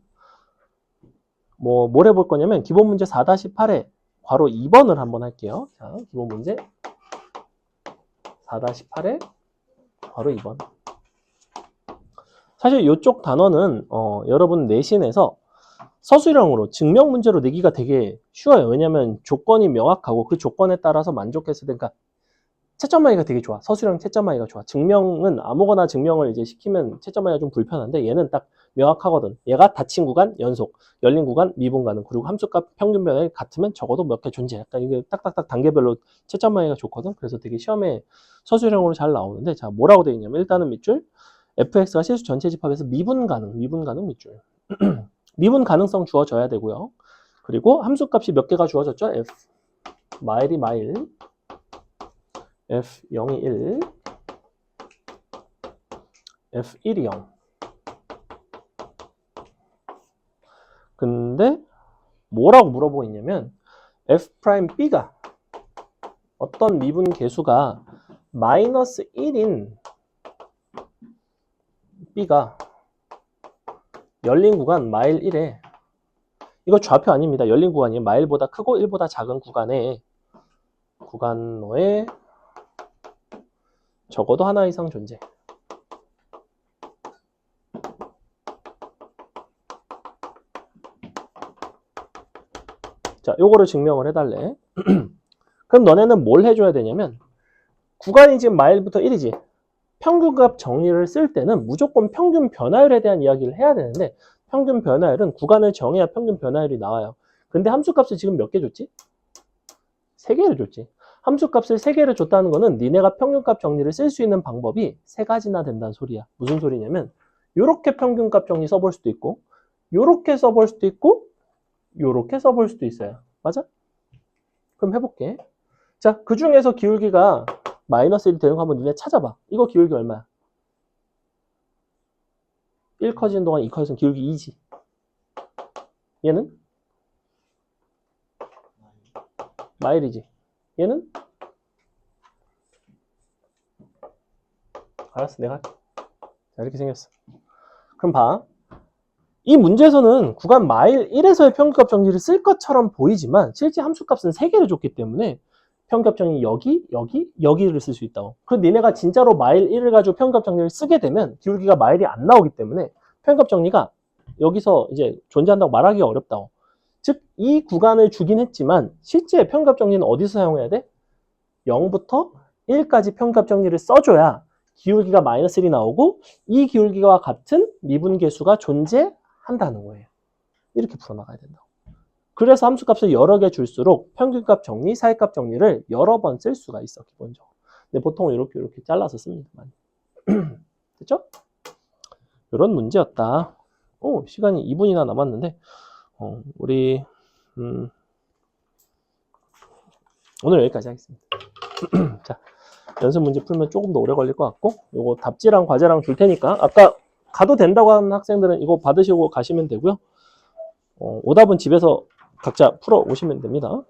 뭘 해볼 거냐면, 기본 문제 4-8에 괄호 2번을 한번 할게요. 자, 기본 문제 4-8에 괄호 2번. 사실 이쪽 단어는, 여러분 내신에서 서술형으로 증명 문제로 내기가 되게 쉬워요. 왜냐면 조건이 명확하고 그 조건에 따라서 만족했을 때, 그러니까 채점하기가 되게 좋아. 서술형 채점하기가 좋아. 증명은 아무거나 증명을 이제 시키면 채점하기가 좀 불편한데 얘는 딱 명확하거든. 얘가 닫힌 구간 연속, 열린 구간 미분 가능, 그리고 함수값 평균 변화율 같으면 적어도 몇 개 존재. 약간 이게 딱딱딱 단계별로 채점하기가 좋거든. 그래서 되게 시험에 서술형으로 잘 나오는데, 자 뭐라고 되어 있냐면 일단은 밑줄 fx가 실수 전체 집합에서 미분 가능 밑줄. 미분 가능성 주어져야 되고요. 그리고 함수값이 몇 개가 주어졌죠? f 마일이 마일, f0이 1, f1이 0. 근데 뭐라고 물어보고 있냐면 f'b가 어떤 미분 계수가 마이너스 1인 b가 열린 구간 마일 1에, 이거 좌표 아닙니다. 열린 구간이에요. 마일보다 크고 1보다 작은 구간에 적어도 하나 이상 존재. 자, 요거를 증명을 해달래. 그럼 너네는 뭘 해줘야 되냐면, 구간이 지금 마일부터 1이지. 평균값 정리를 쓸 때는 무조건 평균 변화율에 대한 이야기를 해야 되는데, 평균 변화율은 구간을 정해야 평균 변화율이 나와요. 근데 함수값을 지금 몇 개 줬지? 3개를 줬지. 함수값을 3개를 줬다는 거는 니네가 평균값 정리를 쓸 수 있는 방법이 3가지나 된다는 소리야. 무슨 소리냐면 요렇게 평균값 정리 써볼 수도 있고, 요렇게 써볼 수도 있고, 요렇게 써볼 수도 있어요. 맞아? 그럼 해볼게. 자, 그 중에서 기울기가 마이너스 1이 되는 거 한번 니네 찾아봐. 이거 기울기 얼마야? 1 커지는 동안 2 커지는 기울기 2지. 얘는? 마일이지. 얘는? 알았어, 내가 할게. 자, 이렇게 생겼어. 그럼 봐. 이 문제에서는 구간 마일 1에서의 평균값 정리를 쓸 것처럼 보이지만 실제 함수값은 3개를 줬기 때문에 평균값 정리 여기를 쓸 수 있다고. 그럼 니네가 진짜로 마일 1을 가지고 평균값 정리를 쓰게 되면 기울기가 마일이 안 나오기 때문에 평균값 정리가 여기서 이제 존재한다고 말하기가 어렵다고. 즉, 이 구간을 주긴 했지만 실제 평균값 정리는 어디서 사용해야 돼? 0부터 1까지 평균값 정리를 써줘야 기울기가 마이너스 1이 나오고 이 기울기와 같은 미분계수가 존재한다는 거예요. 이렇게 풀어나가야 된다고. 그래서 함수값을 여러 개 줄수록 평균값 정리, 사이값 정리를 여러 번 쓸 수가 있어, 기본적으로. 근데 보통 이렇게 잘라서 씁니다. 됐죠? 이런 문제였다. 시간이 2분이나 남았는데 우리 오늘 여기까지 하겠습니다. 자, 연습 문제 풀면 조금 더 오래 걸릴 것 같고 요거 답지랑 과제랑 줄 테니까 아까 가도 된다고 하는 학생들은 이거 받으시고 가시면 되고요. 오답은 집에서 각자 풀어 오시면 됩니다.